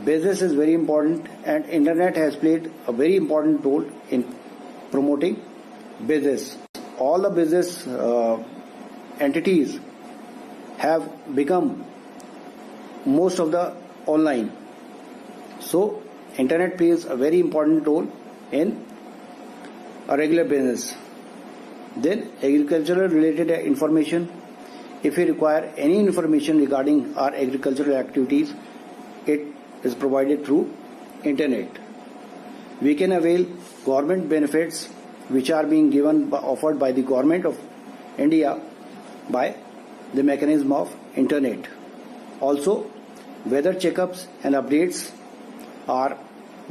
[SPEAKER 5] business is very important, and internet has played a very important role in promoting business. All the business entities have become most of the online. So, internet plays a very important role in a regular business. Then, agricultural related information. If we require any information regarding our agricultural activities, it is provided through internet. We can avail government benefits which are being offered by the government of India by the mechanism of internet. Also, weather checkups and updates are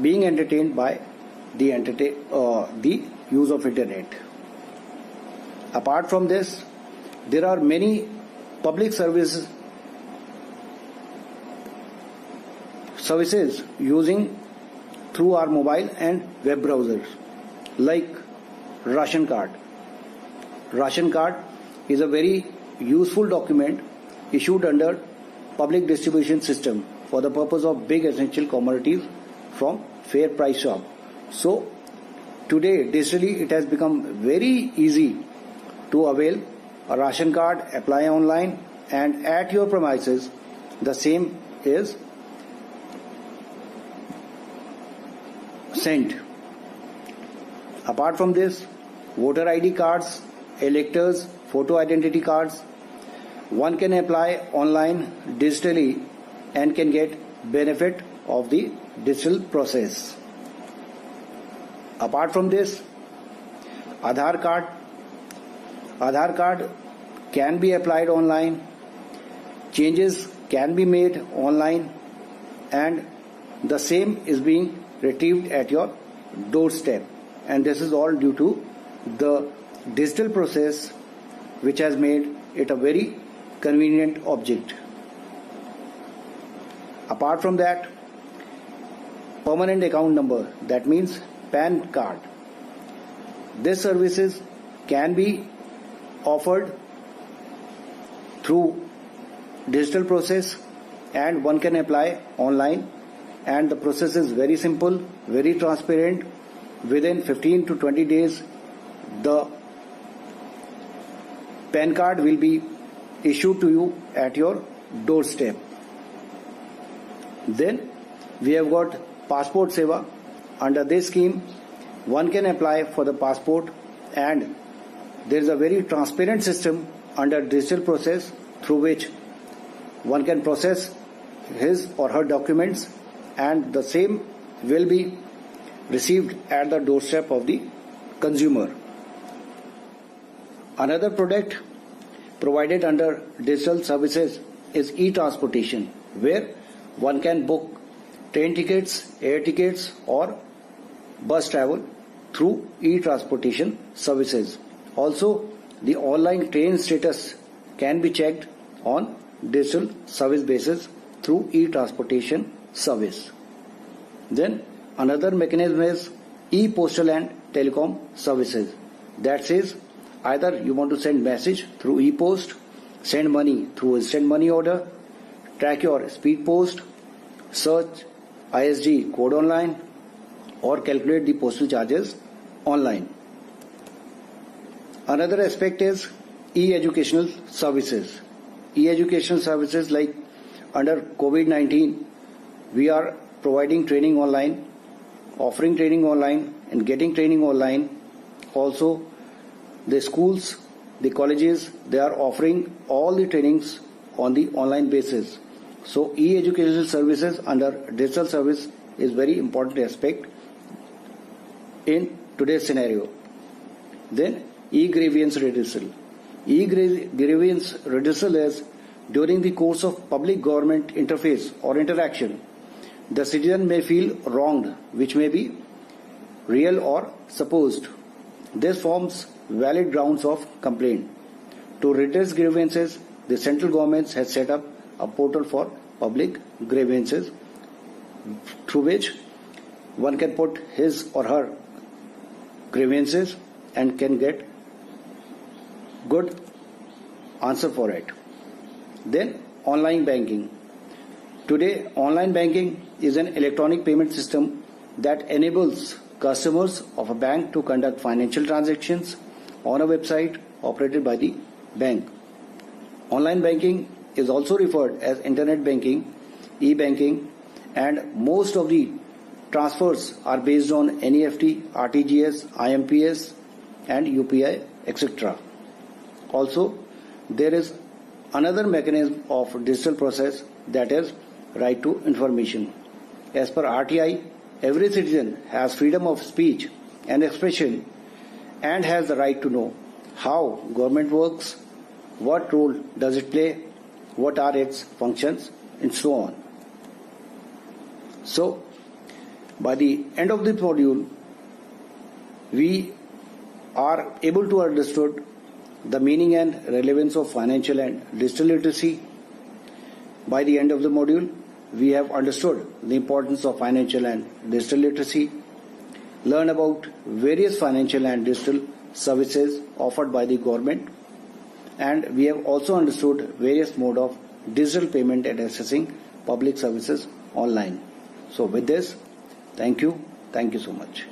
[SPEAKER 5] being entertained by the use of internet. Apart from this, there are many public services using through our mobile and web browsers, like ration card. Ration card is a very useful document issued under public distribution system for the purpose of big essential commodities from fair price shop. So today digitally it has become very easy to avail a ration card, apply online, and at your premises the same is sent. Apart from this, voter ID cards, electors, photo identity cards, one can apply online digitally and can get benefit of the digital process. Apart from this, Aadhaar card can be applied online, changes can be made online, and the same is being retrieved at your doorstep. and this is all due to the digital process which has made it a very convenient object. Apart from that, permanent account number, that means PAN card. These services can be offered through digital process, and one can apply online, and the process is very simple, very transparent. Within 15 to 20 days, the PAN card will be issued to you at your doorstep. Then we have got Passport Seva. Under this scheme, one can apply for the passport, and there is a very transparent system under digital process through which one can process his or her documents, and the same will be received at the doorstep of the consumer. Another product provided under digital services is e-transportation, where one can book train tickets, air tickets, or bus travel through e-transportation services. Also, the online train status can be checked on digital service basis through e-transportation service. Then another mechanism is e-postal and telecom services. That says either you want to send message through e-post, send money through instant money order, track your speed post, search ISD code online, or calculate the postal charges online. Another aspect is e-educational services. E-educational services, like under COVID-19, we are providing training online, offering training online, and getting training online. Also, the schools, the colleges, they are offering all the trainings on the online basis. So e-educational services under digital service is very important aspect in today's scenario. Then e-grievance redressal. E-grievance redressal is during the course of public government interface or interaction, the citizen may feel wronged, which may be real or supposed. This forms valid grounds of complaint. To redress grievances, the central government has set up a portal for public grievances through which one can put his or her grievances and can get good answer for it. Then online banking. Today, online banking is an electronic payment system that enables customers of a bank to conduct financial transactions on a website operated by the bank. Online banking is also referred as internet banking, e-banking, and most of the transfers are based on NEFT, RTGS, IMPS, and UPI, etc. Also, there is another mechanism of digital process, that is right to information. As per RTI, every citizen has freedom of speech and expression and has the right to know how government works, what role does it play, what are its functions, and so on. So, by the end of the module, we are able to understand the meaning and relevance of financial and digital literacy. By the end of the module, we have understood the importance of financial and digital literacy, learn about various financial and digital services offered by the government, and we have also understood various modes of digital payment and accessing public services online. So with this, thank you so much.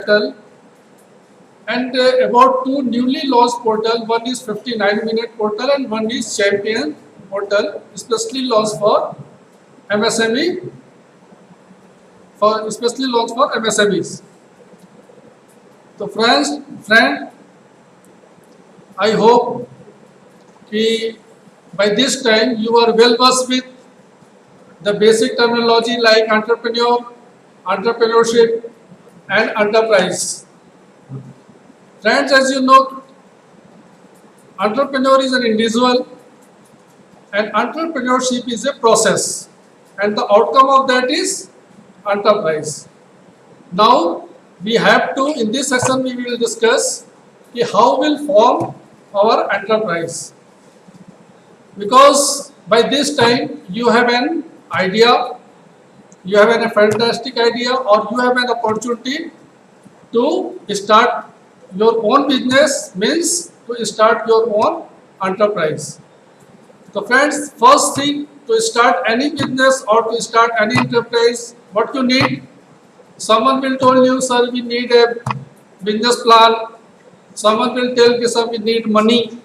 [SPEAKER 6] capital, and about two newly launched portal. One is 59-minute portal and one is champion portal, especially launched for MSME, especially launched for MSMEs. So friend, I hope by this time you are well versed with the basic terminology like entrepreneurship, and enterprise. Friends, as you know, entrepreneur is an individual and entrepreneurship is a process, and the outcome of that is enterprise. Now, we have to, in this session, we will discuss how we'll form our enterprise. Because by this time, you have an idea, you have a fantastic idea, or you have an opportunity to start your own business, means to start your own enterprise. So friends, first thing to start any business or to start any enterprise, what you need? Someone will tell you, sir, we need a business plan. Someone will tell you, sir, we need money.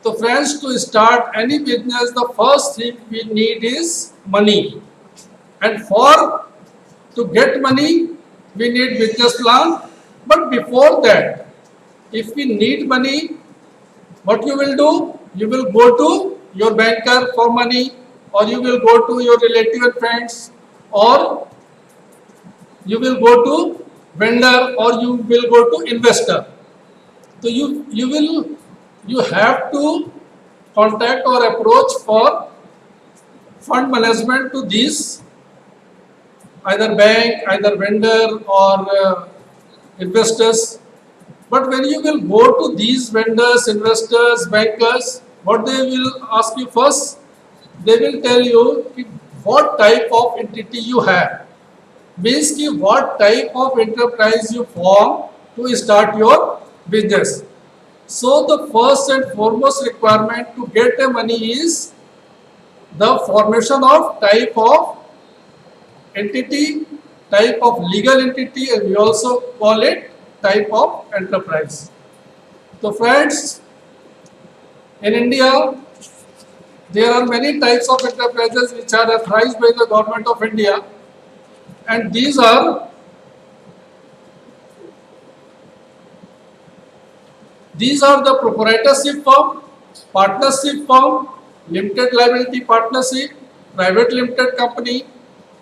[SPEAKER 6] So friends, to start any business, the first thing we need is money. And to get money, we need business plan. But before that, if we need money, what you will do? You will go to your banker for money, or you will go to your relative and friends, or you will go to vendor, or you will go to investor. So you have to contact or approach for fund management to these either bank, either vendor, or investors. But when you will go to these vendors, investors, bankers, what they will ask you first? They will tell you what type of entity you have. Means what type of enterprise you form to start your business. So the first and foremost requirement to get the money is the formation of type of entity, type of legal entity, and we also call it type of enterprise. So friends, in India, there are many types of enterprises which are authorized by the government of India, and these are the proprietorship firm, partnership firm, limited liability partnership, private limited company,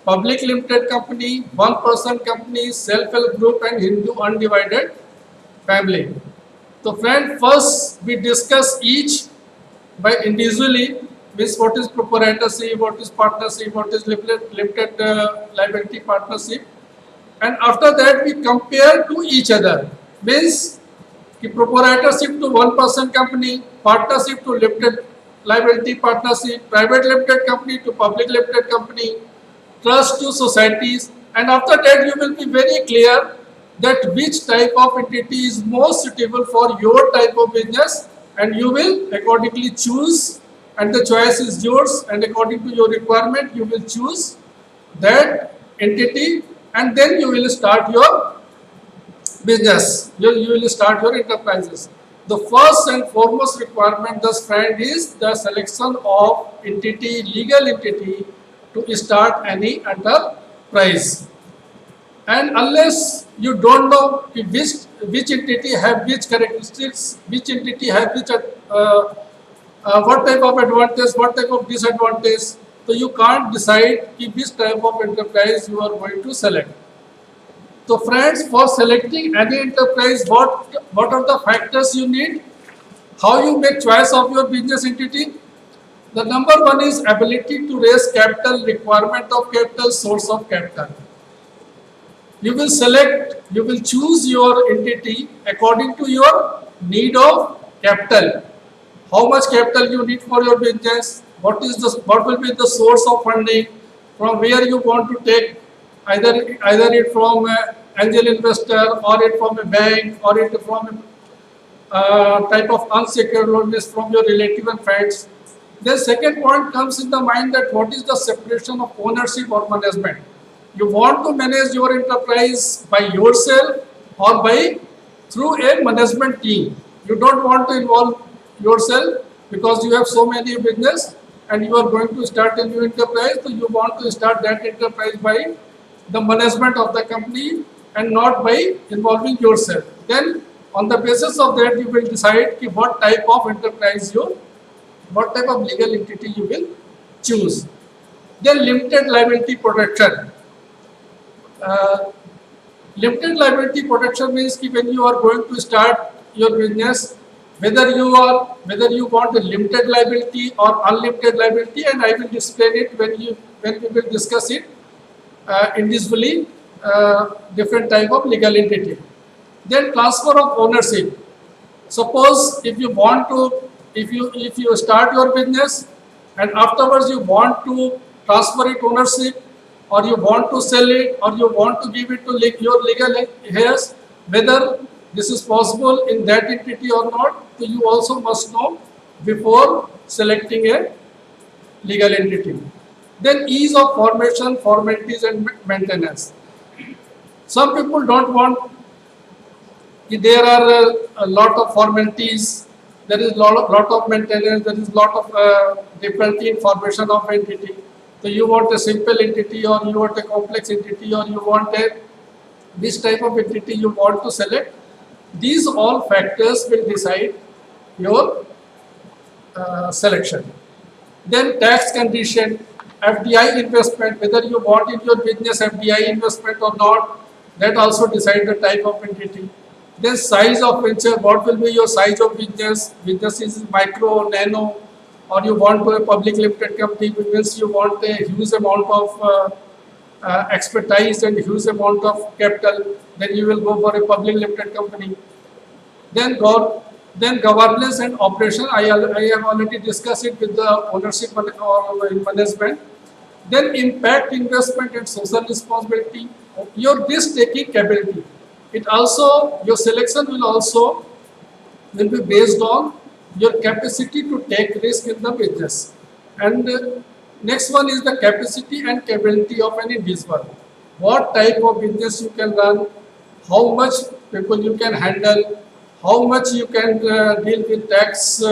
[SPEAKER 6] public limited company, one-person company, self-help group, and Hindu undivided family. So friend, first we discuss each by individually, means what is proprietorship, what is partnership, what is limited liability partnership, and after that we compare to each other, means proprietorship to one-person company, partnership to limited liability partnership, private limited company to public limited company, trust to societies, and after that you will be very clear that which type of entity is most suitable for your type of business, and you will accordingly choose, and the choice is yours, and according to your requirement you will choose that entity, and then you will start your business, you will start your enterprises. The first and foremost requirement, thus friend, is the selection of entity, legal entity, to start any enterprise. And unless you don't know which entity have which characteristics, which entity have which what type of advantage, what type of disadvantage, so you can't decide which type of enterprise you are going to select. So friends, for selecting any enterprise, what are the factors you need? How you make choice of your business entity? The number one is ability to raise capital, requirement of capital, source of capital. You will choose your entity according to your need of capital. How much capital you need for your business? What will be the source of funding? From where you want to take, either it from an angel investor, or it from a bank, or it from a type of unsecured loan from your relative and friends. The second point comes in the mind that what is the separation of ownership or management. You want to manage your enterprise by yourself, or by through a management team. You don't want to involve yourself because you have so many business and you are going to start a new enterprise, so you want to start that enterprise by the management of the company and not by involving yourself. Then on the basis of that you will decide ki what type of enterprise what type of legal entity you will choose. Then limited liability protection. Limited liability protection means that when you are going to start your business, whether you want a limited liability or unlimited liability, and I will explain it when we will discuss it individually, different type of legal entity. Then transfer of ownership. Suppose if you want to, if you start your business and afterwards you want to transfer it ownership, or you want to sell it, or you want to give it to your legal heirs, whether this is possible in that entity or not, so you also must know before selecting a legal entity. Then ease of formation, formalities and maintenance. Some people don't want, there are a lot of formalities, there is lot of maintenance, there is lot of difficulty in formation of entity. So you want a simple entity, or you want a complex entity, or you want this type of entity you want to select. These all factors will decide your selection. Then tax condition, FDI investment, whether you want in your business FDI investment or not, that also decide the type of entity. Then size of venture, what will be your size of business? Business is micro, nano, or you want to a public limited company, means you want a huge amount of expertise and huge amount of capital, then you will go for a public limited company. Then governance and operation, I have already discussed it with the ownership or management. Then impact investment and social responsibility, your risk-taking capability. It also, your selection will be based on your capacity to take risk in the business. And next one is the capacity and capability of an individual. What type of business you can run, how much people you can handle, how much you can deal with tax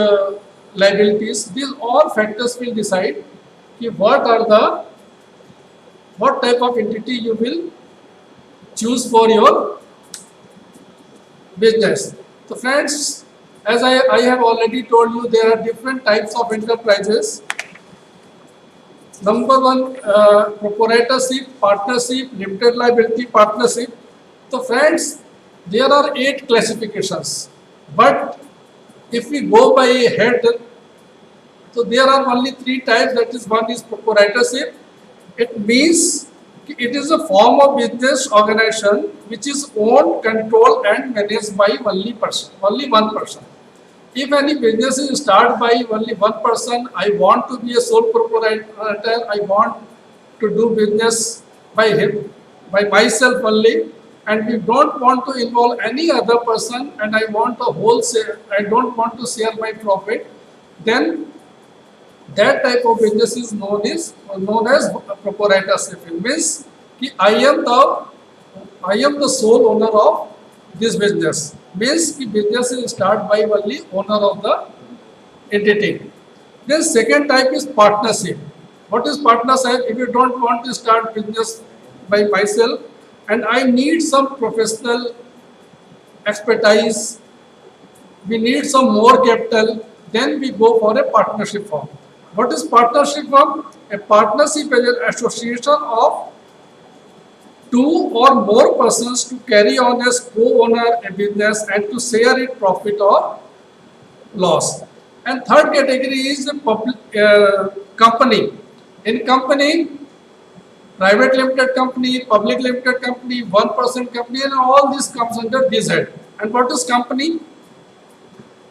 [SPEAKER 6] liabilities. These all factors will decide what type of entity you will choose for your business. So friends, as I have already told you, there are different types of enterprises. Number one, proprietorship, partnership, limited liability partnership. So friends, there are 8 classifications. But if we go by head, so there are only 3 types. That is, one is proprietorship. It means it is a form of business organization which is owned, controlled and managed by only one person. If any business is started by only one person, I want to be a sole proprietor, I want to do business by myself only, and we don't want to involve any other person, and I want a wholesale, I don't want to share my profit, then that type of business is known as proprietorship. It means I am the sole owner of this business. Means the business is started by only owner of the entity. Then second type is partnership. What is partnership? If you don't want to start business by myself and I need some professional expertise, we need some more capital, then we go for a partnership firm. What is partnership firm? A partnership is an association of 2 or more persons to carry on as co-owner a business and to share its profit or loss. And third category is the public company. In company, private limited company, public limited company, 1% company, and all this comes under this head. And what is company?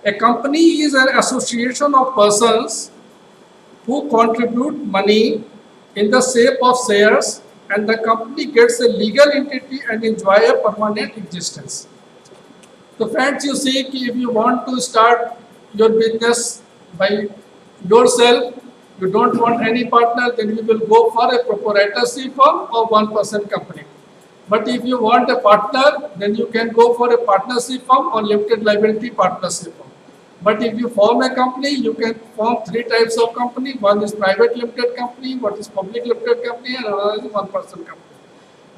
[SPEAKER 6] A company is an association of persons who contribute money in the shape of shares, and the company gets a legal entity and enjoy a permanent existence. So friends, you see, if you want to start your business by yourself, you don't want any partner, then you will go for a proprietorship firm or 1% company. But if you want a partner, then you can go for a partnership firm or limited liability partnership firm. But if you form a company, you can form three types of company. One is private limited company, one is public limited company, and another is one-person company.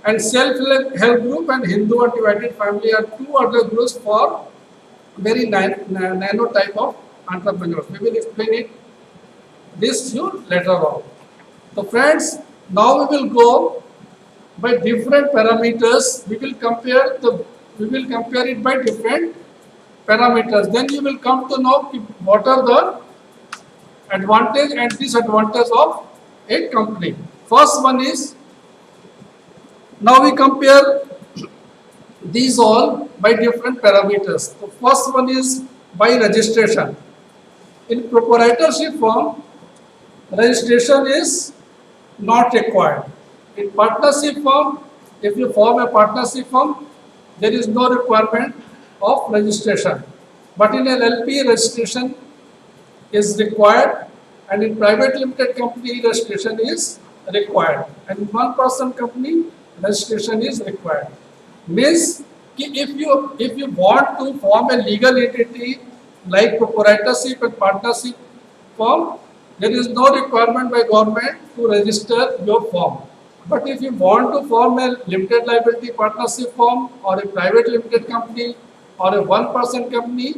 [SPEAKER 6] And self-help group and Hindu undivided family are two other groups for very nano type of entrepreneurs. We will explain it this to you later on. So friends, now we will go by different parameters. We will compare it by different parameters. Then you will come to know what are the advantage and disadvantage of a company. First one is, now we compare these all by different parameters. The first one is by registration. In proprietorship firm, registration is not required. In partnership firm, if you form a partnership firm, there is no requirement of registration. But in LLP, registration is required, and in private limited company, registration is required. And in one-person company, registration is required. Means if you want to form a legal entity like proprietorship and partnership firm, there is no requirement by government to register your firm. But if you want to form a limited liability partnership firm or a private limited company or a one-person company,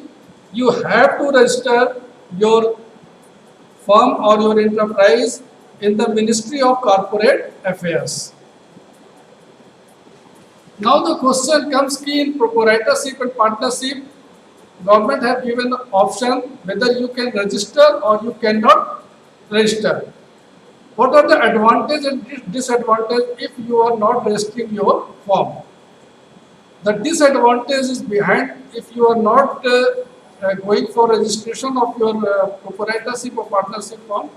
[SPEAKER 6] you have to register your firm or your enterprise in the Ministry of Corporate Affairs. Now the question comes ki in proprietorship and partnership, government have given the option whether you can register or you cannot register. What are the advantages and disadvantages if you are not registering your firm? The disadvantage is behind if you are not going for registration of your proprietorship or partnership firm.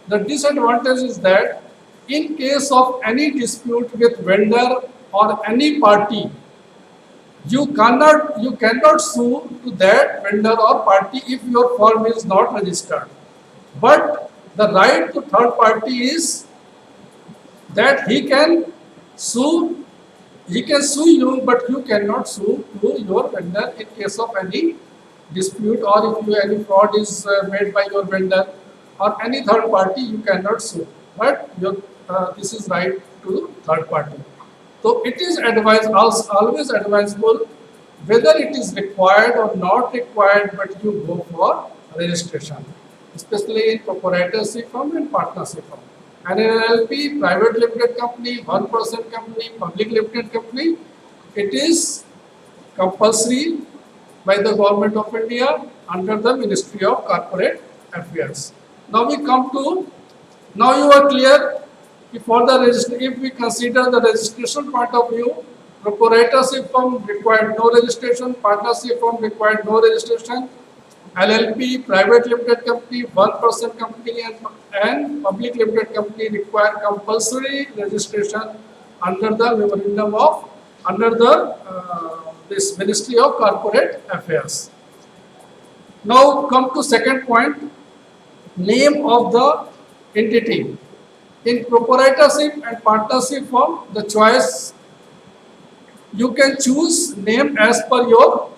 [SPEAKER 6] The disadvantage is that in case of any dispute with vendor or any party, you cannot sue to that vendor or party if your firm is not registered. But the right to third party is that he can sue you, but you cannot sue to your vendor in case of any dispute, or if any fraud is made by your vendor or any third party, you cannot sue. But this is right to third party. So it is always advisable, whether it is required or not required, but you go for registration, especially in proprietorship firm and partnership firm. And in LLP, private limited company, one-person company, public limited company, it is compulsory by the Government of India under the Ministry of Corporate Affairs. Now we come to, now you are clear, if we consider the registration point of view, proprietorship firm required no registration, partnership firm required no registration, LLP, private limited company, one-person company and public limited company require compulsory registration under the memorandum of, this Ministry of Corporate Affairs. Now come to second point, name of the entity. In proprietorship and partnership firm, the choice, you can choose name as per your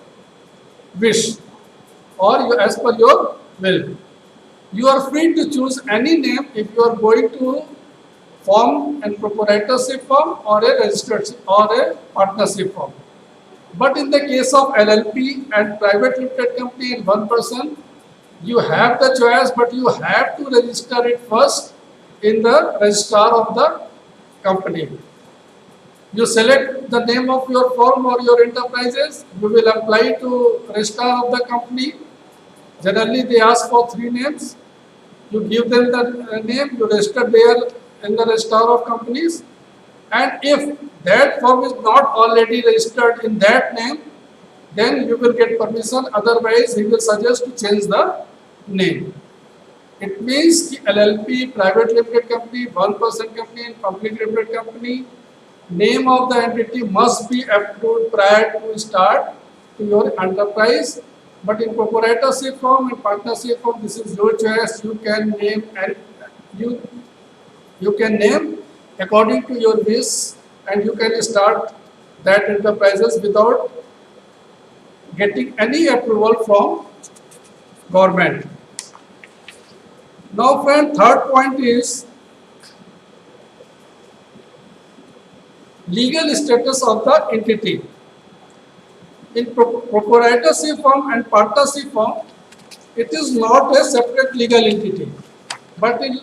[SPEAKER 6] wish or as per your will. You are free to choose any name if you are going to form a proprietorship firm or a registered or a partnership firm. But in the case of LLP and private limited company and one person, you have the choice, but you have to register it first in the registrar of the company. You select the name of your firm or your enterprises, you will apply to registrar of the company. Generally they ask for 3 names. You give them the name, you register there in the registrar of companies. And if that firm is not already registered in that name, then you will get permission. Otherwise, he will suggest to change the name. It means LLP, private limited company, one-person company and public limited company, name of the entity must be approved prior to start to your enterprise. But in proprietorship firm and partnership firm, this is your choice. You can name and you can name according to your wish, and you can start that enterprises without getting any approval from government. Now friend, third point is legal status of the entity. In proprietorship firm and partnership firm, it is not a separate legal entity, but in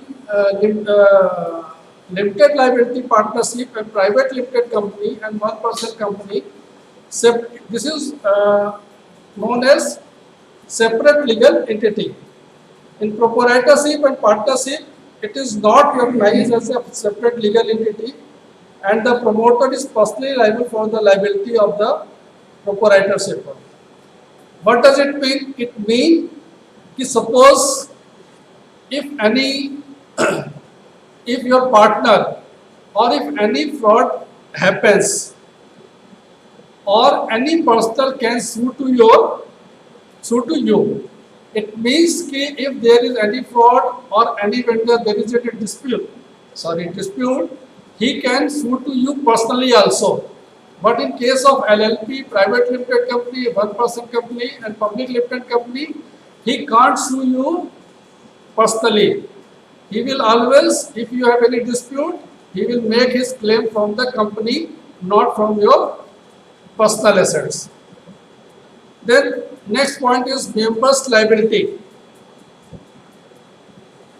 [SPEAKER 6] limited liability partnership and private limited company and one-person company, this is known as separate legal entity. In proprietorship and partnership, it is not recognized as a separate legal entity, and the promoter is personally liable for the liability of the proprietorship firm. What does it mean? It means that suppose if any if your partner or if any fraud happens or any person can sue to you, it means that if there is any fraud or any vendor there is a dispute, he can sue to you personally also. But in case of LLP, private limited company, one-person company and public limited company, he can't sue you personally. He will always, if you have any dispute, he will make his claim from the company, not from your personal assets. Then next point is members' liability.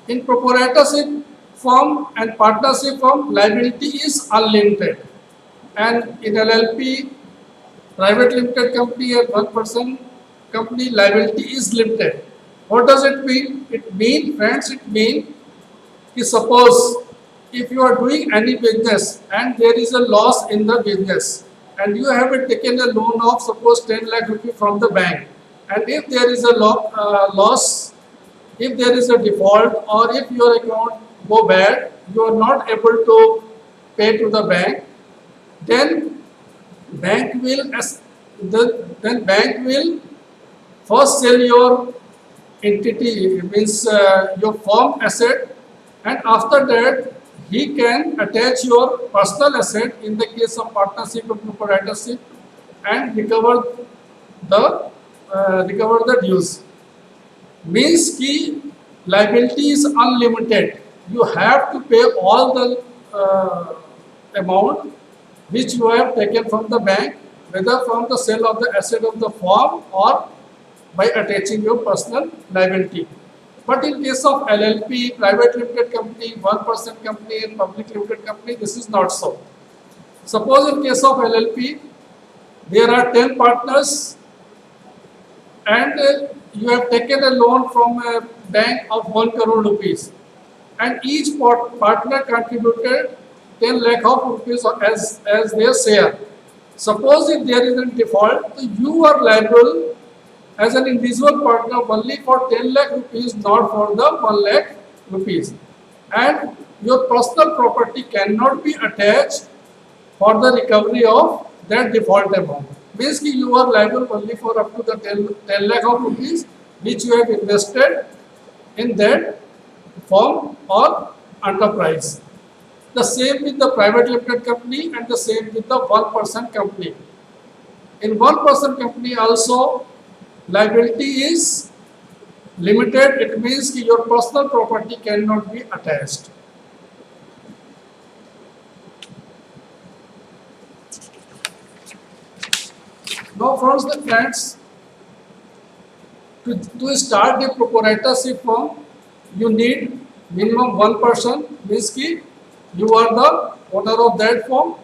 [SPEAKER 6] In proprietorship firm and partnership firm, liability is unlimited. And in LLP, private limited company and one-person company, liability is limited. What does it mean? It means, friends, suppose if you are doing any business and there is a loss in the business and you have taken a loan of suppose 10 lakh rupees from the bank, and if there is a loss, if there is a default or if your account go bad, you are not able to pay to the bank, then bank will first sell your entity, means your firm asset, and after that he can attach your personal asset in the case of partnership or proprietorship and recover the dues. Means ki liability is unlimited. You have to pay all the amount which you have taken from the bank, whether from the sale of the asset of the firm or by attaching your personal liability. But in case of LLP, private limited company, one-person company and public limited company, this is not so. Suppose in case of LLP, there are 10 partners and you have taken a loan from a bank of 1 crore rupees and each partner contributed 10 lakh of rupees as their share. Suppose if there is a default, you are liable as an individual partner only for 10 lakh rupees, not for the 1 lakh rupees. And your personal property cannot be attached for the recovery of that default amount. Basically, you are liable only for up to the 10 lakh of rupees which you have invested in that firm or enterprise. The same with the private limited company and the same with the one-person company. In one-person company also, liability is limited. It means that your personal property cannot be attached. Now, friends, to start the proprietorship firm, you need minimum one person, means that you are the owner of that firm.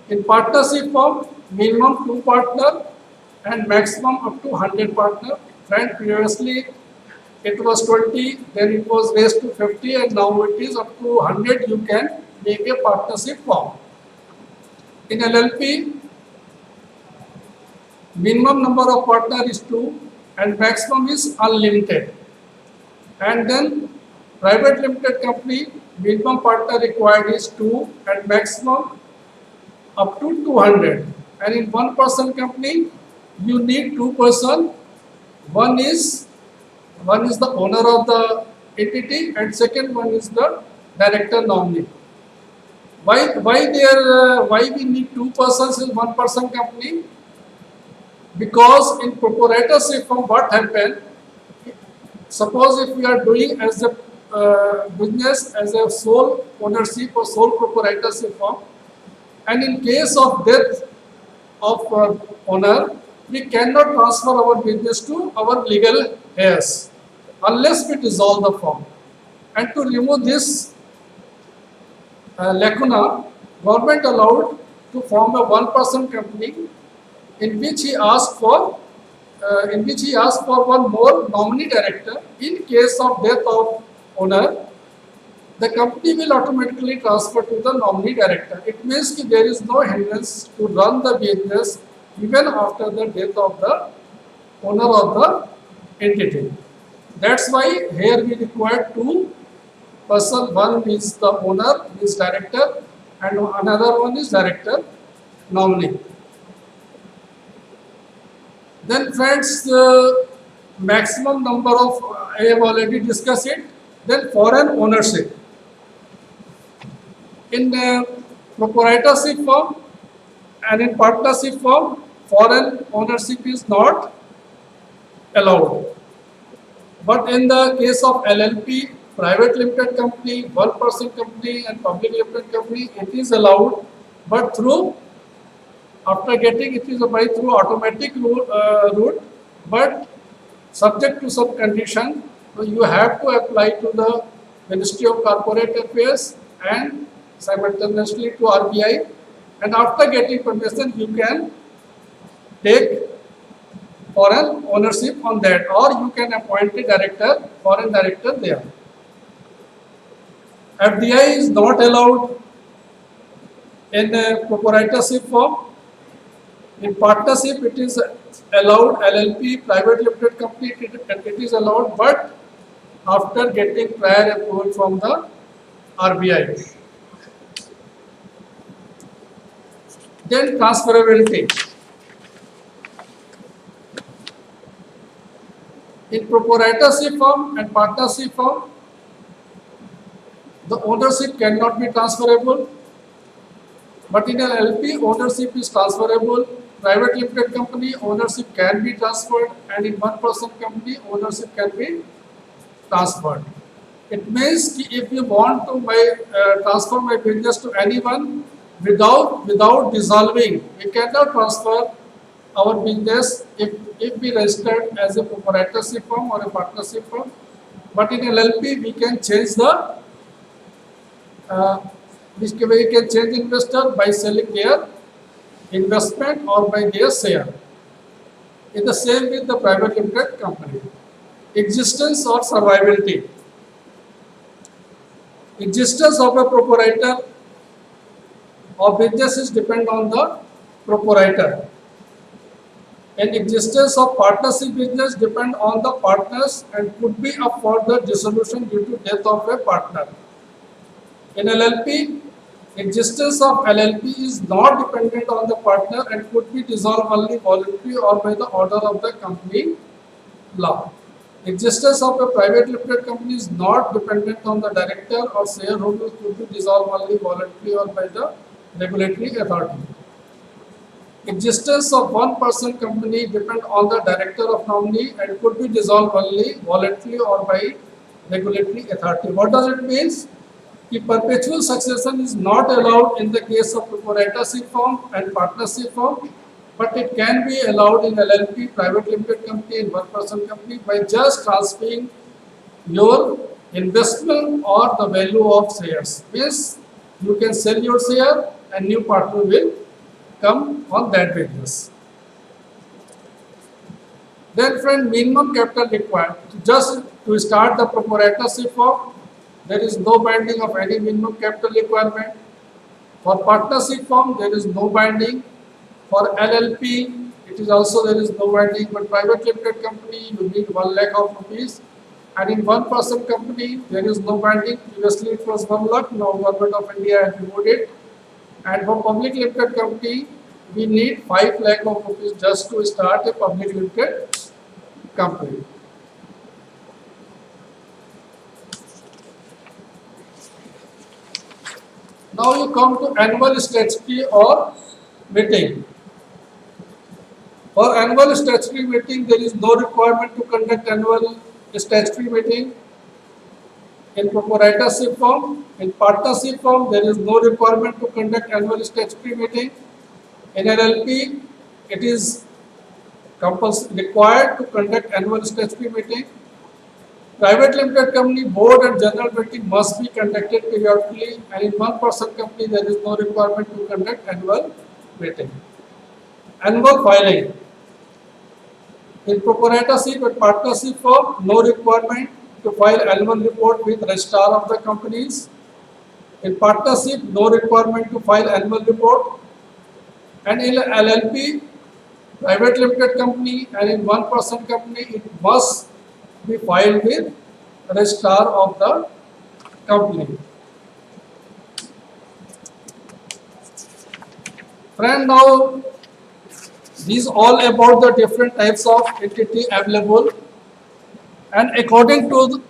[SPEAKER 6] In partnership firm, minimum 2 partners and maximum up to 100 partners. Friend, previously it was 20, then it was raised to 50 and now it is up to 100. You can make a partnership firm. In LLP, minimum number of partners is 2 and maximum is unlimited. And then private limited company, minimum partner required is 2 and maximum up to 200. And in one-person company, you need 2 persons. One is the owner of the entity and second one is the director nominee. Why we need two persons in one person company? Because in proprietorship firm, what happened? Suppose if we are doing as a business as a sole ownership or sole proprietorship firm, and in case of death of owner, we cannot transfer our business to our legal heirs unless we dissolve the firm. And to remove this lacuna, government allowed to form a one-person company in which he asked for one more nominee director. In case of death of owner, the company will automatically transfer to the nominee director. It means that there is no hindrance to run the business even after the death of the owner of the entity. That's why here we require two persons. One is the owner, is director, and another one is director nominee. Then friends, the maximum number of, I have already discussed it. Then foreign ownership. In proprietorship firm and in partnership firm, foreign ownership is not allowed. But in the case of LLP, private limited company, one-person company and public limited company, it is allowed, but through, after getting it is by through automatic route, but subject to some condition. So you have to apply to the Ministry of Corporate Affairs and simultaneously to RBI, and after getting permission you can take foreign ownership on that, or you can appoint a director, foreign director there. FDI is not allowed in a proprietorship firm. In partnership it is allowed, LLP, private limited company, it is allowed, but after getting prior approval from the RBI. Then transferability. In proprietorship firm and partnership firm, the ownership cannot be transferable, but in an LP ownership is transferable. Private limited company ownership can be transferred, and in one-person company ownership can be transferred. It means if you want to transfer my business to anyone without dissolving, we cannot transfer our business if we registered as a proprietorship firm or a partnership firm. But in LLP we can change the we can change investor by selling their investment or by their share. It's the same with the private limited company. Existence or survivability. Existence of a proprietor or businesses depend on the proprietor. And existence of partnership business depend on the partners and could be a further dissolution due to death of a partner. In LLP, existence of LLP is not dependent on the partner and could be dissolved only voluntarily or by the order of the company law. Existence of a private limited company is not dependent on the director or shareholders, could be dissolved only voluntarily or by the regulatory authority. Existence of one-person company depend on the director of nominee and could be dissolved only voluntarily or by regulatory authority. What does it mean? The perpetual succession is not allowed in the case of proprietorship firm and partnership firm, but it can be allowed in LLP, private limited company and one-person company by just transferring your investment or the value of shares. Means you can sell your share and new partner will come on that business. Then friend, minimum capital required. Just to start the proprietorship firm, there is no binding of any minimum capital requirement. For partnership firm, there is no binding. For LLP, it is also there is no binding. But private limited company, you need 1 lakh of rupees. And in one-person company, there is no binding. Previously, it was 1 lakh. Now, Government of India has removed it. And for public limited company, we need 5 lakh of rupees just to start a public limited company. Now you come to annual statutory or meeting. For annual statutory meeting, there is no requirement to conduct annual statutory meeting. In proprietorship firm, in partnership firm, there is no requirement to conduct annual statutory meeting. In LLP, it is required to conduct annual statutory meeting. Private limited company board and general meeting must be conducted periodically, and in one-person company there is no requirement to conduct annual meeting. Annual filing. In proprietorship and partnership firm, no requirement to file annual report with registrar of the companies. In partnership, no requirement to file annual report. And in LLP, private limited company, and in one-person company, it must be filed with registrar of the company. Friend, now these all about the different types of entity available, and according to the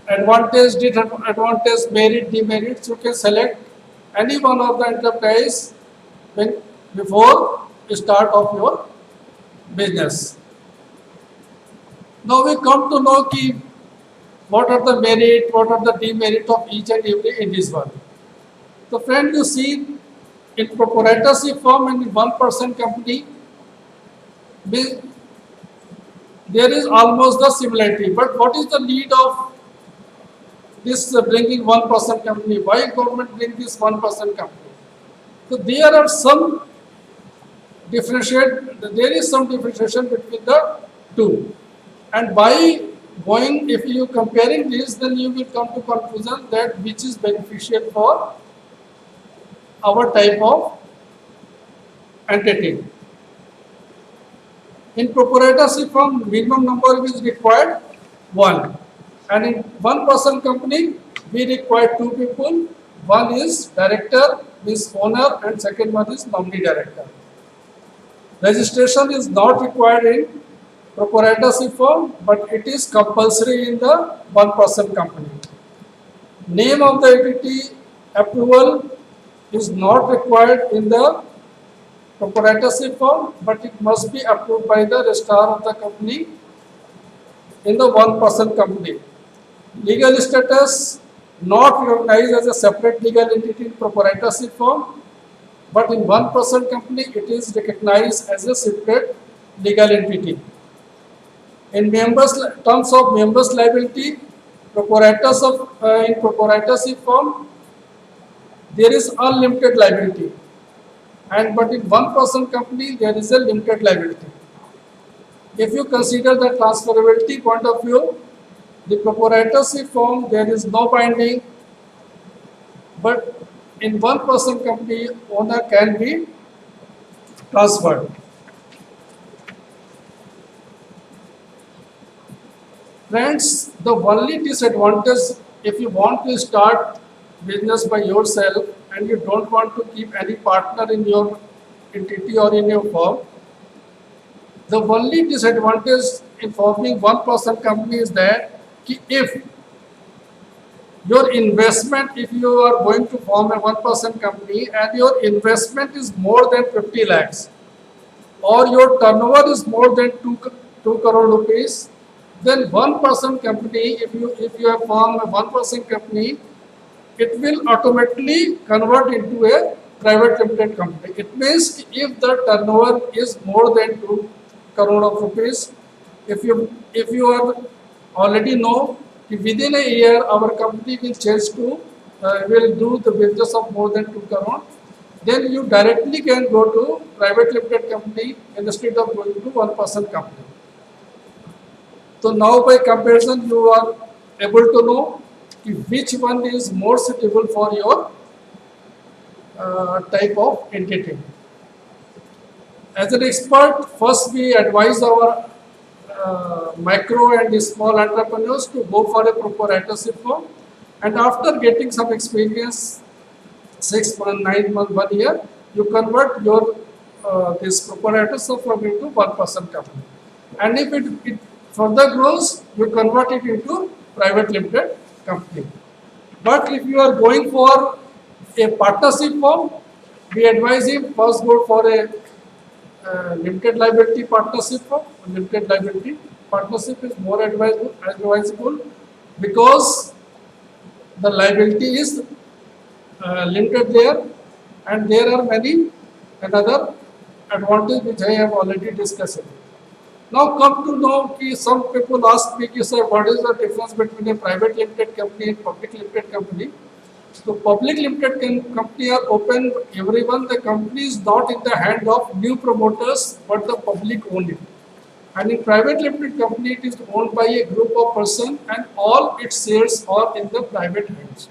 [SPEAKER 6] advantage, disadvantage, merit, demerits, you can select any one of the enterprise before the start of your business. Now we come to know what are the merit, what are the demerit of each and every individual. So friend, you see in proprietorship firm and in one-person company, there is almost the similarity. But what is the need of this bringing one-person company? Why government bring this one-person company? So there are some differentiation between the two. And by going, if you comparing this, then you will come to conclusion that which is beneficial for our type of entity. In proprietorship firm, minimum number is required 1, and in one-person company we require 2 people. One is director, means owner, and second one is nominee director. Registration is not required in proprietorship firm, but it is compulsory in the one-person company. Name of the entity approval is not required in the proprietorship firm, but it must be approved by the registrar of the company in the one-person company. Legal status not recognized as a separate legal entity in proprietorship firm, but in one-person company it is recognized as a separate legal entity. In terms of members' liability, in proprietorship firm, there is unlimited liability, but in one-person company there is a limited liability. If you consider the transferability point of view, the proprietorship firm there is no binding, but in one-person company owner can be transferred. Friends, the only disadvantage if you want to start business by yourself and you don't want to keep any partner in your entity or in your firm, the only disadvantage in forming one-person company is that if your investment, if you are going to form a one-person company and your investment is more than 50 lakhs or your turnover is more than 2 crore rupees, then one-person company, if you have formed a one-person company, it will automatically convert into a private limited company. It means if the turnover is more than 2 crore of rupees, if you are already know within a year our company will change to will do the business of more than 2 crore, then you directly can go to private limited company instead of going to one-person company. So now by comparison you are able to know which one is more suitable for your type of entity. As an expert, first we advise our micro and small entrepreneurs to go for a proprietorship firm, and after getting some experience, 6 months, 9 months, 1 year, you convert your this proprietorship firm into one-person company, and if it further grows, you convert it into private limited company. But if you are going for a partnership firm, we advise him first go for a limited liability partnership firm. Limited liability partnership is more advisable because the liability is limited there, and there are many another advantage which I have already discussed. Now come to know कि some people ask me कि sir what is the difference between a private limited company and public limited company? So public limited company are open everyone. The company is not in the hand of new promoters but the public own it. And in private limited company it is owned by a group of person and all its shares are in the private hands.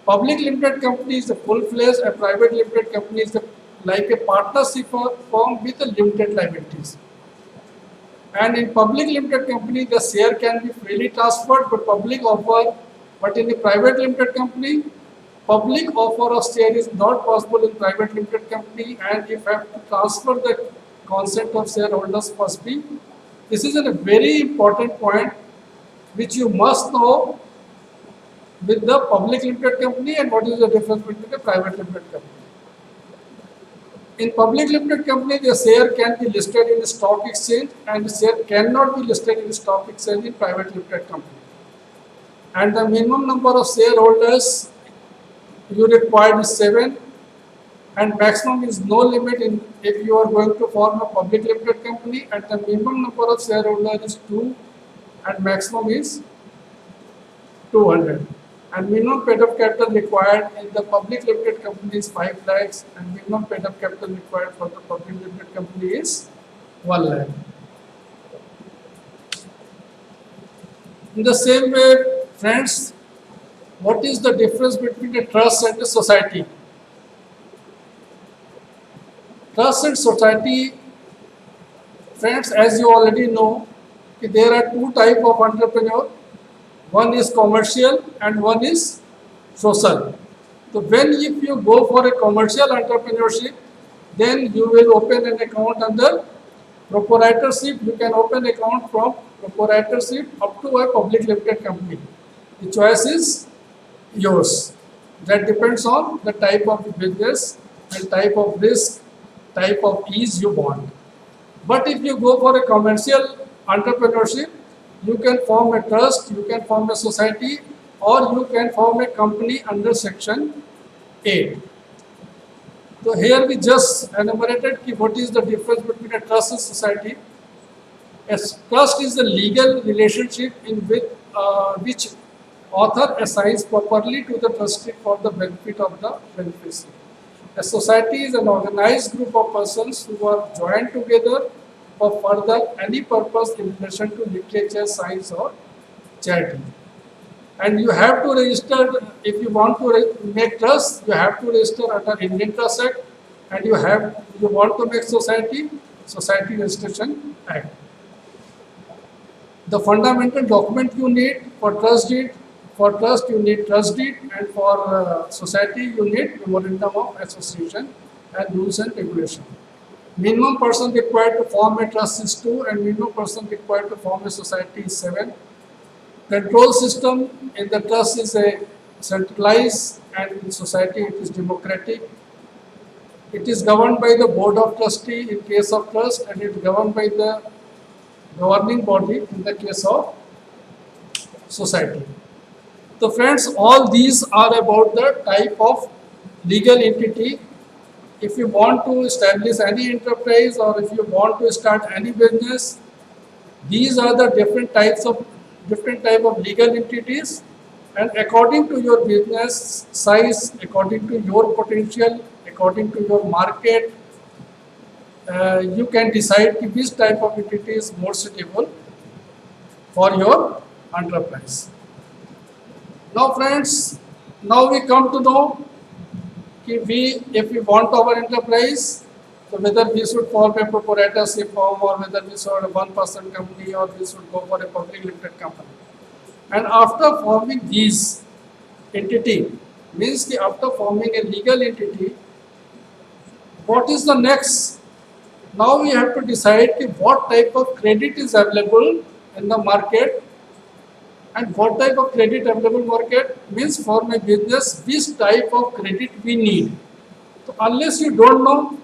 [SPEAKER 6] Public limited company is a full-fledged, a private limited company is like a partnership firm with a limited liabilities. And in public limited company, the share can be freely transferred, but in a private limited company, public offer of share is not possible in private limited company, and if have to transfer the consent of shareholders must be. This is a very important point which you must know with the public limited company and what is the difference between a private limited company. In public limited company, the share can be listed in the stock exchange and the share cannot be listed in the stock exchange in private limited company. And the minimum number of shareholders you require is 7 and maximum is no limit in if you are going to form a public limited company, and the minimum number of shareholders is 2 and maximum is 200. And minimum paid-up capital required in the public limited company is 5 lakhs and minimum paid-up capital required for the public limited company is 1 lakh. In the same way, friends, what is the difference between a trust and a society? Trust and society, friends, as you already know, there are two types of entrepreneur. One is commercial and one is social. So when if you go for a commercial entrepreneurship, then you will open an account under proprietorship. You can open account from proprietorship up to a public limited company. The choice is yours. That depends on the type of business and type of risk, type of ease you want. But if you go for a commercial entrepreneurship, you can form a trust, you can form a society, or you can form a company under Section 8. So here we just enumerated what is the difference between a trust and society. A trust is a legal relationship in which author assigns properly to the trustee for the benefit of the beneficiary. A society is an organized group of persons who are joined together for further any purpose in relation to literature, science or charity. And you have to register, if you want to make trust, you have to register under Indian Trust Act, and you want to make society Registration Act. The fundamental document you need for trust deed, you need trust deed, and for society you need memorandum of association and rules and regulation. Minimum person required to form a trust is 2 and minimum person required to form a society is 7. Control system in the trust is a centralized and in society it is democratic. It is governed by the board of trustee in case of trust and it is governed by the governing body in the case of society. So friends, all these are about the type of legal entity. If you want to establish any enterprise or if you want to start any business, these are the different type of legal entities, and according to your business size, according to your potential, according to your market, you can decide which type of entity is more suitable for your enterprise. Now friends, now we come to know if we want our enterprise, so whether we should form a proprietorship firm or whether we should a one-person company or we should go for a public limited company. And after forming these entity, means that after forming a legal entity, what is the next? Now we have to decide what type of credit is available in the market And what type of credit available market means for my business, which type of credit we need. So unless you don't know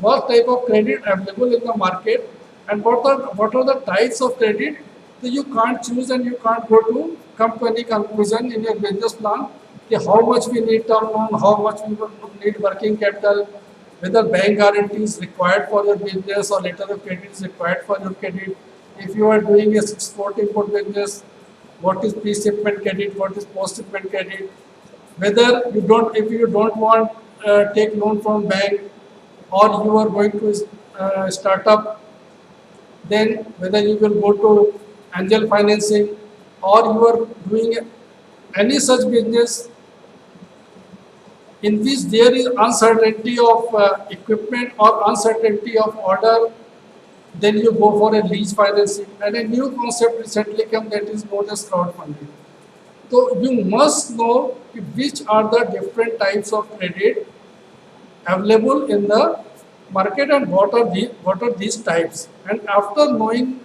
[SPEAKER 6] what type of credit available in the market and what are the types of credit, so you can't choose and you can't go to come to any conclusion in your business plan. How much we need term loan, how much we need working capital, whether bank guarantee is required for your business or letter of credit is required for your credit. If you are doing a export-import business, what is pre-shipment credit, what is post-shipment credit, whether you don't, if you don't want take loan from bank or you are going to start up, then whether you will go to angel financing or you are doing any such business in which there is uncertainty of equipment or uncertainty of order, then you go for a lease financing. And a new concept recently came that is known as crowdfunding. So you must know which are the different types of credit available in the market and what are these types. And after knowing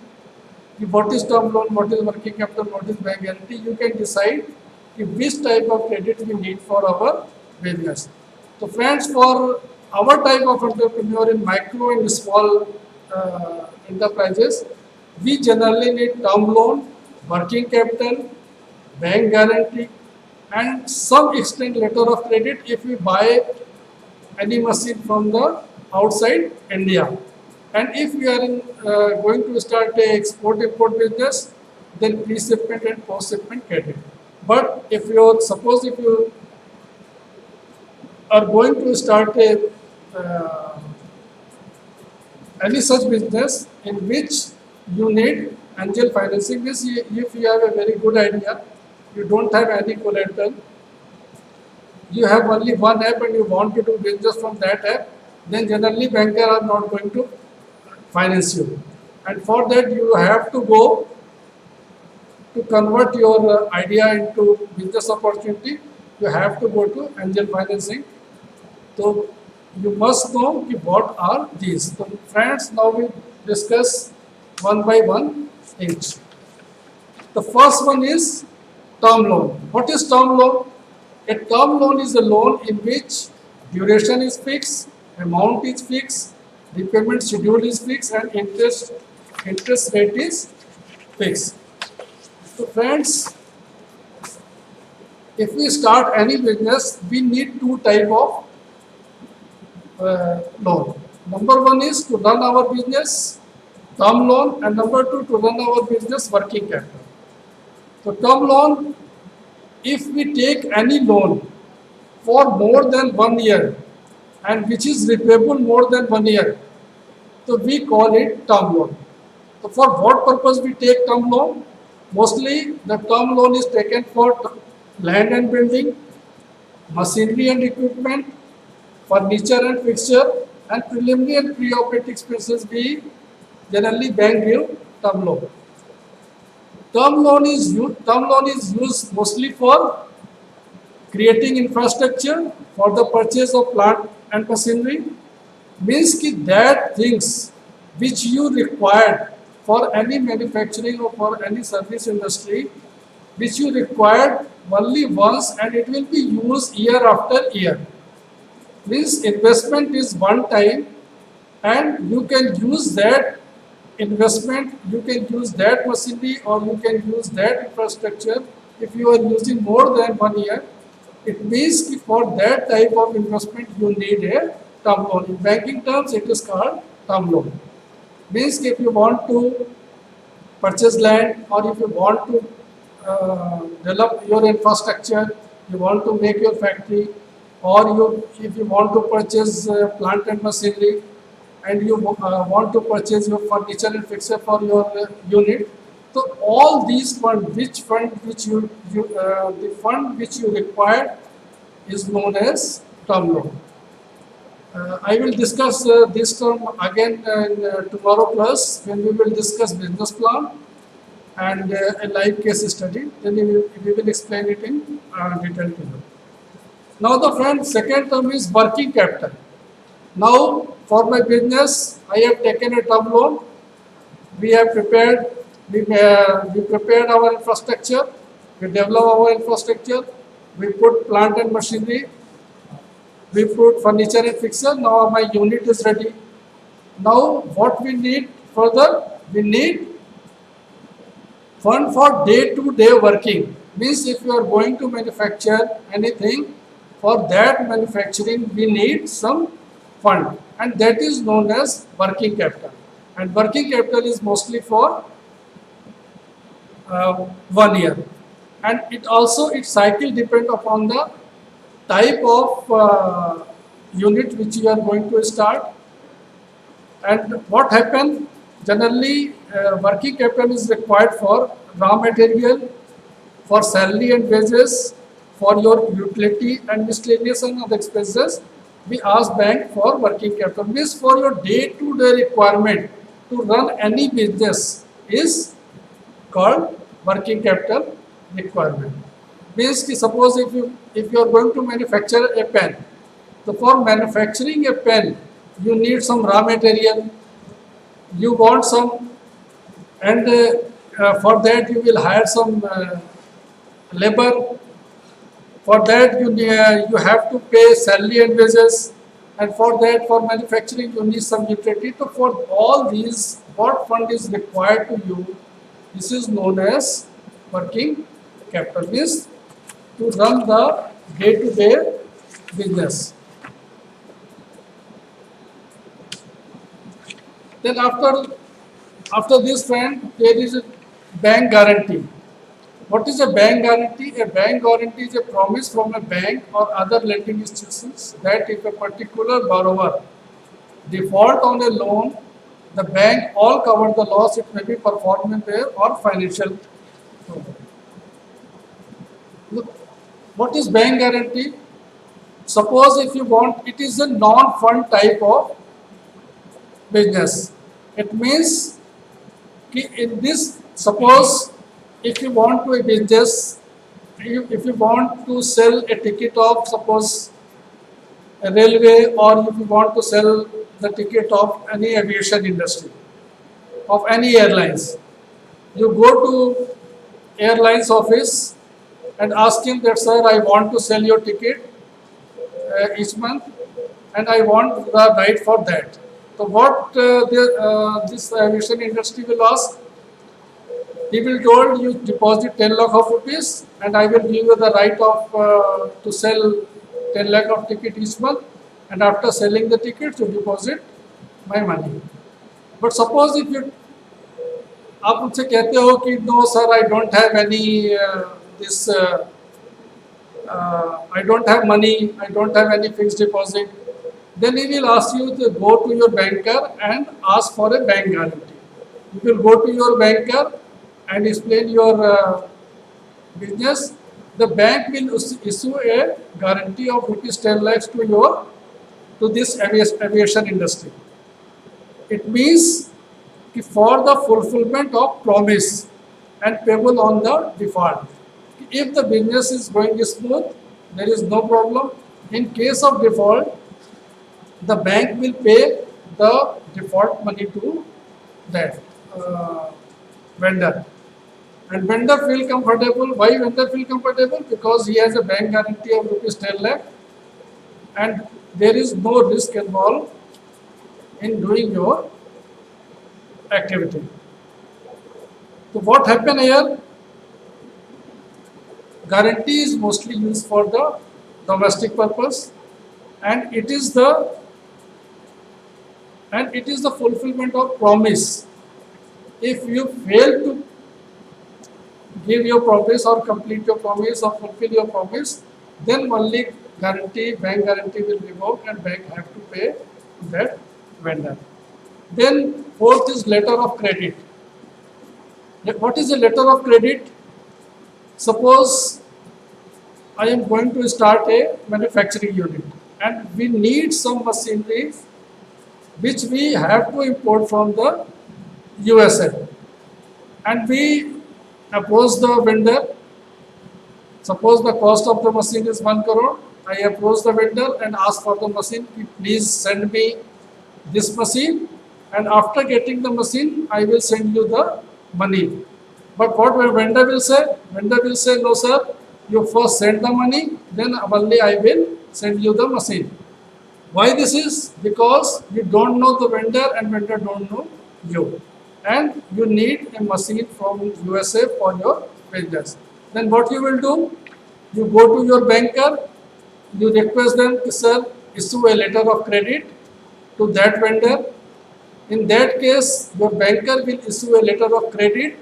[SPEAKER 6] what is term loan, what is working capital, what is bank guarantee, you can decide which type of credit we need for our business. So friends, for our type of entrepreneur in micro and small enterprises, we generally need term loan, working capital, bank guarantee, and some extent letter of credit if we buy any machine from the outside India. And if we are going to start a export-import business, then pre-shipment and post-shipment credit. But if you suppose if you are going to start a any such business in which you need angel financing, means if you have a very good idea, you don't have any collateral, you have only one app and you want to do business from that app, then generally bankers are not going to finance you. And for that you have to go to convert your idea into business opportunity, you have to go to angel financing. So you must know what are these. So friends, now we discuss one by one each. The first one is term loan. What is term loan? A term loan is a loan in which duration is fixed, amount is fixed, repayment schedule is fixed, and interest rate is fixed. So friends, if we start any business, we need two type of loan. Number one is to run our business, term loan, and number two to run our business, working capital. So term loan, if we take any loan for more than 1 year and which is repayable more than 1 year, so we call it term loan. So for what purpose we take term loan? Mostly the term loan is taken for land and building, machinery and equipment, furniture and fixture, and preliminary and pre-operating expenses we generally bank give term loan. Term loan is used mostly for creating infrastructure, for the purchase of plant and machinery, means that things which you required for any manufacturing or for any service industry, which you required only once and it will be used year after year. Means investment is one time and you can use that investment, you can use that machinery or you can use that infrastructure if you are using more than 1 year. It means for that type of investment you need a term loan. In banking terms it is called term loan. Means if you want to purchase land or if you want to develop your infrastructure, you want to make your factory, or if you want to purchase plant and machinery, and you want to purchase your furniture and fixture for your unit. So all these funds, the fund which you require is known as term loan. I will discuss this term again in tomorrow class when we will discuss business plan and a live case study. Then we will explain it in detail to you. Now the friend, second term is working capital. Now for my business, I have taken a term loan. We have prepared We prepared our infrastructure, we develop our infrastructure, we put plant and machinery, we put furniture and fixture. Now my unit is ready. Now what we need further? We need fund for day-to-day working. Means if you are going to manufacture anything, for that manufacturing we need some fund, and that is known as working capital. And working capital is mostly for 1 year, and its cycle depend upon the type of unit which you are going to start. And what happen generally, working capital is required for raw material, for salary and wages, for your utility and miscellaneous and other expenses. We ask bank for working capital. Means for your day-to-day requirement to run any business is called working capital requirement. Means ki suppose if you are going to manufacture a pen, so for manufacturing a pen you need some raw material, you want some, and for that you will hire some labor. For that you have to pay salary and wages, and for that, for manufacturing you need some utility. So for all these, what fund is required to you? This is known as working capital. Means to run the day-to-day business. Then after this fund, there is a bank guarantee. What is a bank guarantee? A bank guarantee is a promise from a bank or other lending institutions that if a particular borrower default on a loan, the bank all cover the loss. It may be performance or financial. Look, what is bank guarantee? Suppose if you want, it is a non-fund type of business. It means in this, suppose if you want to a business, if you want to sell a ticket of suppose a railway, or if you want to sell the ticket of any aviation industry, of any airlines, you go to airlines office and ask him that, sir, I want to sell your ticket each month and I want the right for that. So what this aviation industry will ask? He will told you deposit 10 lakh of rupees and I will give you the right of to sell 10 lakh of ticket each month, and after selling the tickets you deposit my money. But suppose if you आप उनसे कहते हो कि no sir, I don't have any I don't have money, I don't have any fixed deposit, then he will ask you to go to your banker and ask for a bank guarantee. You will go to your banker and explain your business. The bank will issue a guarantee of rupees 10 lakhs to this aviation industry. It means for the fulfillment of promise and payable on the default. If the business is going smooth, there is no problem. In case of default, the bank will pay the default money to that vendor. And vendor feel comfortable. Why vendor feel comfortable? Because he has a bank guarantee of rupees 10 lakh and there is no risk involved in doing your activity. So what happen here? Guarantee is mostly used for the domestic purpose, and it is the fulfillment of promise. If you fail to give your promise or complete your promise or fulfill your promise, then only bank guarantee will revoke and bank have to pay that vendor. Then fourth is letter of credit. What is a letter of credit? Suppose I am going to start a manufacturing unit and we need some machinery which we have to import from the USA, and we approach the vendor. Suppose the cost of the machine is 1 crore. I approach the vendor and ask for the machine. Please send me this machine, and after getting the machine, I will send you the money. But what the vendor will say? Vendor will say, no sir, you first send the money, then only I will send you the machine. Why this is? Because you don't know the vendor and vendor don't know you. And you need a machine from USA for your business. Then what you will do? You go to your banker, you request them, sir, issue a letter of credit to that vendor. In that case, your banker will issue a letter of credit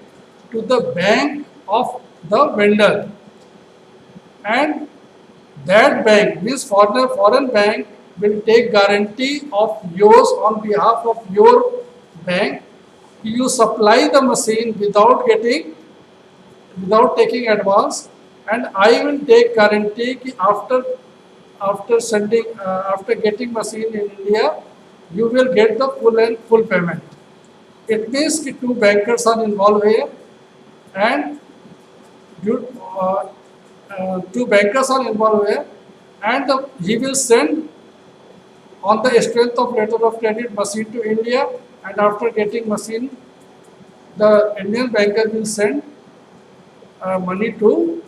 [SPEAKER 6] to the bank of the vendor. And that bank, means foreign bank, will take guarantee of yours on behalf of your bank. You supply the machine without taking advance, and I will take guarantee ki after getting machine in India, you will get the full payment. It means ki two bankers are involved here, and two bankers are involved here, and he will send on the strength of letter of credit machine to India, and after getting machine, the Indian banker will send money to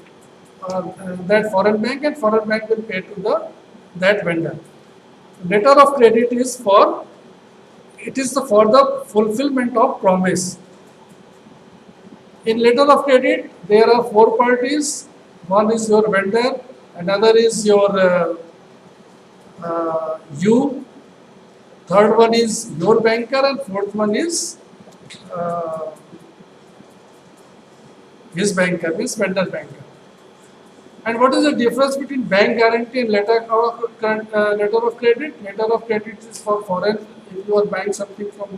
[SPEAKER 6] that foreign bank, and foreign bank will pay to that vendor. Letter of credit is for the fulfillment of promise. In letter of credit, there are four parties. One is your vendor, another is your you, third one is your banker, and fourth one is his banker, means vendor banker. And what is the difference between bank guarantee and letter of credit? Letter of credit is for foreign. If you are buying something from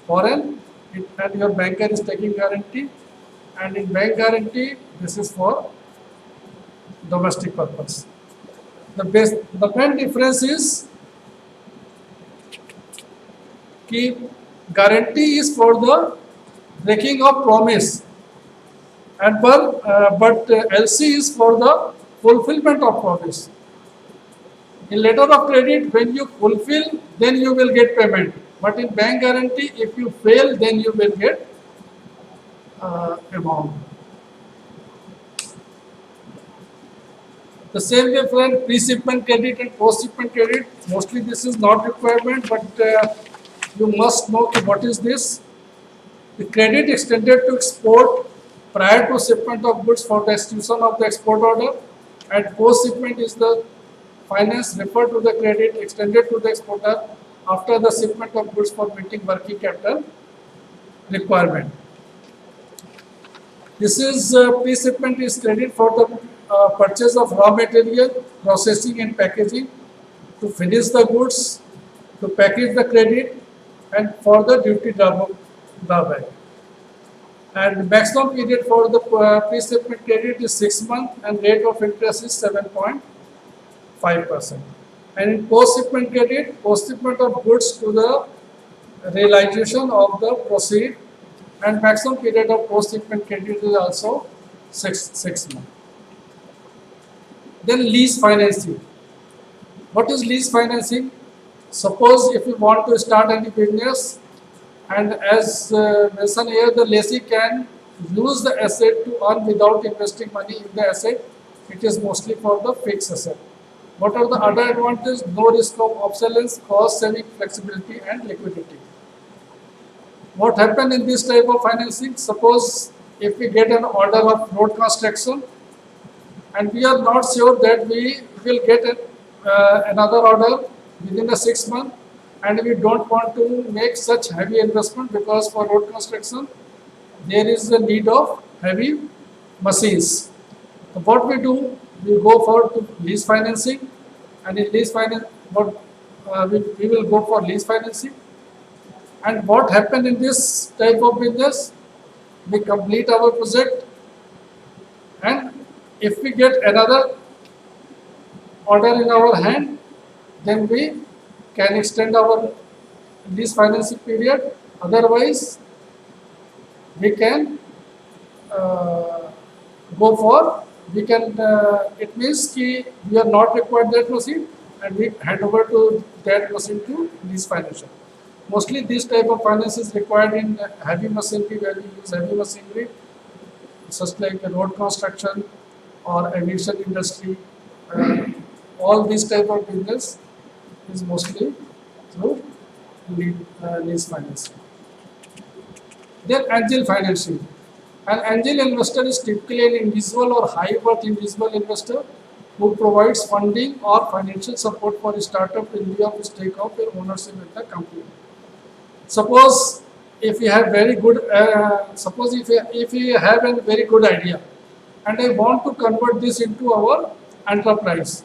[SPEAKER 6] foreign, and your banker is taking guarantee, and in bank guarantee, this is for domestic purpose. The main difference is कि guarantee is for the breaking of promise, and but LC is for the fulfillment of promise. In letter of credit, when you fulfill, then you will get payment. But in bank guarantee, if you fail, then you will get amount. The same way for pre-shipment credit and post-shipment credit, mostly this is not requirement, but you must know what is this. The credit extended to export prior to shipment of goods for the execution of the export order, and post-shipment is the finance referred to the credit extended to the exporter after the shipment of goods for meeting working capital requirement. This is pre-shipment is credit for the purchase of raw material, processing and packaging, to finish the goods, to package the credit, and for the duty drawback. And maximum period for the pre-shipment credit is 6 months, and rate of interest is 7.5%. And in post-shipment credit, post-shipment of goods to the realization of the proceed, and maximum period of post-shipment credit is also 6 months. Then lease financing. What is lease financing? Suppose if you want to start any business, and as mentioned here, the lessee can use the asset to earn without investing money in the asset. It is mostly for the fixed asset. What are the other advantages? No risk of obsolescence, cost saving, flexibility, and liquidity. What happens in this type of financing? Suppose if we get an order of road construction, and we are not sure that we will get another order within 6 months, and we don't want to make such heavy investment, because for road construction there is the need of heavy machines. So what we do, we go for lease financing, and in lease finance, we will go for lease financing. And what happened in this type of business? We complete our project, and if we get another order in our hand, then we can extend our lease financing period. Otherwise, we can go for, it means we are not required that machine, and we hand over to that machine to lease financial. Mostly this type of finance is required in heavy machinery, where we use heavy machinery, such like road construction or aviation industry. All these type of business is mostly through lease financing. Then angel financing. An angel investor is typically an individual or high worth individual investor who provides funding or financial support for a startup in lieu of stake of their ownership in the company. Suppose if you have very good, if you have a very good idea, and I want to convert this into our enterprise,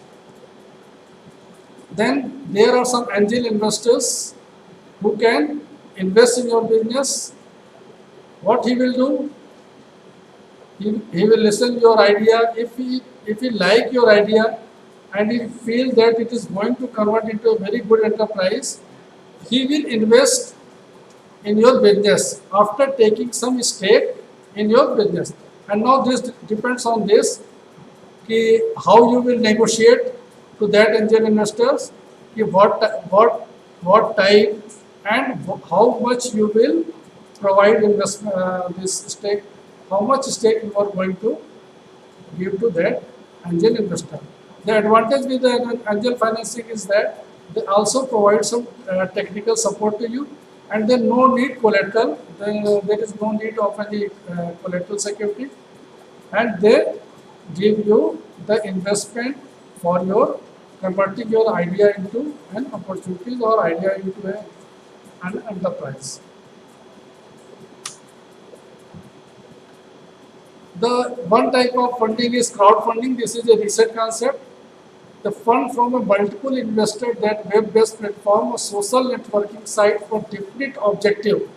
[SPEAKER 6] then there are some angel investors who can invest in your business. What he will do? He will listen your idea. If he like your idea and he feel that it is going to convert into a very good enterprise, he will invest in your business after taking some stake in your business. And now this depends on this, how you will negotiate to that angel investors, what time and how much you will provide investment this stake, how much stake you are going to give to that angel investor. The advantage with the angel financing is that they also provide some technical support to you, and then no need collateral. There is no need of any collateral security, and they give you the investment for your converting your idea into an opportunity or idea into an enterprise. The one type of funding is crowdfunding. This is a recent concept. The fund from a multiple investor that web-based platform or social networking site for definite objective.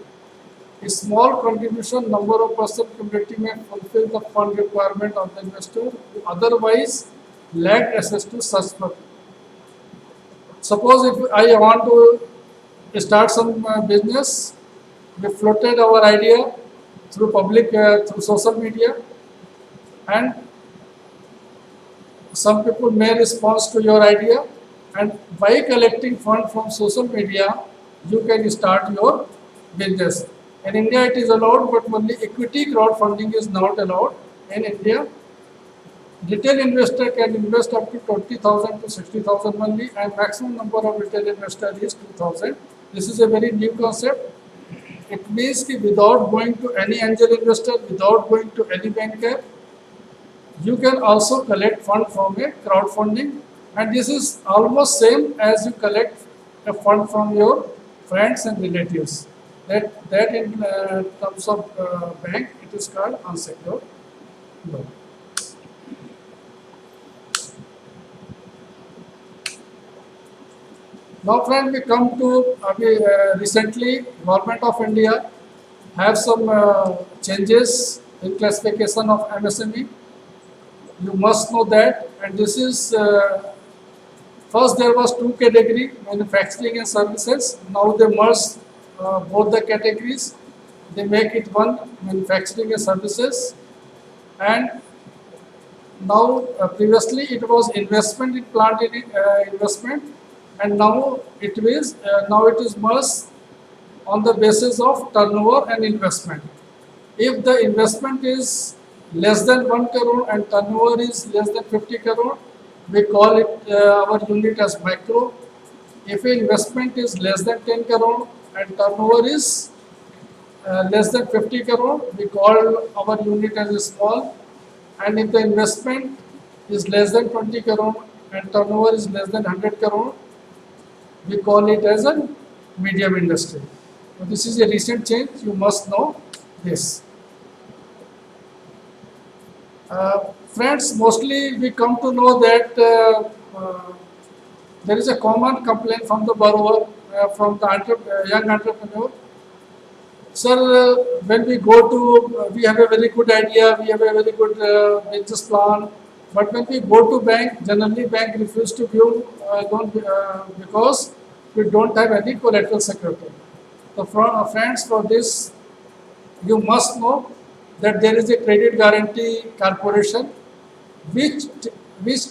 [SPEAKER 6] A small contribution number of person community may fulfill the fund requirement of the investor who otherwise lack access to such fund. Suppose if I want to start some business, we floated our idea through through social media, and some people may respond to your idea, and by collecting fund from social media, you can start your business. In India it is allowed, but only equity crowdfunding is not allowed in India. Retail investor can invest up to 20,000 to 60,000 only, and maximum number of retail investors is 2,000. This is a very new concept. It means that without going to any angel investor, without going to any banker, you can also collect fund from a crowdfunding, and this is almost same as you collect a fund from your friends and relatives. That in terms of bank, it is called unsecured loan. Now friends, we come to recently Government of India have some changes in classification of MSME. You must know that, and this is first there was two category, manufacturing and services. Now they merge both the categories. They make it one, manufacturing and services. And now previously it was investment in plant investment, and now it is merged on the basis of turnover and investment. If the investment is less than 1 crore and turnover is less than 50 crore, we call it our unit as micro. If investment is less than 10 crore and turnover is less than 50 crore, we call our unit as a small. And if the investment is less than 20 crore and turnover is less than 100 crore, we call it as a medium industry. So this is a recent change, you must know this. Friends, mostly we come to know that there is a common complaint from the borrower, from the young entrepreneur. Sir, when we go to, we have a very good idea, we have a very good business plan, but when we go to bank, generally bank refuses to give loan because we don't have any collateral security. So friends, for this, you must know that there is a credit guarantee corporation which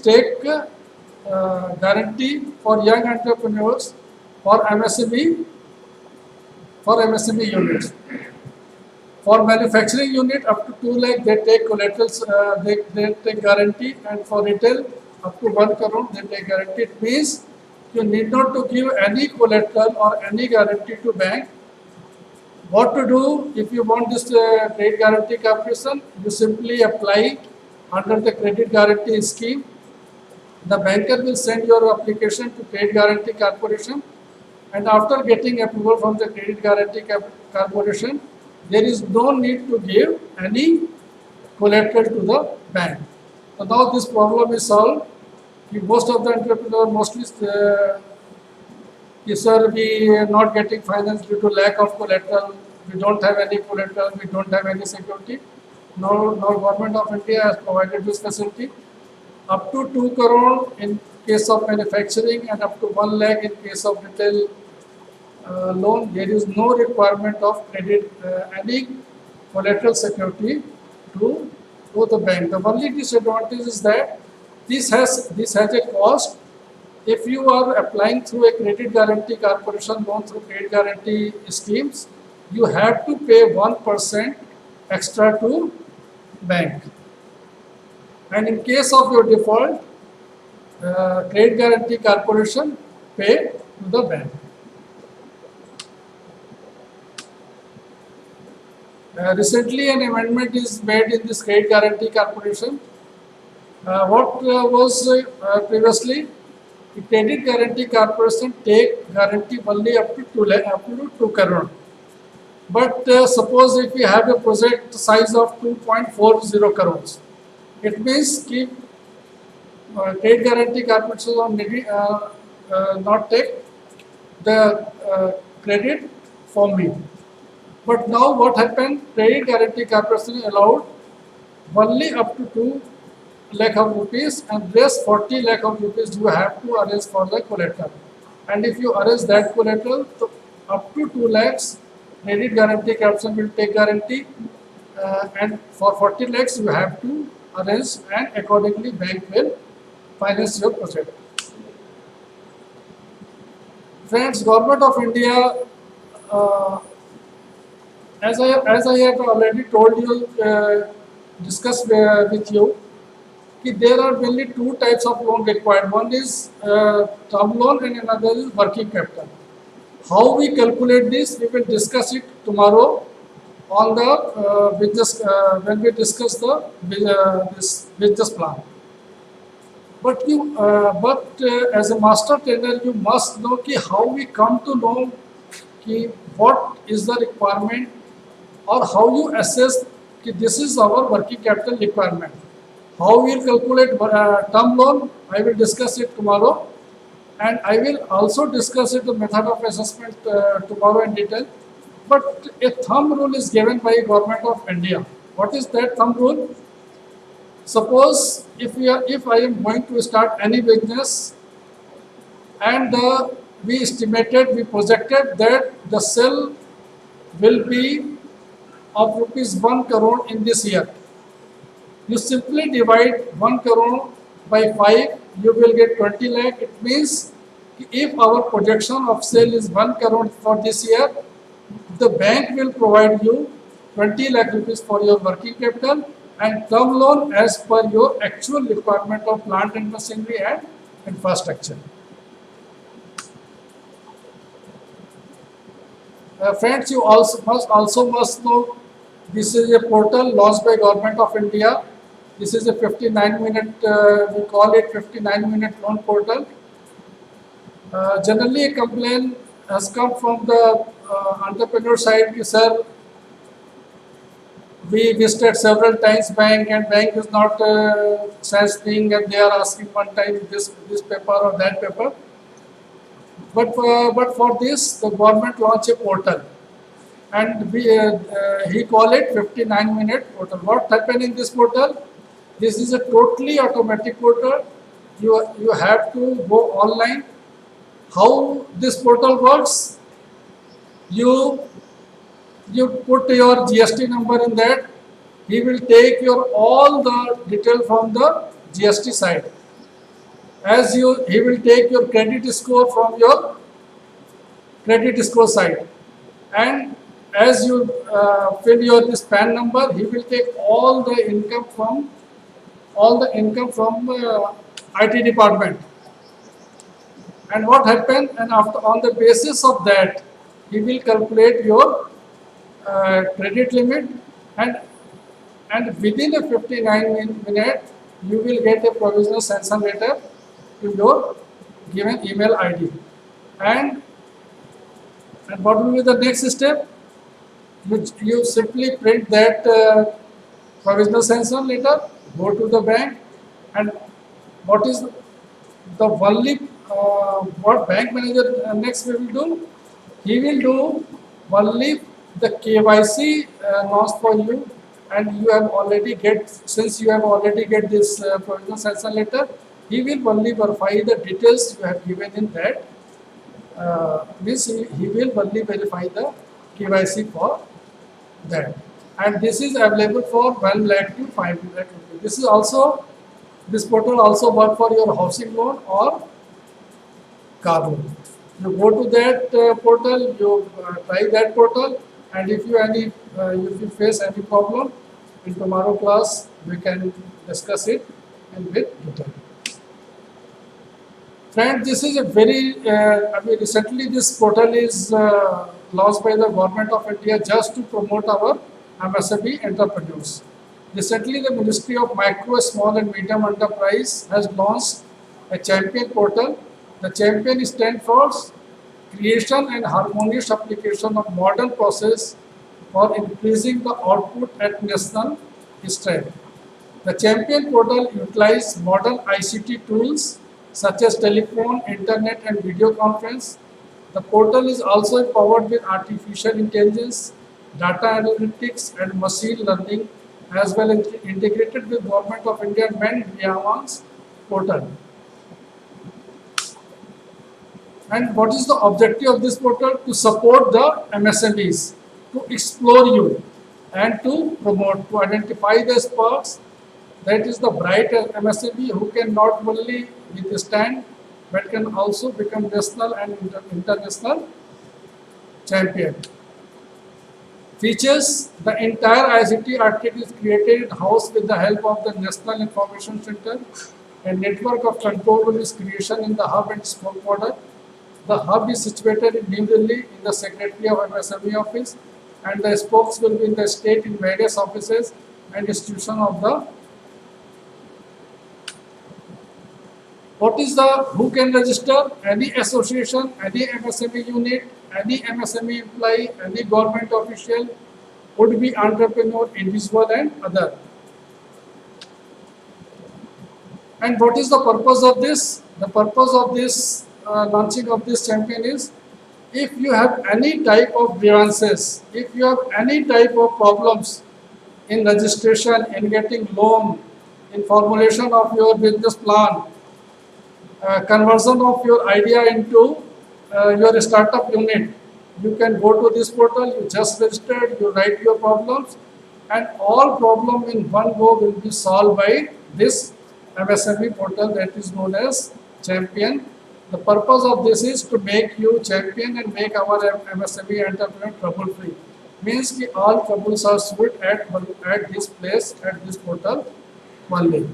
[SPEAKER 6] take guarantee for young entrepreneurs or MSME for MSME units. For manufacturing unit up to 2 lakh, they take collaterals, they take guarantee, and for retail up to 1 crore, they take guarantee. It means you need not to give any collateral or any guarantee to bank. What to do if you want this credit guarantee corporation? You simply apply under the credit guarantee scheme. The banker will send your application to credit guarantee corporation, and after getting approval from the credit guarantee corporation, there is no need to give any collateral to the bank. So now this problem is solved. Most of the entrepreneurs mostly sir, we are not getting finance due to lack of collateral. We don't have any collateral. We don't have any security. Now Government of India has provided this facility. Up to 2 crore in case of manufacturing and up to 1 lakh in case of retail loan. There is no requirement of credit, any collateral security to the bank. The only disadvantage is that this has a cost. If you are applying through a credit guarantee corporation loan through credit guarantee schemes, you have to pay 1% extra to bank. And in case of your default, credit guarantee corporation pay to the bank. Recently, an amendment is made in this credit guarantee corporation. What was previously, the credit guarantee corporation take guarantee only up to 2 crore. But suppose if we have a project size of 2.40 crores, it means keep credit guarantee corporation not take the credit from me. But now what happened? Credit guarantee corporation allowed only up to 2 lakh of rupees, and rest 40 lakh of rupees you have to arrange for the collateral. And if you arrange that collateral, so up to 2 lakhs, credit guarantee corporation will take guarantee, and for 40 lakhs you have to arrange, and accordingly bank will finance your project. Friends, Government of India, as I have already told you, discussed with you, there are mainly 2 types of loan required. One is term loan and another is working capital. How we calculate this, we will discuss it tomorrow on the business when we discuss the this business plan. But as a master trainer, you must know how we come to know what is the requirement, or how you assess this is our working capital requirement. How we will calculate term loan, I will discuss it tomorrow, and I will also discuss the method of assessment tomorrow in detail. But a thumb rule is given by Government of India. What is that thumb rule? Suppose if I am going to start any business, and we projected that the sale will be of rupees 1 crore in this year. You simply divide 1 crore by 5, you will get 20 lakh. It means if our projection of sale is 1 crore for this year, the bank will provide you 20 lakh rupees for your working capital and term loan as per your actual requirement of plant and machinery and infrastructure. Friends, you also must know this is a portal launched by Government of India. This is a 59-minute, we call it 59-minute loan portal. Generally, a complaint has come from the entrepreneur side, sir, we visited several times bank and bank is not sanctioning, and they are asking one time this paper or that paper. But for this, the government launched a portal, and he called it 59-minute portal. What happened in this portal? This is a totally automatic portal. You have to go online. How this portal works? You put your GST number in that. He will take all the detail from the GST side. He will take your credit score from your credit score side. and as you fill your this PAN number, he will take all the income from IT department. And what happened? And after on the basis of that, he will calculate your credit limit, and within a 59 minute, you will get a provisional sanction letter to your given email ID. And what will be the next step? You simply print that provisional sanction letter, go to the bank, and what is the only what bank manager next will do? He will do only the KYC laws for you, and you have already get, since you have already get this provisional sanction letter, he will only verify the details you have given in that. Means he will only verify the KYC for that, and this is available for 1 lakh to 5 lakh rupees. This is also, this portal also work for your housing loan or car loan. You go to that portal, you try that portal, and if you face any problem, in tomorrow class we can discuss it in bit detail. Friend, this is a very, recently this portal is launched by the Government of India just to promote our MSME entrepreneurs. Recently, the Ministry of Micro, Small and Medium Enterprise has launched a champion portal. The champion stands for creation and harmonious application of modern process for increasing the output at national strength. The champion portal utilizes modern ICT tools such as telephone, internet and video conference. The portal is also powered with artificial intelligence, data analytics and machine learning, as well as integrated with Government of India Niesbud portal. And what is the objective of this portal? To support the MSMEs, to explore you and to promote, to identify the sparks. That is the bright MSME who can not only withstand but can also become national and international champion. Features: the entire ICT architecture is created in-house with the help of the National Information Center. A network of control room is creation in the hub and spoke model. The hub is situated in New Delhi in the Secretary of MSME office, and the spokes will be in the state in various offices and institutions of the. What is the, who can register? Any association, any MSME unit, any MSME employee, any government official, would be entrepreneur, individual and other. And what is the purpose of this? The purpose of this launching of this champion is, if you have any type of grievances, if you have any type of problems in registration, in getting loan, in formulation of your business plan, conversion of your idea into your startup unit, you can go to this portal, you just registered, you write your problems, and all problem in one go will be solved by this MSME portal that is known as champion. The purpose of this is to make you champion and make our MSME entrepreneur trouble free. Means that all troubles are solved at this place, at this portal only.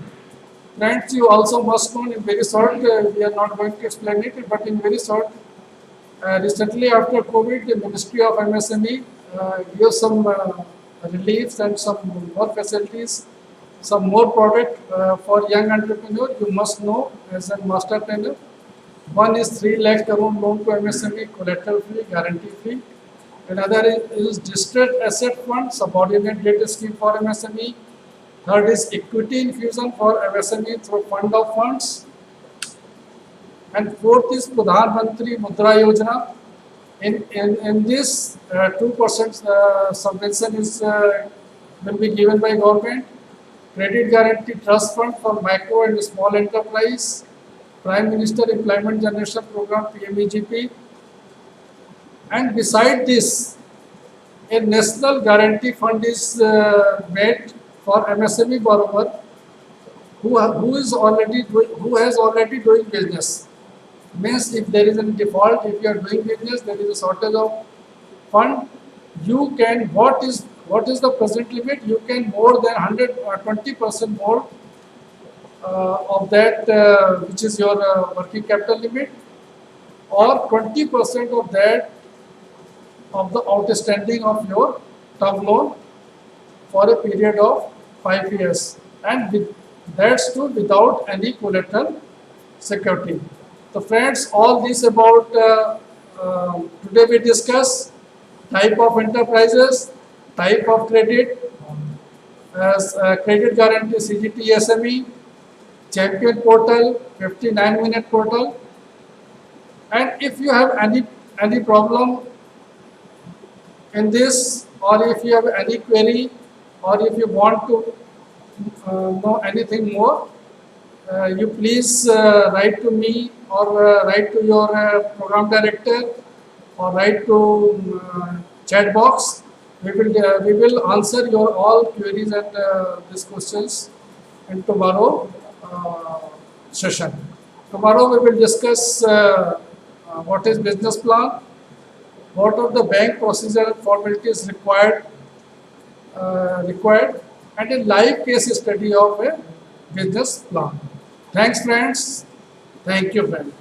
[SPEAKER 6] Friends, you also must know in very short, we are not going to explain it, but in very short, recently after COVID, the Ministry of MSME gave some reliefs and some more facilities, some more product for young entrepreneur. You must know as a master trainer. One is 3 lakh crore loan to MSME, collateral free, guarantee free. Another is distressed asset fund, subordinate debt scheme for MSME. Third is equity infusion for MSME through fund of funds. And fourth is Pradhan Mantri Mudra Yojana. In this, 2% subvention is will be given by government. Credit Guarantee Trust Fund for micro and small enterprise. Prime Minister Employment Generation Program PMEGP. And beside this, a National Guarantee Fund is made for MSME borrower who has already doing business. Means if there is a default, if you are doing business, there is a shortage of fund, you can, what is the present limit? You can more than 100 or 20% more of that, which is your working capital limit, or 20% of that of the outstanding of your term loan for a period of 5 years, and that's too without any collateral security. So friends, all this about today we discuss type of enterprises, type of credit, as credit guarantee CGT SME, champion portal, 59-minute portal, and if you have any problem in this, or if you have any query, or if you want to know anything more, you please write to me, or write to your program director, or write to chat box. We will answer your all queries and these questions in tomorrow session. Tomorrow we will discuss what is business plan, what are the bank procedure and formalities required, and a live case study of a business plan. Thanks friends. Thank you friends.